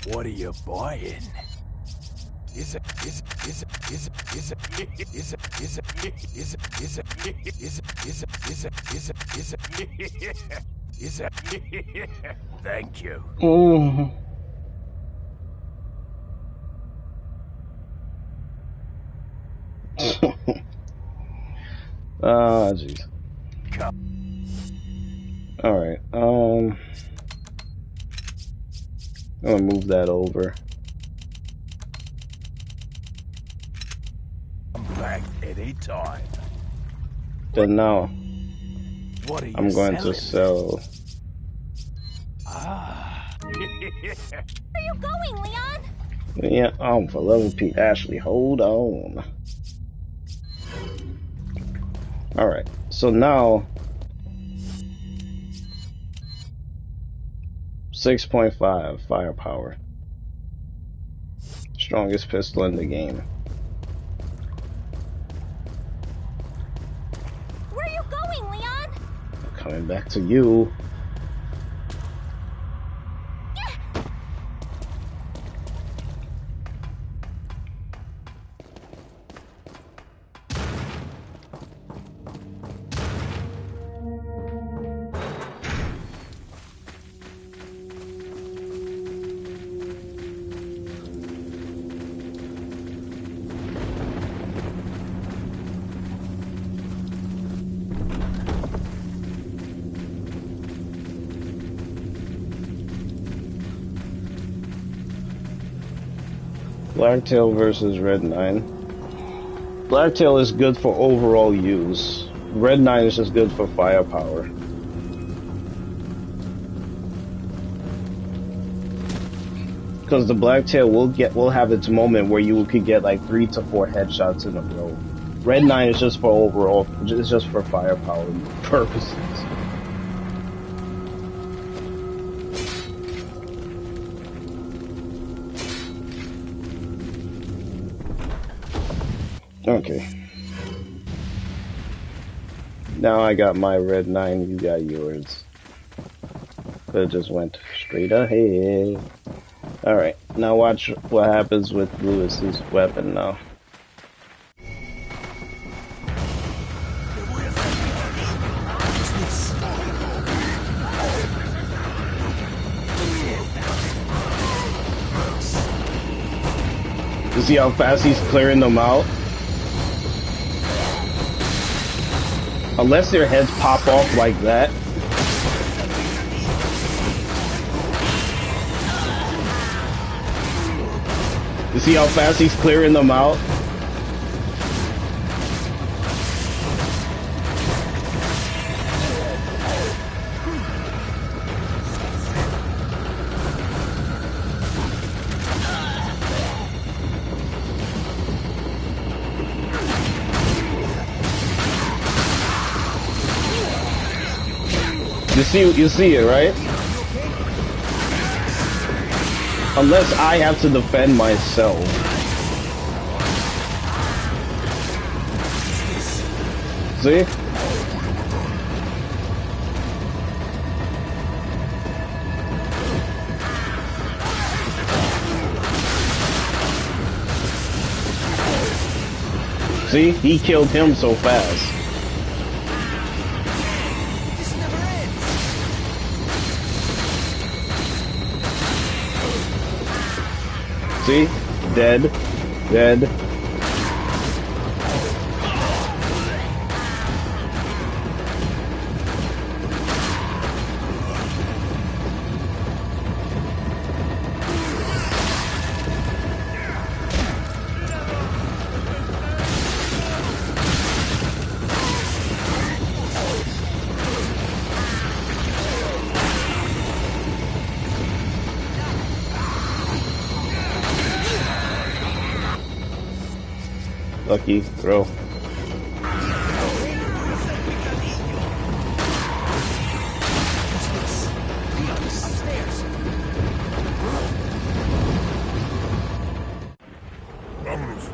What are you buying? Is thank you. Ah, jeez. Alright, I'm gonna move that over. I'm back anytime. Then now, What are you I'm going selling? to sell. Ah. Where are you going, Leon? Yeah, for love of Pete. Ashley, hold on. Alright, so now 6.5 firepower. Strongest pistol in the game. Where are you going, Leon? Coming back to you. Blacktail versus Red 9. Blacktail is good for overall use. Red 9 is just good for firepower. Because the Blacktail will have its moment where you could get like 3 to 4 headshots in a row. Red 9 is just for overall, it's just for firepower purposes. Okay. Now I got my red 9, you got yours. But it just went straight ahead. Alright, now watch what happens with Lewis's weapon now. You see how fast he's clearing them out? Unless their heads pop off like that. You see how fast he's clearing them out? You see it, right? Unless I have to defend myself. See? See? He killed him so fast. See? Dead. Dead. Lucky throw.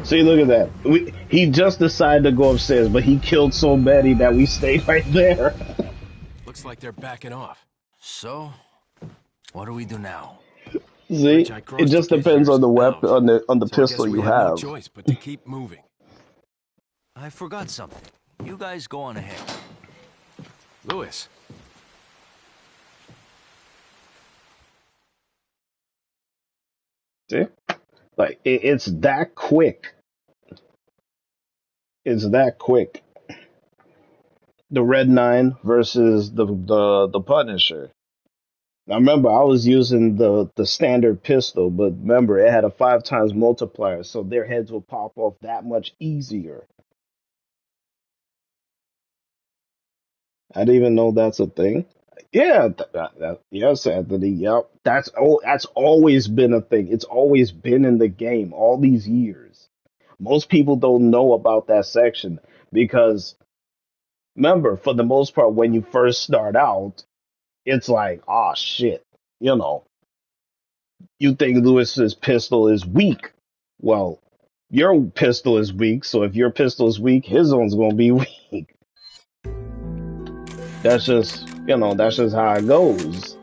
See, look at that. He just decided to go upstairs, but he killed so many that we stayed right there. Looks like they're backing off. So, what do we do now? See, it just depends on the weapon, on the pistol you have. No choice but to keep moving. I forgot something. You guys go on ahead. Lewis. See? Like, it's that quick. It's that quick. The Red 9 versus the Punisher. Now remember, I was using the standard pistol, but remember, it had a 5 times multiplier, so their heads will pop off that much easier. I didn't even know that's a thing. Yeah, yes, Anthony. Yep, that's always been a thing. It's always been in the game all these years. Most people don't know about that section because, remember, for the most part, when you first start out, it's like, ah, shit. You know, you think Lewis's pistol is weak. Well, your pistol is weak, so if your pistol is weak, his one's gonna be weak. That's just, you know, that's just how it goes.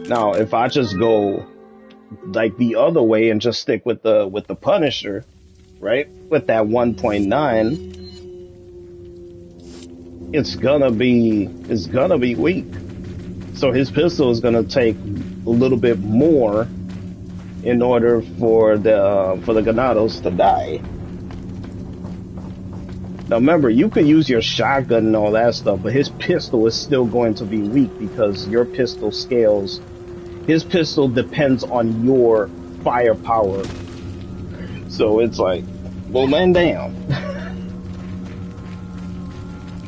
Now, if I just go like the other way and just stick with the Punisher, right? With that 1.9, it's gonna be weak. So his pistol is gonna take a little bit more in order for the Ganados to die. Now remember, you could use your shotgun and all that stuff, but his pistol is still going to be weak because your pistol scales. His pistol depends on your firepower. So it's like, well, man, damn.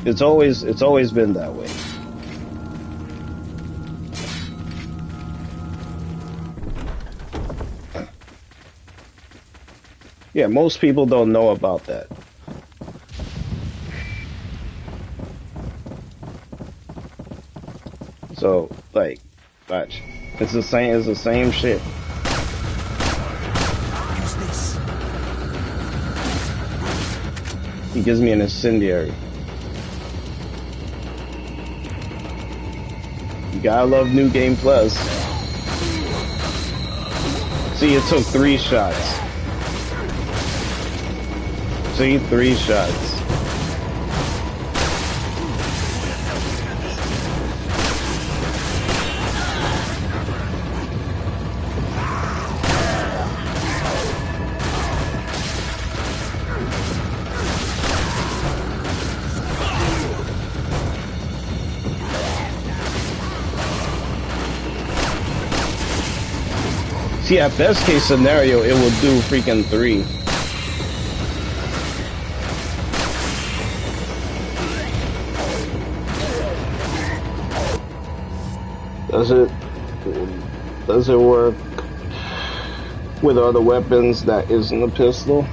It's always been that way. Yeah, most people don't know about that. So, like, watch. It's the same shit. Use this. He gives me an incendiary. You gotta love New Game Plus. See, it took 3 shots. See, 3 shots. See, at best case scenario, it will do freaking 3. Does it work with other weapons that isn't a pistol?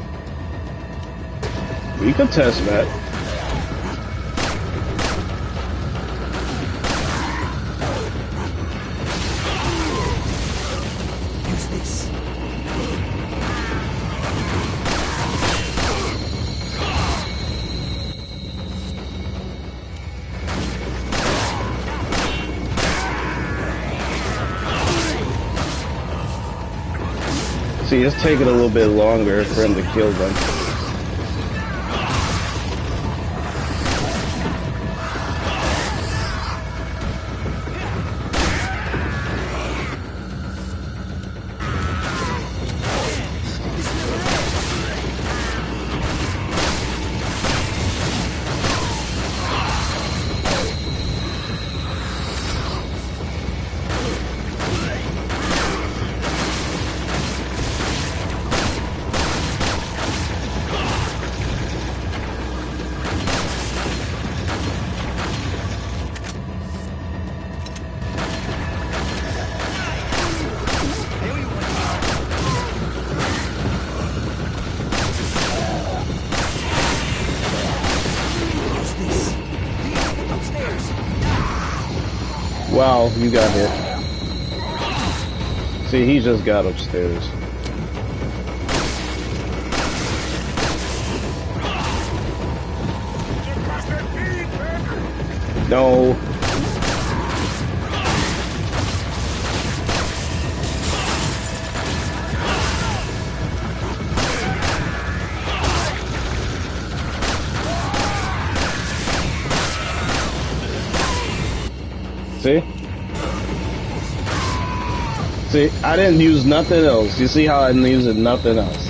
We could test that. Use this. See, it's taking a little bit longer for him to kill them. Wow, you got hit. See, he just got upstairs. No. See? See, I didn't use nothing else. You see how I didn't use nothing else?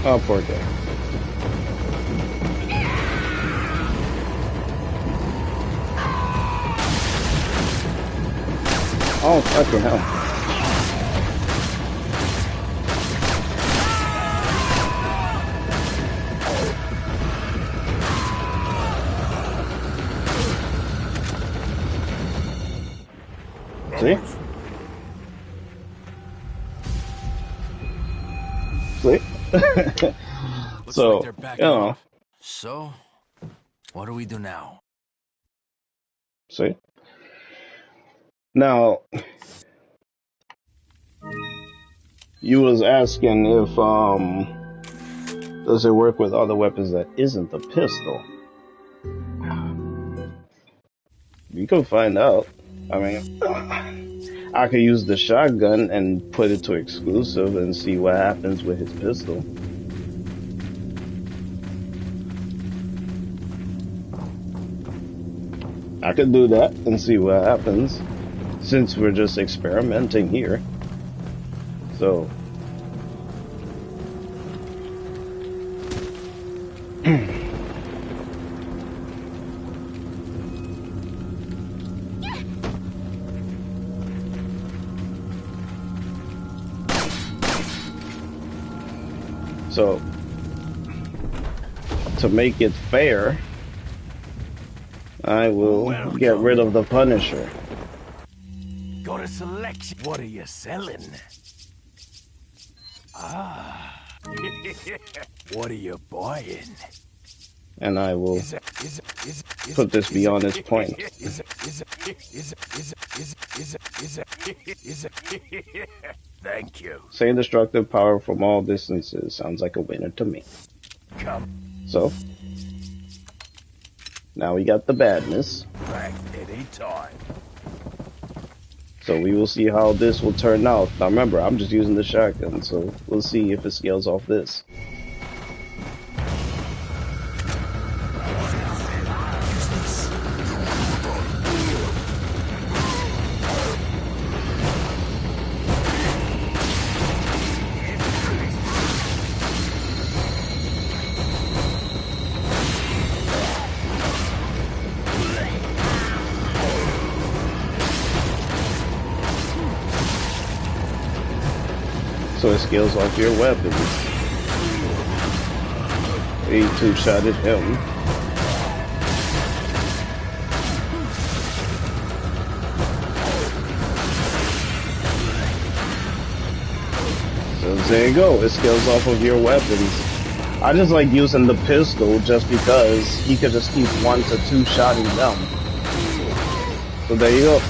Oh, poor guy. Oh, fucking hell. See? See? So, like you know. So, what do we do now? See? Now, you was asking if, does it work with other weapons that isn't the pistol? You can find out. I mean, I could use the shotgun and put it to exclusive and see what happens with his pistol. I could do that and see what happens, since we're just experimenting here. So, so to make it fair, I will get rid of the Punisher. Got a selection. What are you selling? Ah. What are you buying? And I will put this beyond its point. Thank you. Say destructive power from all distances. Sounds like a winner to me. Come. So, now we got the badness. Back any time. So we will see how this will turn out. Now remember, I'm just using the shotgun, so we'll see if it scales off this. So it scales off your weapons. He two-shotted him. So there you go, it scales off of your weapons. I just like using the pistol just because he could just keep 1 to 2 shotting them. So there you go.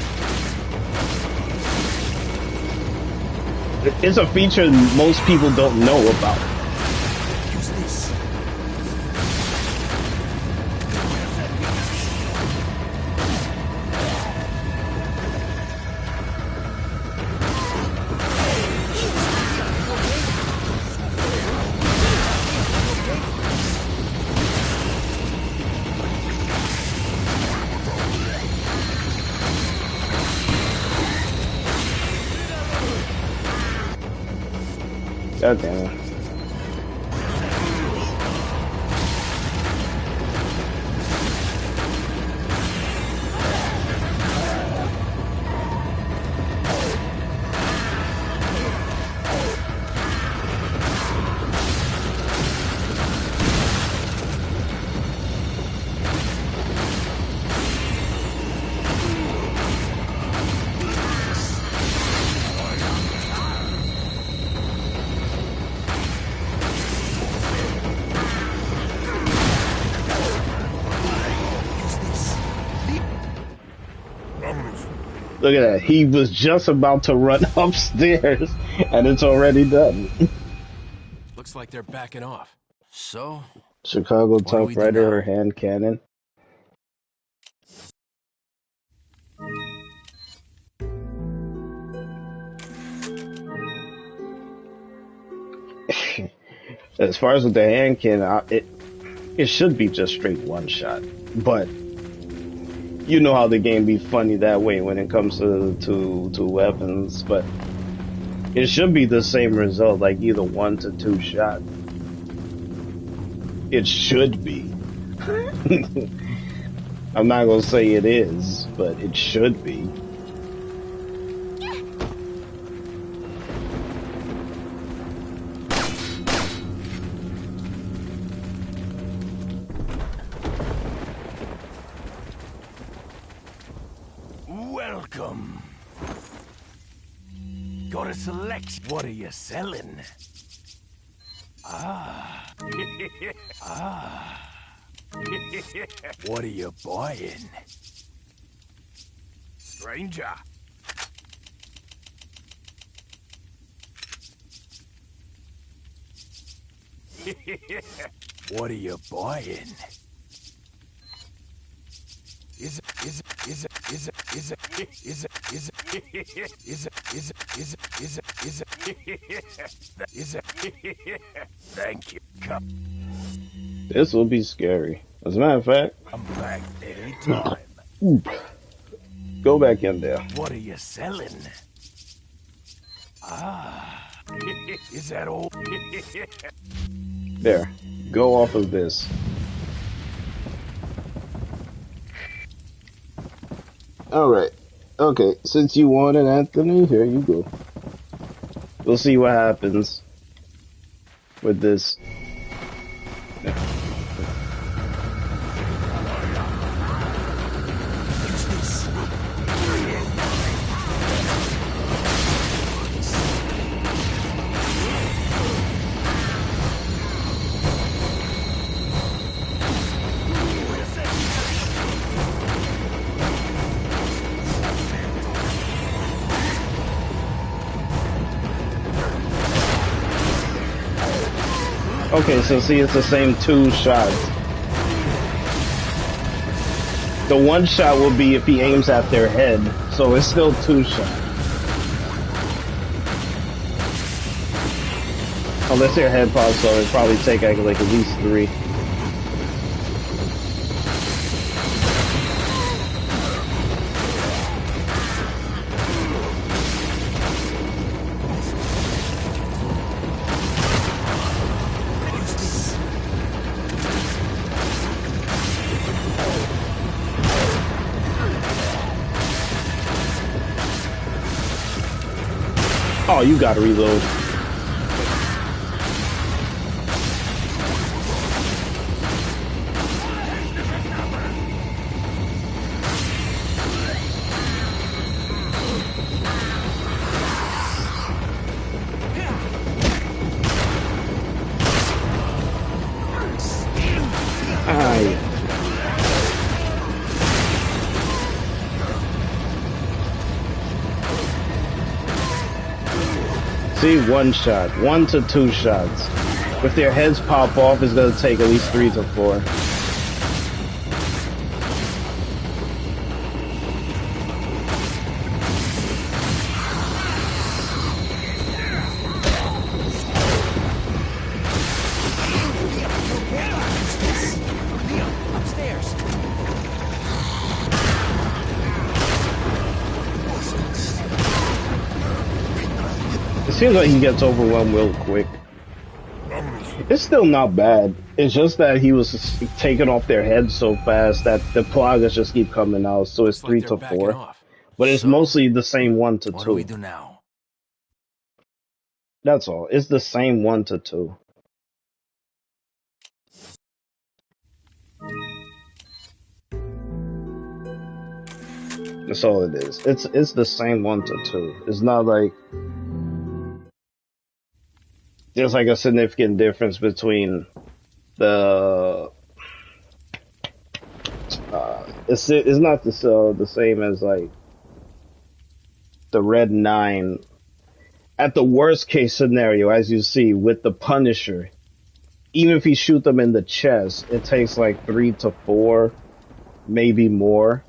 It's a feature most people don't know about. Use this. God damn it. Look at that. He was just about to run upstairs, and it's already done. Looks like they're backing off. So? Chicago Tough Rider or hand cannon. As far as with the hand cannon, it should be just straight one shot, but you know how the game be funny that way when it comes to weapons, but it should be the same result, like either 1 to 2 shot. It should be. I'm not gonna say it is, but it should be. Welcome. Got a selection. What are you selling? Ah. Ah. What are you buying? Stranger. What are you buying? Is thank you. Come. This will be scary. As a matter of fact, I'm back anytime. Go back in there. What are you selling? Ah, is that all? There. Go off of this. Alright. Okay, since you won it, Anthony, here you go. We'll see what happens with this. Okay, so see, it's the same 2 shots. The 1 shot will be if he aims at their head, so it's still 2 shots. Unless their head pops, so it'll probably take like at least 3. Oh, you gotta reload. See, 1 shot, 1 to 2 shots. If their heads pop off, it's gonna take at least 3 to 4. It seems like he gets overwhelmed real quick. It's still not bad. It's just that he was taking off their heads so fast that the plagas just keep coming out, so it's 3 to 4. But it's mostly the same 1 to 2. What do we do now? That's all. It's the same 1 to 2. That's all it is. It's the same 1 to 2. It's not like there's like a significant difference between the. It's not the same as like the Red 9. At the worst case scenario, as you see with the Punisher, even if you shoot them in the chest, it takes like 3 to 4, maybe more.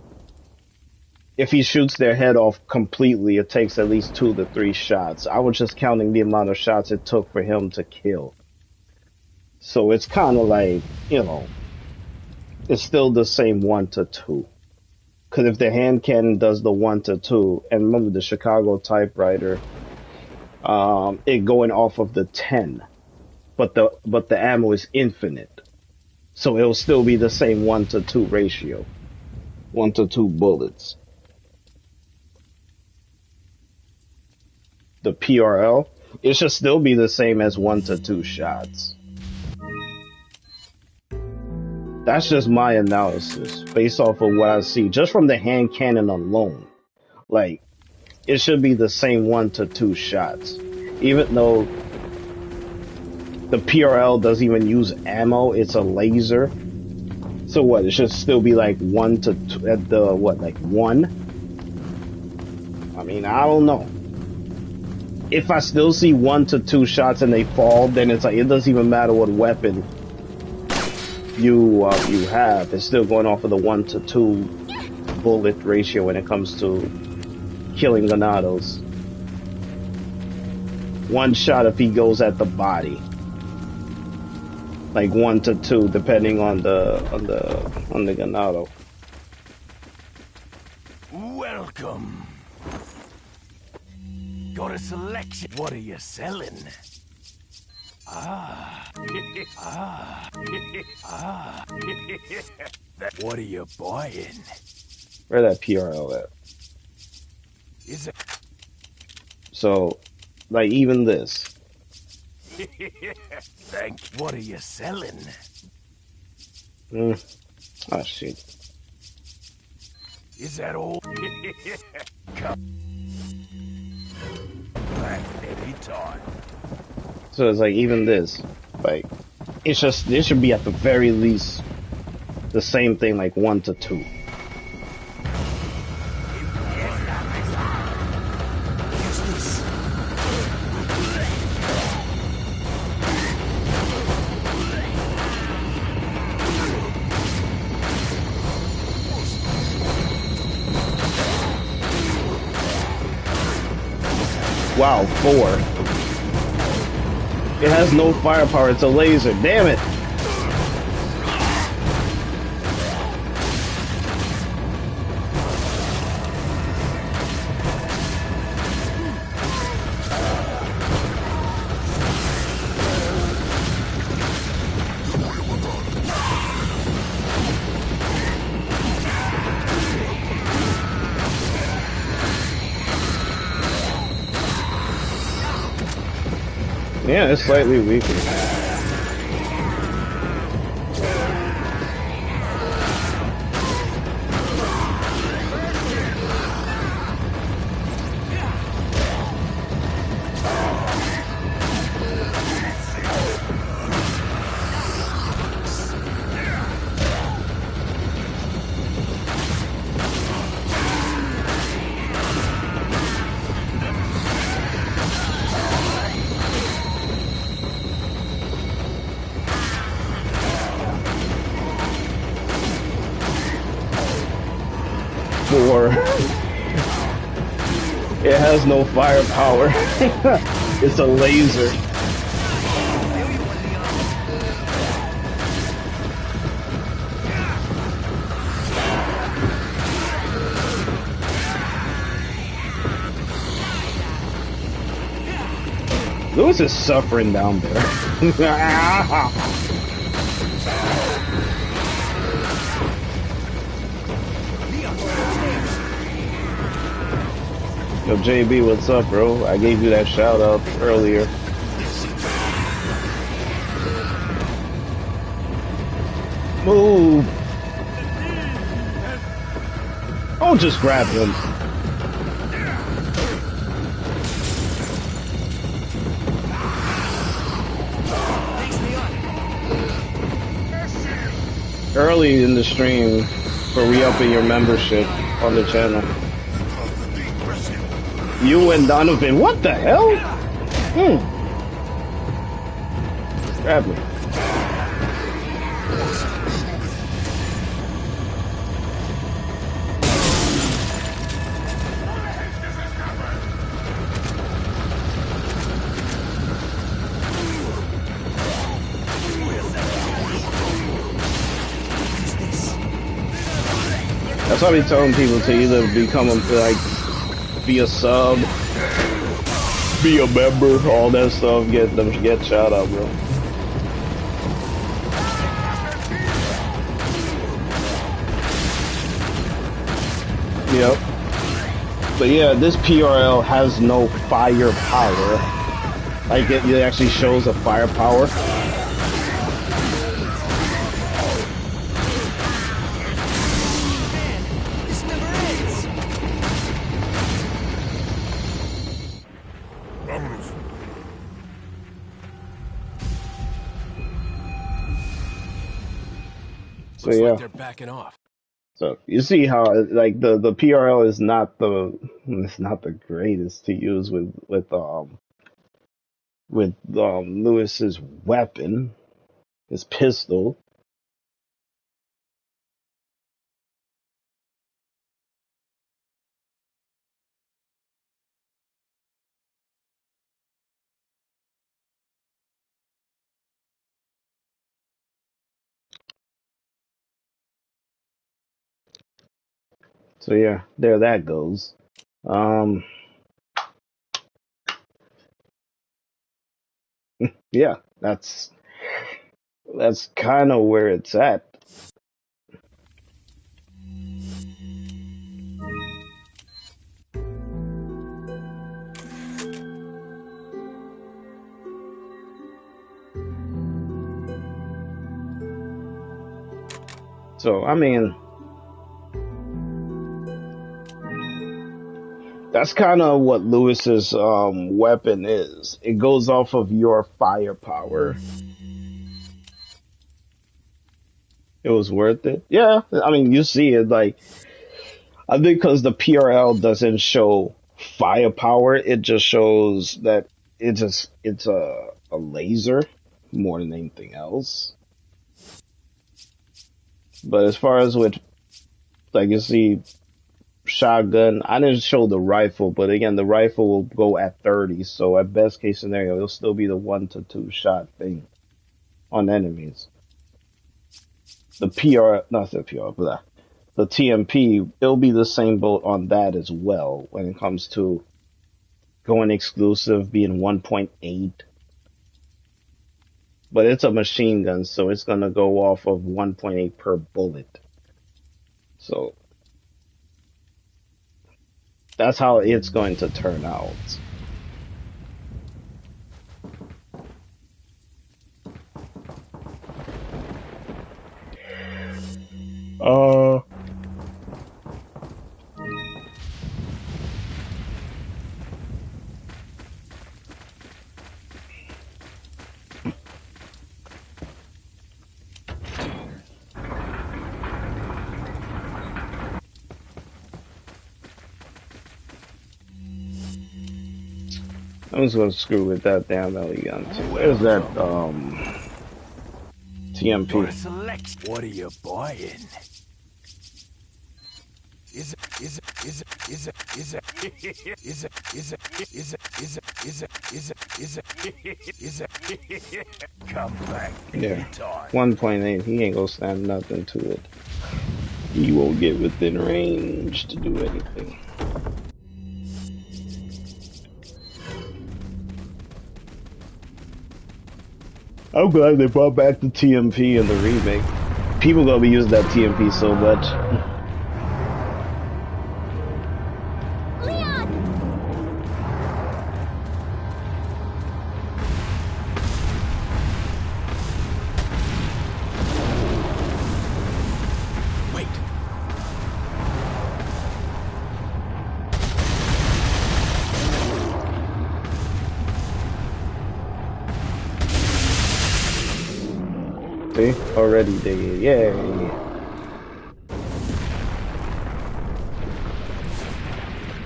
If he shoots their head off completely, it takes at least 2 to 3 shots. I was just counting the amount of shots it took for him to kill. So it's kind of like, you know, it's still the same 1 to 2. Because if the hand cannon does the 1 to 2, and remember the Chicago typewriter, it going off of the 10, but the ammo is infinite. So it'll still be the same 1 to 2 ratio. 1 to 2 bullets. The PRL, it should still be the same as 1 to 2 shots. That's just my analysis based off of what I see, just from the hand cannon alone. Like, it should be the same 1 to 2 shots, even though the PRL doesn't even use ammo; it's a laser. So what? It should still be like 1 to 2 at the what? Like 1? I mean, I don't know. If I still see 1 to 2 shots and they fall, then it's like it doesn't even matter what weapon you have. It's still going off of the 1 to 2 bullet ratio when it comes to killing Ganados. 1 shot if he goes at the body, like 1 to 2, depending on the Ganado. Welcome. Got a selection. What are you selling? What are you buying? Where that PRL at? Is it? So, like even this. Thank. What are you selling? Oh shit. Is that all? Come. Back anytime. So it's like even this, like it should be at the very least the same thing, like 1 to 2. Wow, 4. It has no firepower, it's a laser. Damn it! Yeah, it's slightly weaker. 4. It has no firepower. It's a laser. Lewis is suffering down there. Yo, JB, what's up, bro? I gave you that shout out earlier. Move! Oh, just grab him. Early in the stream for re-upping your membership on the channel. You and Donovan, what the hell? Grab me. That's why I be telling people to either become like, be a sub, be a member, all that stuff, get shout out, bro. Yep. But yeah, this PRL has no firepower. Like it actually shows a firepower. So yeah, like they're backing off. So you see how like the PRL is not the greatest to use with Lewis's weapon, his pistol. So yeah, there that goes. Yeah, that's kind of where it's at. So I mean, that's kind of what Lewis's weapon is. It goes off of your firepower. It was worth it. Yeah, I mean, you see it. Like, I think because the PRL doesn't show firepower, it just shows that it's a laser more than anything else. But as far as with, like, you see, shotgun, I didn't show the rifle, but again, the rifle will go at 30, so at best case scenario, it'll still be the 1 to 2 shot thing on enemies. The the TMP, it'll be the same boat on that as well when it comes to going exclusive, being 1.8. But it's a machine gun, so it's gonna go off of 1.8 per bullet. So that's how it's going to turn out. I'm just gonna screw with that damn LE gun too. Where's that TMP? What are you buying? Come back Yeah. anytime. 1.8, he ain't gonna stand nothing to it. He won't get within range to do anything. I'm glad they brought back the TMP in the remake. People gonna be using that TMP so much. See? Already dead. Yay.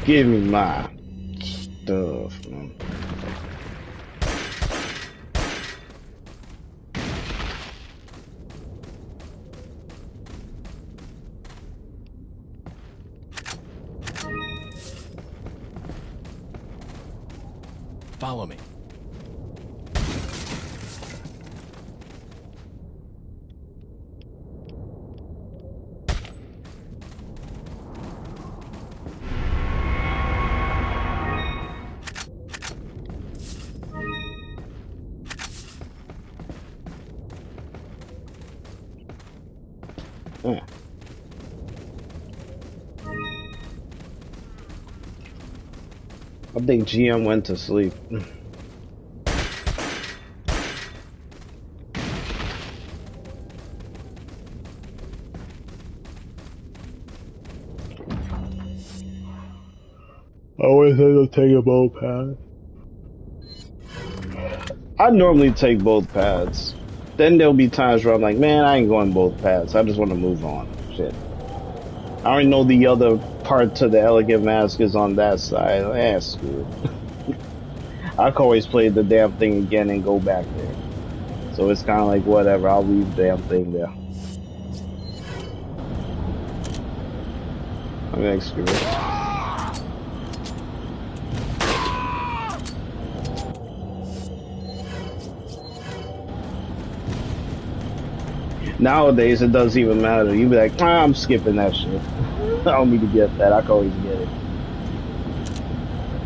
Give me my stuff, man. Follow me. I think GM went to sleep. I always have to take a both pads. I normally take both pads. Then there'll be times where I'm like, man, I ain't going both pads. I just want to move on. Shit. I already know the other part to the elegant mask is on that side. Eh, screw it. I can always play the damn thing again and go back there. So it's kind of like, whatever, I'll leave the damn thing there. I'm like, screw it. Nowadays, it doesn't even matter. You be like, I'm skipping that shit. I don't need to get that. I can always get it.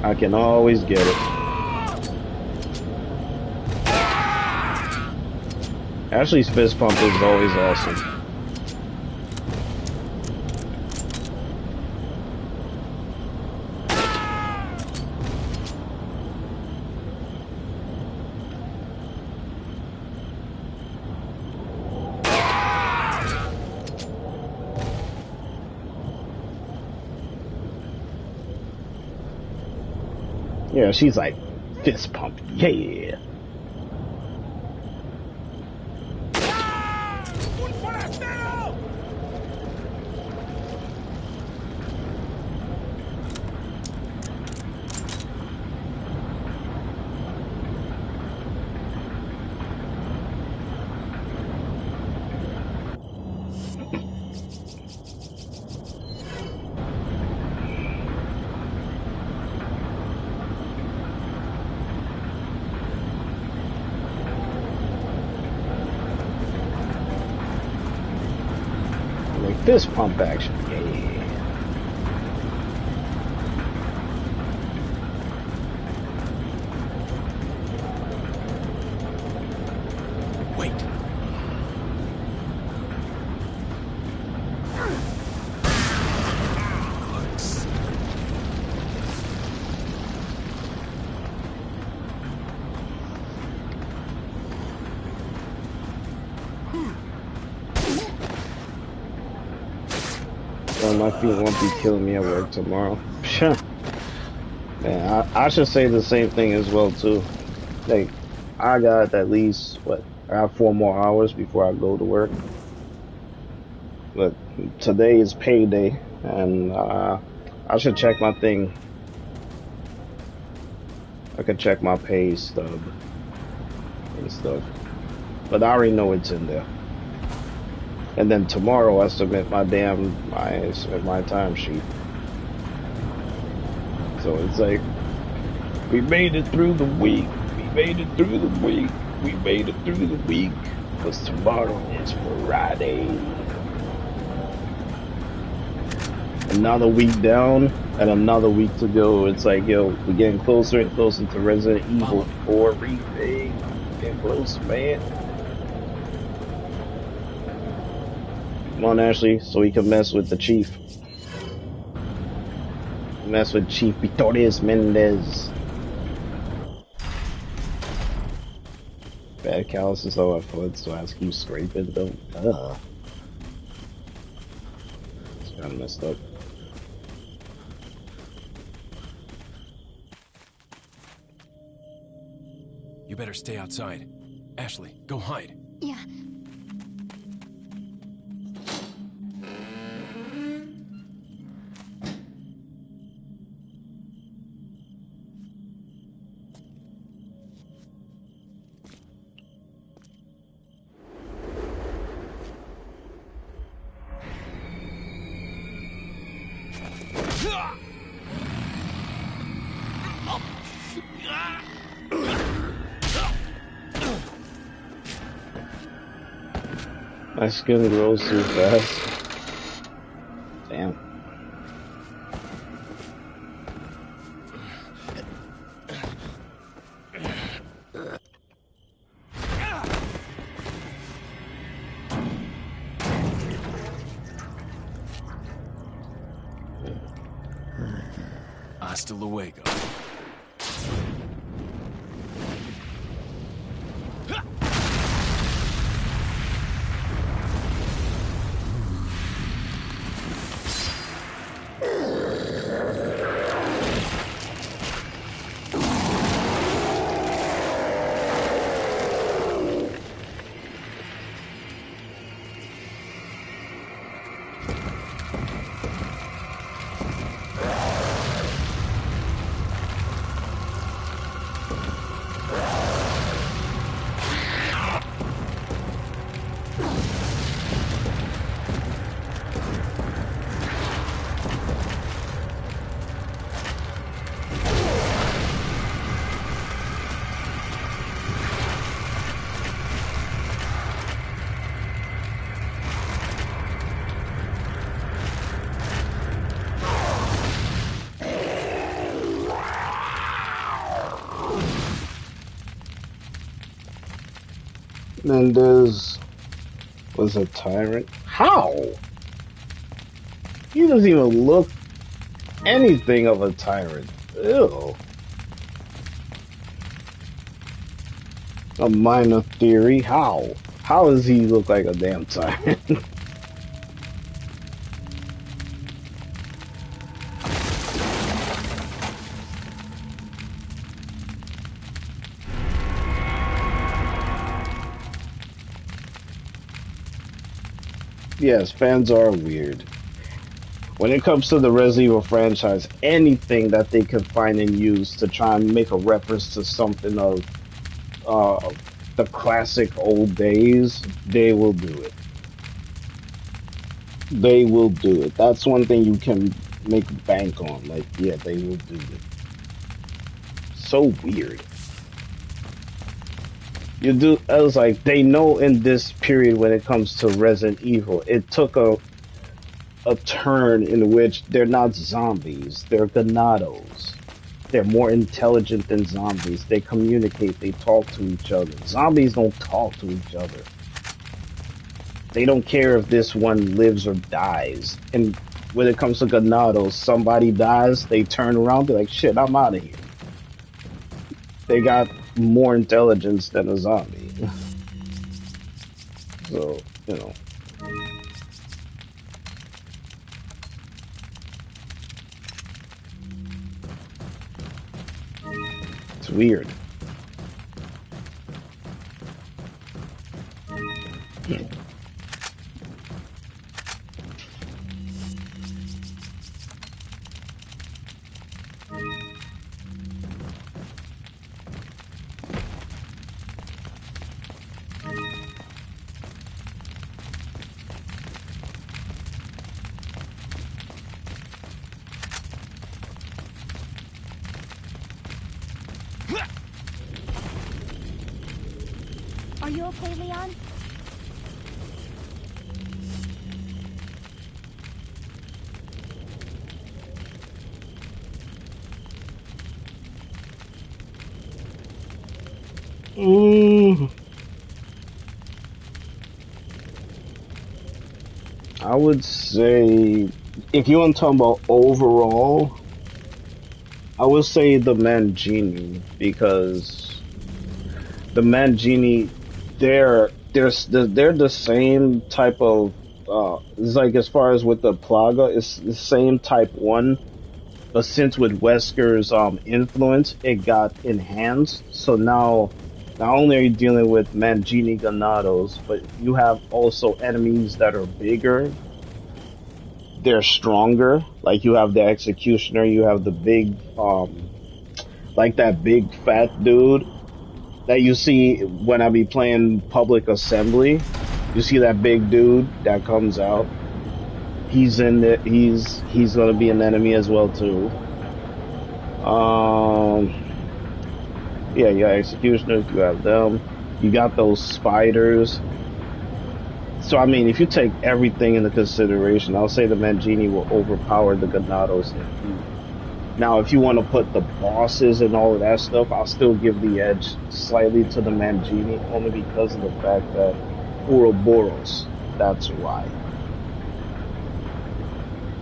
I can always get it. Ashley's fist pump is always awesome. Yeah, she's like, fist pump, yeah. Fist pump action, yeah. Wait. My feet won't be killing me at work tomorrow. Man, I should say the same thing as well too. Like, I got at least I have 4 more hours before I go to work. But today is payday, and I should check my thing. I could check my pay stub and stuff, but I already know it's in there. And then tomorrow I submit my timesheet. So it's like, we made it through the week. We made it through the week. We made it through the week. Because tomorrow is Friday. Another week down and another week to go. It's like, yo, we're getting closer and closer to Resident Evil 4 Remake. Getting close, man. Come on, Ashley, so we can mess with the chief. Mess with Chief Vitorius Mendez. Bad calluses on my foot, so I have to keep scraping them. It's kind of messed up. You better stay outside. Ashley, go hide. Yeah. My skin grows too fast. Damn. Hasta luego. Mendez was a tyrant. How? He doesn't even look anything of a tyrant. Ew. A minor theory. How? How does he look like a damn tyrant? Yes, fans are weird. When it comes to the Resident Evil franchise, anything that they can find and use to try and make a reference to something of the classic old days, they will do it. They will do it. That's one thing you can make bank on. Like, yeah, they will do it. So weird. I was like, they know in this period when it comes to Resident Evil, it took a turn in which they're not zombies, they're ganados. They're more intelligent than zombies. They communicate, they talk to each other. Zombies don't talk to each other. They don't care if this one lives or dies. And when it comes to ganados, somebody dies, they turn around, they're like, shit, I'm out of here. They got more intelligence than a zombie. So, you know. It's weird. Are you okay, Leon? I would say, if you want to talk about overall, I would say the Mangini, because the Mangini, they're the same type of it's like, as far as with the Plaga, it's the same type one, but since with Wesker's influence, it got enhanced. So now, not only are you dealing with Mangini Ganados, but you have also enemies that are bigger. They're stronger. Like, you have the Executioner, you have the big, like that big fat dude that you see when I be playing Public Assembly. You see that big dude that comes out. He's in the, he's gonna be an enemy as well too. Yeah, you got Executioners, you have them. You got those spiders. So, I mean, if you take everything into consideration, I'll say the Mangini will overpower the Ganados. Now, if you want to put the bosses and all of that stuff, I'll still give the edge slightly to the Mangini, only because of the fact that Ouroboros, that's why.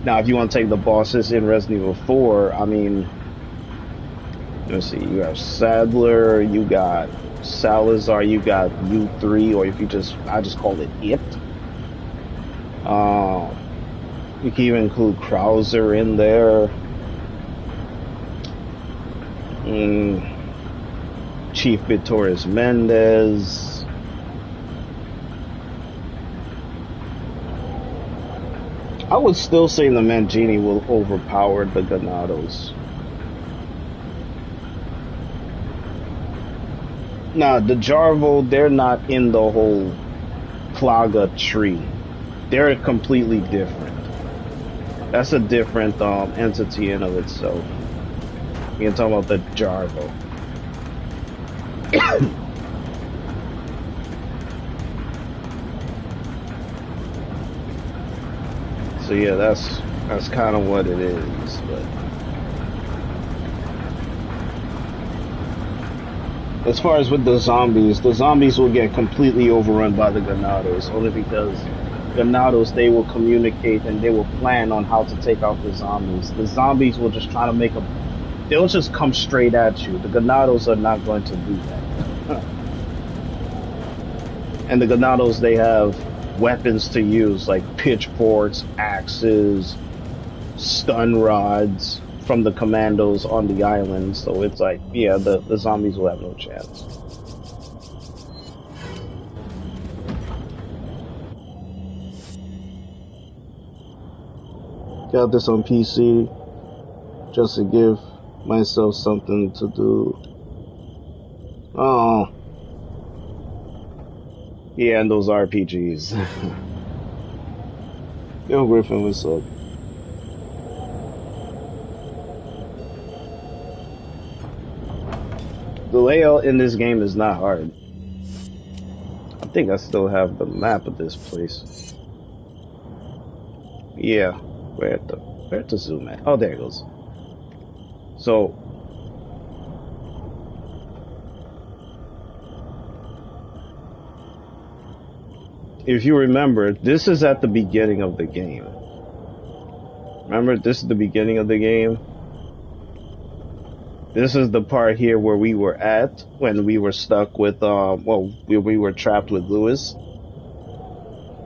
Now, if you want to take the bosses in Resident Evil 4, I mean, let's see, you have Sadler, you got Salazar, you got U3, or if you just, I just call it IT. You can even include Krauser in there. Chief Vittorius Mendez. I would still say the Mangini will overpower the Ganados. Nah, the Jarvo, they're not in the whole Plaga tree. They're completely different. That's a different entity in of itself. You can talk about the Jarvo. So yeah, that's kind of what it is, but as far as with the zombies will get completely overrun by the Ganados, only because Ganados, they will communicate and they will plan on how to take out the zombies. The zombies will just try to make them, they'll just come straight at you. The Ganados are not going to do that. And the Ganados, they have weapons to use, like pitchforks, axes, stun rods from the commandos on the island. So it's like, yeah, the zombies will have no chance. Got this on PC just to give myself something to do. Oh. Yeah, and those RPGs. Yo, Griffin, what's up? The layout in this game is not hard. I think I still have the map of this place. Yeah, where to zoom at? Oh, there it goes. So, if you remember, this is at the beginning of the game. Remember, this is the beginning of the game. This is the part here where we were at when we were stuck with, we were trapped with Lewis.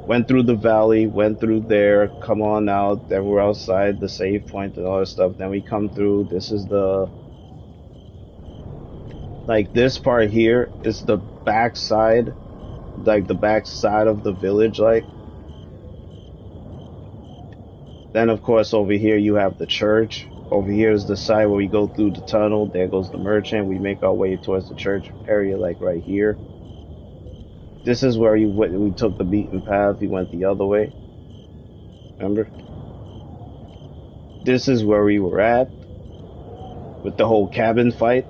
Went through the valley, went through there, come on out, then we're outside the save point and all that stuff. Then we come through, this is the, like, this part here is the back side, like the back side of the village, like. Then, of course, over here you have the church. Over here is the side where we go through the tunnel. There goes the merchant. We make our way towards the church area, like right here. This is where we took the beaten path. We went the other way. Remember? This is where we were at with the whole cabin fight.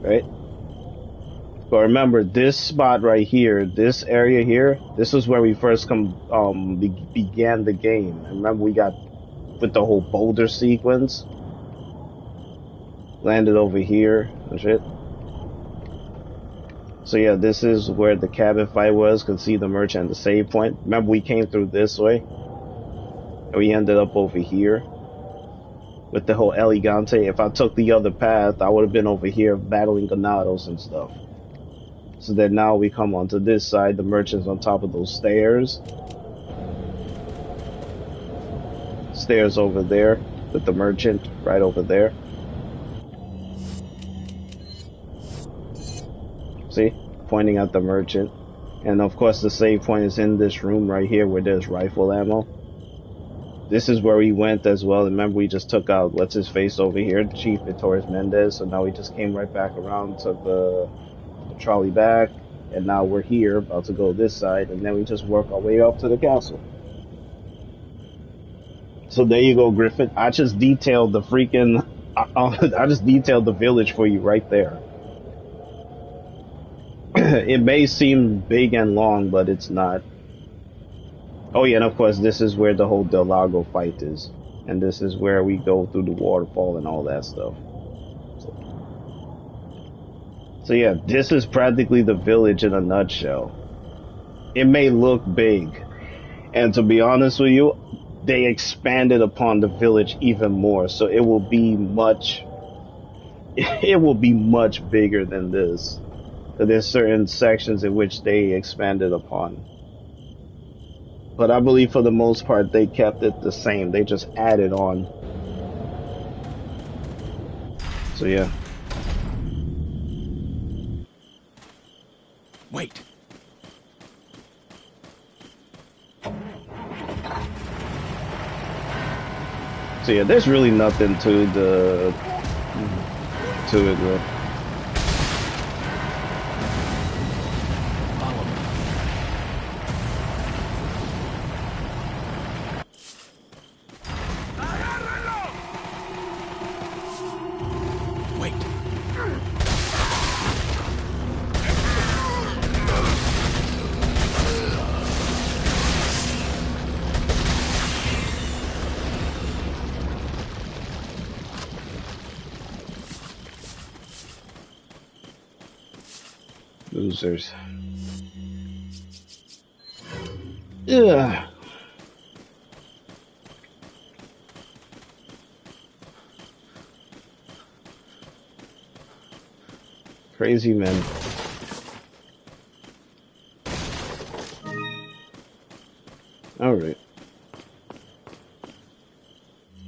right? But remember, this spot right here, this area here, this is where we first began the game. And remember, we got with the whole boulder sequence, landed over here and shit. So yeah, this is where the cabin fight was. Could see the merchant, the save point. Remember, we came through this way, and we ended up over here with the whole Elegante. If I took the other path, I would have been over here battling Ganados and stuff. So then now we come onto this side, the merchant's on top of those stairs. Stairs over there, with the merchant right over there. See? Pointing at the merchant. And of course the save point is in this room right here where there's rifle ammo. This is where we went as well. Remember, we just took out, what's his face over here, Chief Torres Mendez. So now we just came right back around, took the trolley back, and now we're here about to go this side, and then we just work our way up to the castle. So there you go, Griffin. I just detailed the freaking I just detailed the village for you right there. It may seem big and long, but it's not. Oh yeah, and of course this is where the whole Del Lago fight is, and this is where we go through the waterfall and all that stuff. So yeah, this is practically the village in a nutshell. It may look big, and to be honest with you, they expanded upon the village even more, so it will be much bigger than this. So there's certain sections in which they expanded upon. But I believe for the most part they kept it the same. They just added on. So yeah. Wait. So yeah, there's really nothing to it, bro. Losers. Yeah. Crazy men. All right.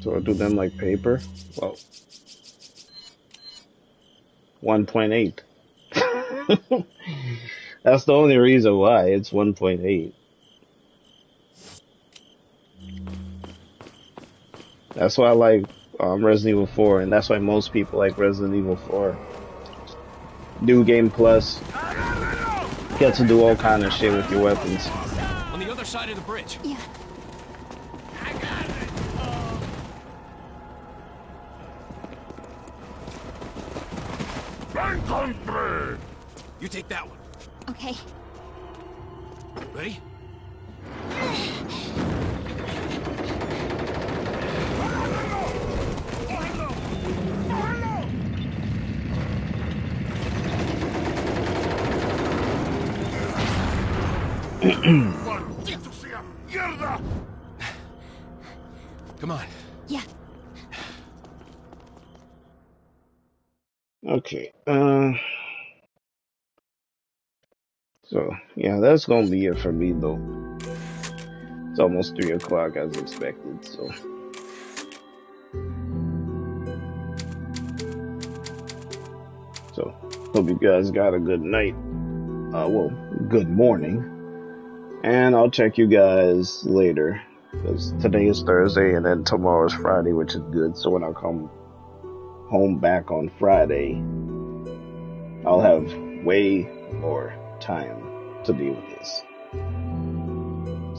So I'll do them like paper. Well, 1.8. That's the only reason why it's 1.8. That's why I like Resident Evil 4, and that's why most people like Resident Evil 4. New Game Plus. Get to do all kind of shit with your weapons. On the other side of the bridge. Yeah. I got it. You take that one. Okay. Ready? Come on. Yeah. Okay. So yeah, that's gonna be it for me though. It's almost 3 o'clock as expected, so. So, hope you guys got a good night. Well, good morning. And I'll check you guys later. Because today is Thursday and then tomorrow's Friday, which is good. So when I come home back on Friday, I'll have way more time to deal with this.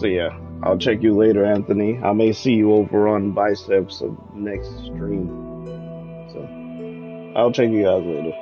So yeah, I'll check you later, Anthony. I may see you over on Biceps of next stream. So I'll check you guys later.